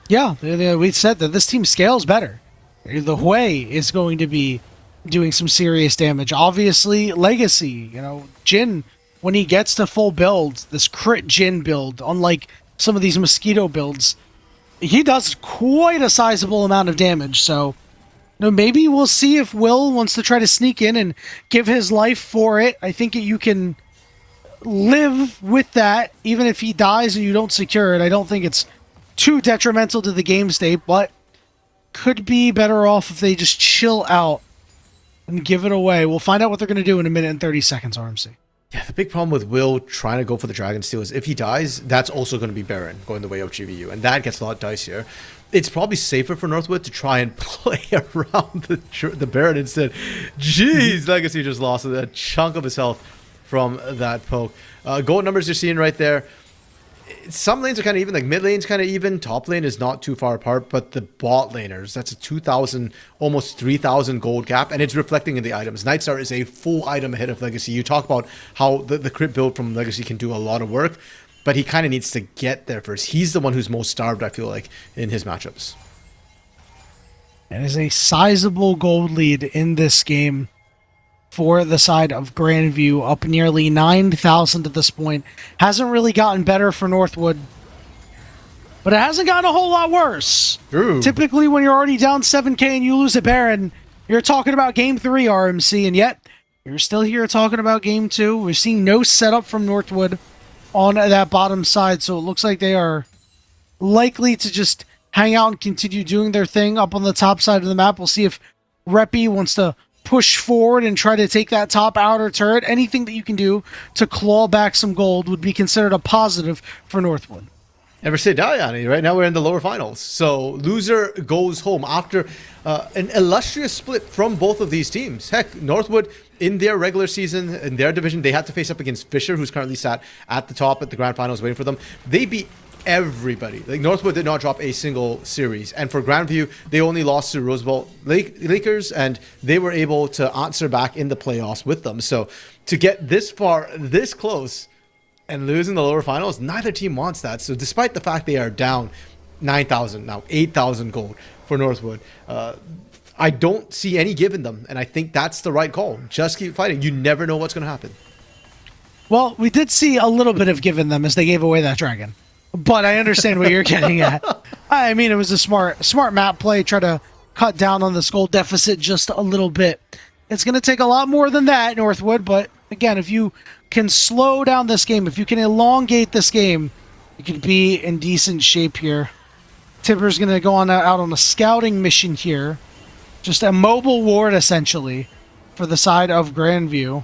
Yeah, we said that this team scales better. The Hui is going to be doing some serious damage. Obviously, Legacy, Jhin... When he gets to full build, this crit Jhin build, unlike some of these Mosquito builds, he does quite a sizable amount of damage. So, maybe we'll see if Will wants to try to sneak in and give his life for it. I think you can live with that, even if he dies and you don't secure it. I don't think it's too detrimental to the game state, but could be better off if they just chill out and give it away. We'll find out what they're going to do in a minute and 30 seconds, RMC. Yeah, the big problem with Will trying to go for the Dragon Steel is if he dies, that's also going to be Baron going the way of GVU, and that gets a lot dicier. It's probably safer for Northwood to try and play around the Baron instead. Jeez, Legacy just lost a chunk of his health from that poke. Gold numbers you're seeing right there. some lanes are kind of even, like mid lane's kind of even, top lane is not too far apart, but the bot laners, that's a 2,000, almost 3,000 gold gap, and it's reflecting in the items. Nightstar is a full item ahead of Legacy. You talk about how the crit build from Legacy can do a lot of work, but he kind of needs to get there first. He's the one who's most starved, I feel like, in his matchups. It is a sizable gold lead in this game for the side of Grandview, up nearly 9,000 at this point. Hasn't really gotten better for Northwood, but it hasn't gotten a whole lot worse. True. Typically, when you're already down 7k and you lose a Baron, you're talking about Game 3 RMC, and yet you're still here talking about Game 2. We're seeing no setup from Northwood on that bottom side, so it looks like they are likely to just hang out and continue doing their thing up on the top side of the map. We'll see if Reppy wants to push forward and try to take that top outer turret. Anything that you can do to claw back some gold would be considered a positive for Northwood. Never say die, Yanni. Right now we're in the lower finals. So loser goes home after an illustrious split from both of these teams. Heck, Northwood in their regular season, in their division, they had to face up against Fisher, who's currently sat at the top at the grand finals waiting for them. They beat everybody. Like, Northwood did not drop a single series, and for Grandview they only lost to Roosevelt Lakers, and they were able to answer back in the playoffs with them. So to get this far, this close, and lose in the lower finals, neither team wants that. So despite the fact they are down 9,000, now 8,000 gold for Northwood, I don't see any give in them, and I think that's the right call. Just keep fighting. You never know what's going to happen. Well, we did see a little bit of give in them as they gave away that dragon. But I understand what you're getting at. I mean, it was a smart map play, try to cut down on the gold deficit just a little bit. It's going to take a lot more than that, Northwood, but again, if you can slow down this game, if you can elongate this game, you could be in decent shape here. Tipper's going to go out on a scouting mission here. Just a mobile ward, essentially, for the side of Grandview.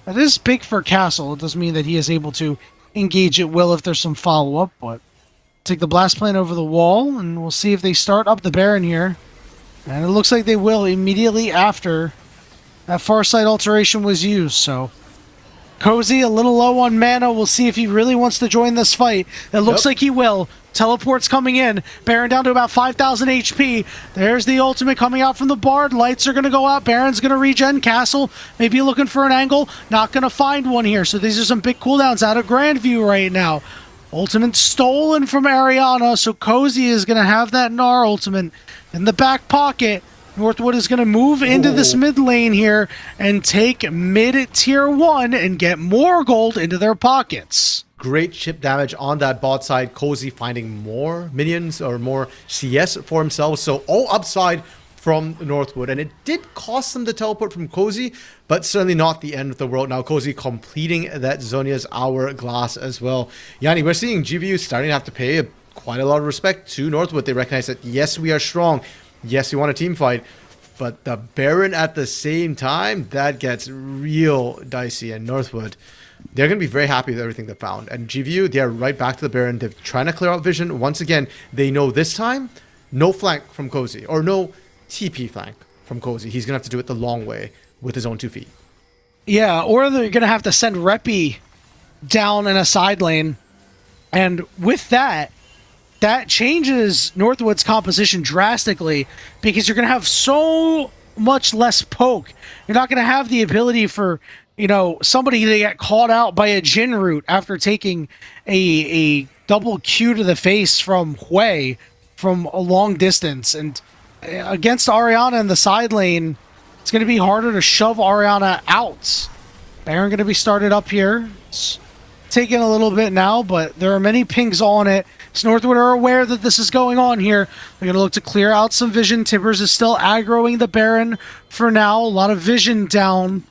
That is big for Castle. It doesn't mean that he is able to engage it well if there's some follow-up, but take the blast plane over the wall, and we'll see if they start up the Baron here. And it looks like they will immediately after that Farsight alteration was used, so Cozy a little low on mana. We'll see if he really wants to join this fight. It looks like he will. Teleport's coming in. Baron down to about 5,000 HP. There's the ultimate coming out from the Bard. Lights are going to go out. Baron's going to regen. Castle maybe looking for an angle. Not going to find one here. So these are some big cooldowns out of Grandview right now. Ultimate stolen from Ariana. So Cozy is going to have that Gnar ultimate in the back pocket. Northwood is going to move into this mid lane here and take mid tier 1 and get more gold into their pockets. Great chip damage on that bot side. Cozy finding more minions or more CS for himself. So all upside from Northwood. And it did cost them the teleport from Cozy, but certainly not the end of the world. Now Cozy completing that Zonia's hourglass as well. Yanni, we're seeing GVU starting to have to pay quite a lot of respect to Northwood. They recognize that, yes, we are strong. Yes, we want a team fight. But the Baron at the same time, that gets real dicey. And Northwood, they're going to be very happy with everything they found. And GVU, they're right back to the Baron. They're trying to clear out vision. Once again, they know this time, no flank from Cozy. Or no TP flank from Cozy. He's going to have to do it the long way with his own 2 feet. Yeah, or they're going to have to send Reppy down in a side lane. And with that changes Northwood's composition drastically, because you're going to have so much less poke. You're not going to have the ability for, somebody to get caught out by a Jin root after taking a double Q to the face from Hui from a long distance. And against Ariana in the side lane, it's going to be harder to shove Ariana out. Baron going to be started up here. It's taking a little bit now, but there are many pings on it. So Northwood are aware that this is going on here. They're going to look to clear out some vision. Tibbers is still aggroing the Baron for now. A lot of vision down.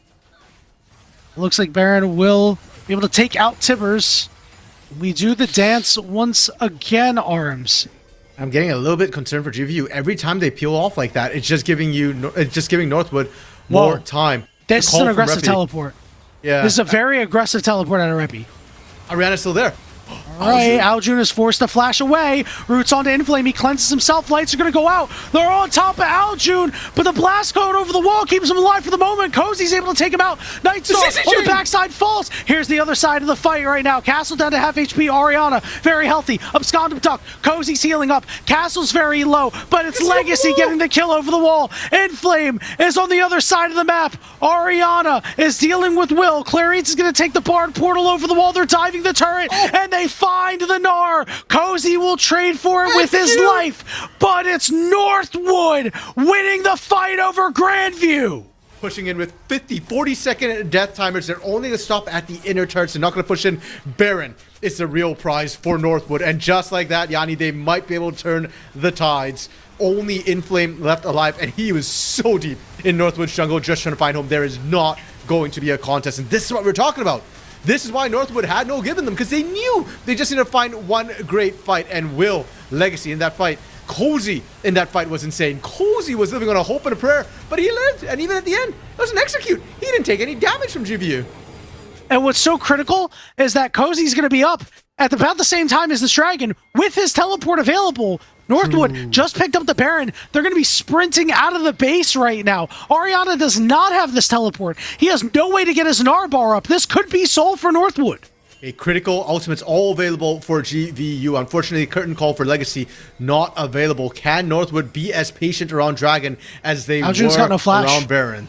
Looks like Baron will be able to take out Tibbers. We do the dance once again, Arms. I'm getting a little bit concerned for GVU. Every time they peel off like that, it's just giving Northwood more time. This is an aggressive teleport. Yeah. This is a very aggressive teleport out of Reppy. Ariana's still there. All right, Aljun is forced to flash away. Roots onto Inflame. He cleanses himself. Lights are going to go out. They're on top of Aljun, but the blast code over the wall keeps him alive for the moment. Cozy's able to take him out. Nightstar on the backside falls. Here's the other side of the fight right now. Castle down to half HP. Ariana, very healthy. Abscond Abduct. Cozy's healing up. Castle's very low, but it's Legacy getting the kill over the wall. Inflame is on the other side of the map. Ariana is dealing with Will. Clarice is going to take the Bard portal over the wall. They're diving the turret, and they find the Gnar. Cozy will trade for it with his life, but it's Northwood winning the fight over Grandview. Pushing in with 40-second death timers. They're only going to stop at the inner turrets. They're not going to push in Baron. It's the real prize for Northwood. And just like that, Yanni, they might be able to turn the tides. Only Inflame left alive, and he was so deep in Northwood's jungle just trying to find home. There is not going to be a contest, and this is what we're talking about. This is why Northwood had no given them, because they knew they just need to find one great fight. And Will, Legacy in that fight, Cozy in that fight was insane. Cozy was living on a hope and a prayer, but he lived. And even at the end, it was an execute. He didn't take any damage from GVU. And what's so critical is that Cozy's going to be up at about the same time as this dragon with his teleport available. Northwood just picked up the Baron. They're going to be sprinting out of the base right now. Ariana does not have this teleport. He has no way to get his Gnar bar up. This could be sold for Northwood. A critical ultimates all available for GVU. Unfortunately, curtain call for Legacy not available. Can Northwood be as patient around Dragon as they Aljun's got no flash. around Baron?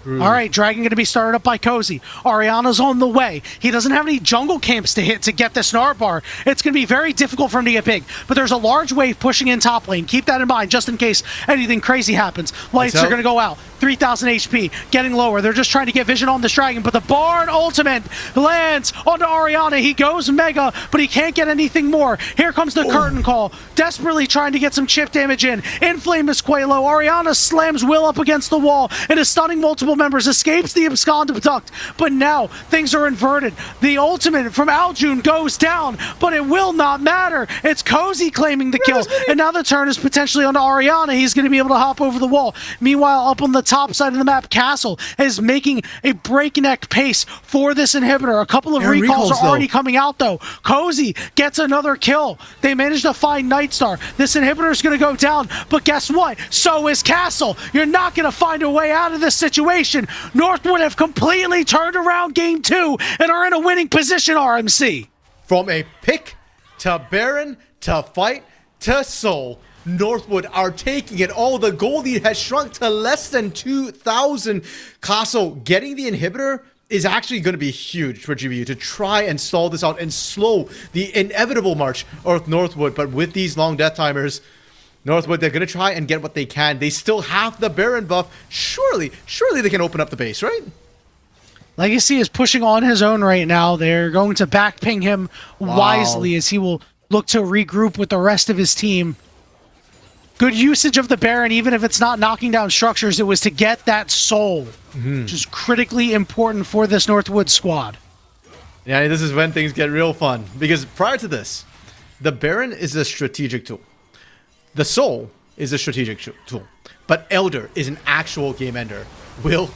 All right, Dragon going to be started up by Cozy. Ariana's on the way. He doesn't have any jungle camps to hit to get this Gnar bar. It's going to be very difficult for him to get big. But there's a large wave pushing in top lane. Keep that in mind just in case anything crazy happens. Lights are going to go out. 3,000 HP, getting lower. They're just trying to get vision on this dragon, but the Bard ultimate lands onto Ariana. He goes mega, but he can't get anything more. Here comes the curtain call, desperately trying to get some chip damage in. Inflame is quite low. Ariana slams Will up against the wall and is stunning multiple members, escapes the Abscond Abduct, but now things are inverted. The ultimate from Aljun goes down, but it will not matter. It's Cozy claiming the kill, and now the turn is potentially onto Ariana. He's going to be able to hop over the wall. Meanwhile, up on the top side of the map, Castle is making a breakneck pace for this inhibitor. A couple of recalls are already coming out, though. Cozy gets another kill. They managed to find Nightstar. This inhibitor is going to go down, but guess what? So is Castle. You're not going to find a way out of this situation. Northwood have completely turned around game 2 and are in a winning position, RMC. From a pick to Baron to fight to soul, Northwood are taking it all. The gold lead has shrunk to less than 2,000. Castle getting the inhibitor is actually going to be huge for GVU to try and stall this out and slow the inevitable march of Northwood. But with these long death timers, Northwood, they're going to try and get what they can. They still have the Baron buff. Surely they can open up the base, right? Legacy is pushing on his own right now. They're going to back ping him wisely as he will look to regroup with the rest of his team. Good usage of the Baron, even if it's not knocking down structures. It was to get that soul, which is critically important for this Northwood squad. Yeah, this is when things get real fun. Because prior to this, the Baron is a strategic tool. The soul is a strategic tool. But Elder is an actual game ender. Will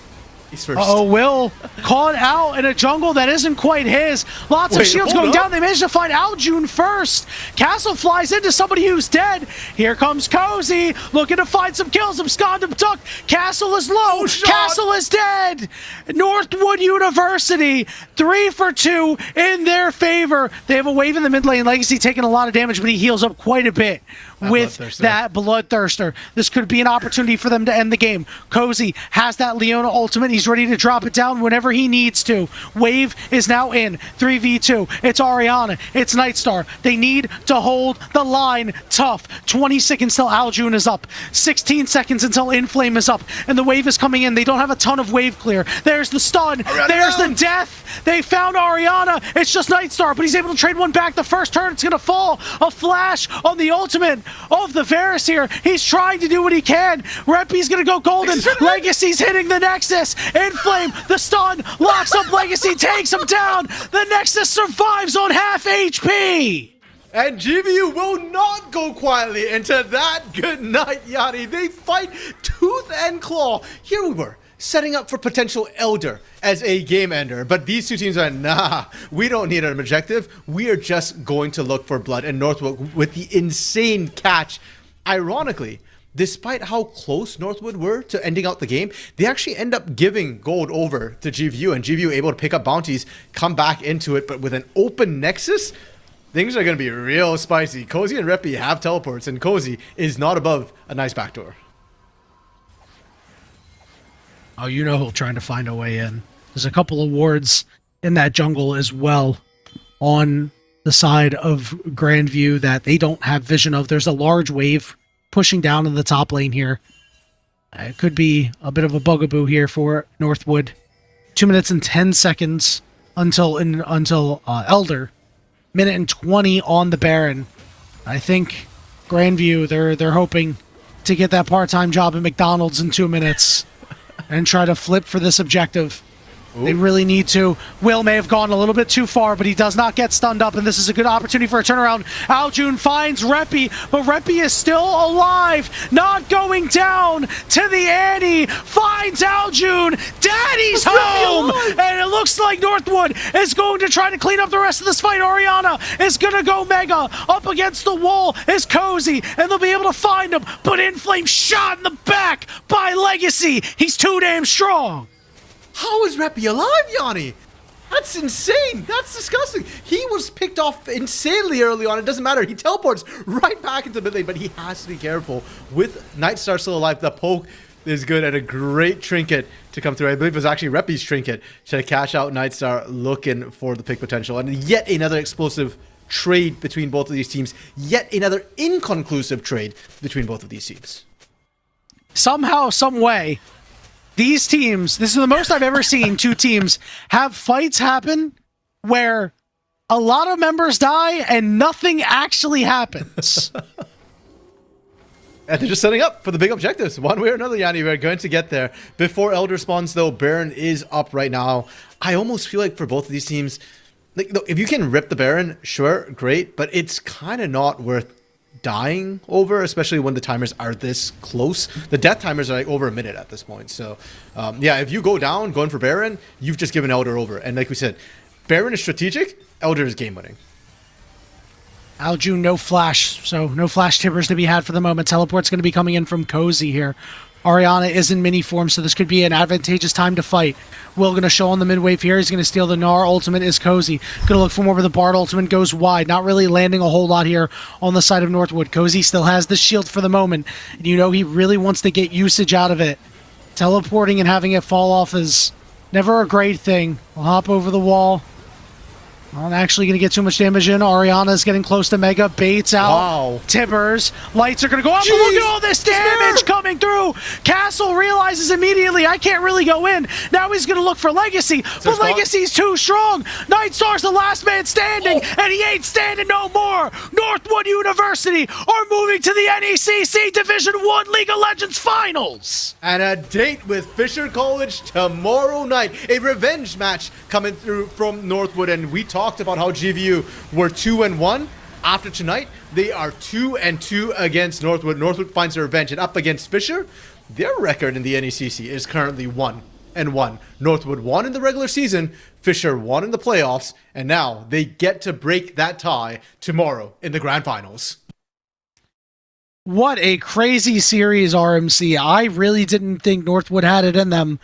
is first. Will caught out in a jungle that isn't quite his. Lots of shields going down. They managed to find Aljun first. Castle flies into somebody who's dead. Here comes Cozy, looking to find some kills. Abscond Abduct. Castle is low. Castle is dead. Northwood University, 3 for 2 in their favor. They have a wave in the mid lane. Legacy taking a lot of damage, but he heals up quite a bit with that Bloodthirster. This could be an opportunity for them to end the game. Cozy has that Leona ultimate. He's ready to drop it down whenever he needs to. Wave is now in 3v2. It's Ariana. It's Nightstar. They need to hold the line tough. 20 seconds till Aljun is up. 16 seconds until Inflame is up. And the wave is coming in. They don't have a ton of wave clear. There's the stun. There's the death. They found Ariana. It's just Nightstar, but he's able to trade one back. The first turn, it's going to fall. A flash on the ultimate of the Varus here. He's trying to do what he can. Reppy's going to go golden. Legacy's hitting the Nexus. Inflame, the stun, locks up Legacy, takes him down. The Nexus survives on half HP. And GVU will not go quietly into that good night, Yanni. They fight tooth and claw. Here we were, setting up for potential Elder as a game ender. But these two teams are, nah, we don't need an objective. We are just going to look for blood. And Northwood with the insane catch. Ironically, despite how close Northwood were to ending out the game, they actually end up giving gold over to GVU, and GVU able to pick up bounties, come back into it, but with an open Nexus, things are going to be real spicy. Cozy and Reppy have teleports, and Cozy is not above a nice backdoor. Oh, you know he'll trying to find a way in. There's a couple of wards in that jungle as well on the side of Grandview that they don't have vision of. There's a large wave pushing down in the top lane here. It could be a bit of a bugaboo here for Northwood. 2 minutes and 10 seconds until Elder. Minute and 20 on the Baron. I think Grandview, they're hoping to get that part-time job at McDonald's in 2 minutes and try to flip for this objective. Ooh. They really need to. Will may have gone a little bit too far, but he does not get stunned up, and this is a good opportunity for a turnaround. Aljun finds Reppy, but Reppy is still alive, not going down to the Annie. Finds Aljun. Daddy's home! And it looks like Northwood is going to try to clean up the rest of this fight. Oriana is going to go mega. Up against the wall is Cozy, and they'll be able to find him. But Inflame shot in the back by Legacy. He's too damn strong. How is Reppy alive, Yanni? That's insane. That's disgusting. He was picked off insanely early on. It doesn't matter. He teleports right back into mid lane, but he has to be careful. With Nightstar still alive, the poke is good, and a great trinket to come through. I believe it was actually Reppy's trinket to cash out Nightstar, looking for the pick potential. And yet another explosive trade between both of these teams. Yet another inconclusive trade between both of these teams. Somehow, some way, these teams, this is the most I've ever seen two teams have fights happen where a lot of members die and nothing actually happens. And they're just setting up for the big objectives. One way or another, Yanni, we're going to get there. Before Elder spawns, though, Baron is up right now. I almost feel like for both of these teams, like, if you can rip the Baron, sure, great, but it's kind of not worth dying over, especially when the timers are this close. The death timers are like over a minute at this point. So yeah, if you go down going for Baron, you've just given Elder over. And like we said, Baron is strategic, Elder is game winning. Aljun, no flash, so no flash tippers to be had for the moment. Teleport's going to be coming in from Cozy here. Oriana is in mini form, so this could be an advantageous time to fight. Will going to show on the mid wave here. He's going to steal the Gnar. Ultimate is Cozy. Going to look for more, but the Bard ultimate goes wide. Not really landing a whole lot here on the side of Northwood. Cozy still has the shield for the moment, and you know he really wants to get usage out of it. Teleporting and having it fall off is never a great thing. I'll hop over the wall. Not actually going to get too much damage in. Oriana's getting close to Mega. Baits out. Wow. Tibbers. Lights are going to go up. But look at all this damage coming through. Castle realizes immediately, I can't really go in. Now he's going to look for Legacy. But Legacy's too strong. Nightstar's the last man standing. And he ain't standing no more. Northwood University are moving to the NECC Division 1 League of Legends Finals. And a date with Fisher College tomorrow night. A revenge match coming through from Northwood. And we talked about how GVU were 2-1. After tonight, they are 2-2 against Northwood. Northwood finds their revenge, and up against Fisher, their record in the NECC is currently 1-1. Northwood won in the regular season, Fisher won in the playoffs, and now they get to break that tie tomorrow in the grand finals. What a crazy series, RMC. I really didn't think Northwood had it in them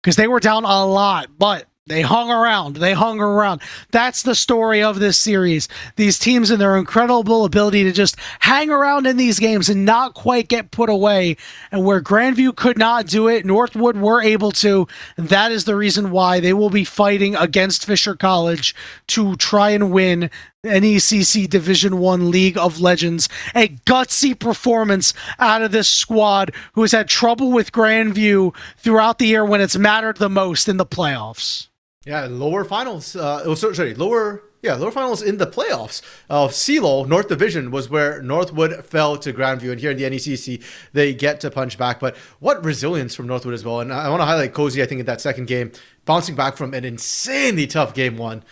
because they were down a lot, but they hung around. They hung around. That's the story of this series. These teams and their incredible ability to just hang around in these games and not quite get put away. And where Grandview could not do it, Northwood were able to. And that is the reason why they will be fighting against Fisher College to try and win NECC Division 1 League of Legends. A gutsy performance out of this squad who has had trouble with Grandview throughout the year when it's mattered the most in the playoffs. Yeah, lower finals. Lower finals in the playoffs of CLO North Division was where Northwood fell to Grandview, and here in the NECC they get to punch back. But what resilience from Northwood as well. And I want to highlight Cozy. I think in that second game, bouncing back from an insanely tough game one.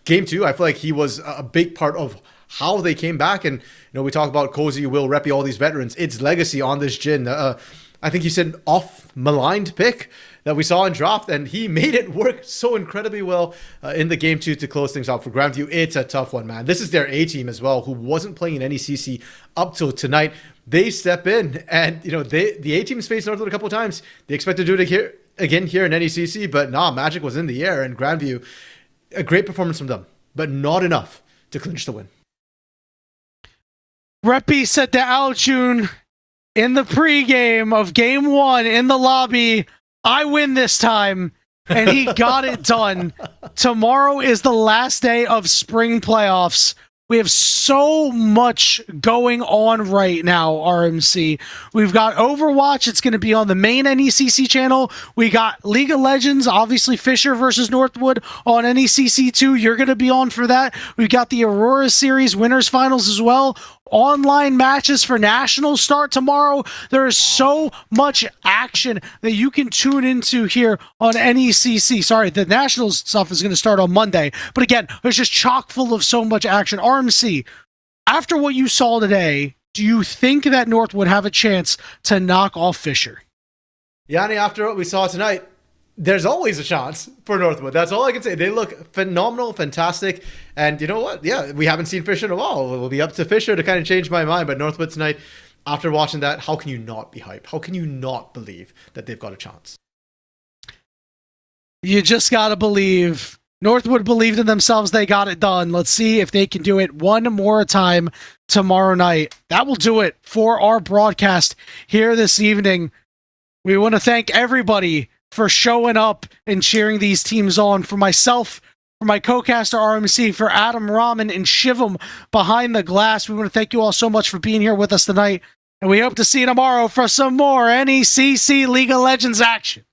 Game two, I feel like he was a big part of how they came back. And we talk about Cozy, Will, Reppy, all these veterans. It's legacy on this Jhin. I think you said off maligned pick that we saw in draft, and he made it work so incredibly well in the game 2 to close things off for Grandview. It's a tough one, man. This is their A team as well, who wasn't playing in NECC up till tonight. They step in, and the A team's faced Northwood a couple of times. They expect to do it again here in NECC, but Magic was in the air, and Grandview, a great performance from them, but not enough to clinch the win. Reppy said to Aljun in the pregame of game 1 in the lobby, I win this time, and he got it done. Tomorrow is the last day of spring playoffs. We have so much going on right now, RMC. We've got Overwatch. It's going to be on the main NECC channel. We got League of Legends, obviously Fisher versus Northwood on NECC 2. You're going to be on for that. We've got the Aurora Series Winners Finals as well. Online matches for Nationals start tomorrow. There is so much action that you can tune into here on NECC. Sorry, the Nationals stuff is going to start on Monday. But again, it's just chock full of so much action. RMC, after what you saw today, do you think that North would have a chance to knock off Fisher? Yanni, after what we saw tonight, there's always a chance for Northwood. That's all I can say. They look phenomenal, fantastic. And you know what? Yeah, we haven't seen Fisher in a while. It will be up to Fisher to kind of change my mind. But Northwood tonight, after watching that, how can you not be hyped? How can you not believe that they've got a chance? You just got to believe. Northwood believed in themselves. They got it done. Let's see if they can do it one more time tomorrow night. That will do it for our broadcast here this evening. We want to thank everybody for showing up and cheering these teams on. For myself, for my co-caster RMC, for Adam Rahman and Shivam behind the glass, we want to thank you all so much for being here with us tonight. And we hope to see you tomorrow for some more NECC League of Legends action.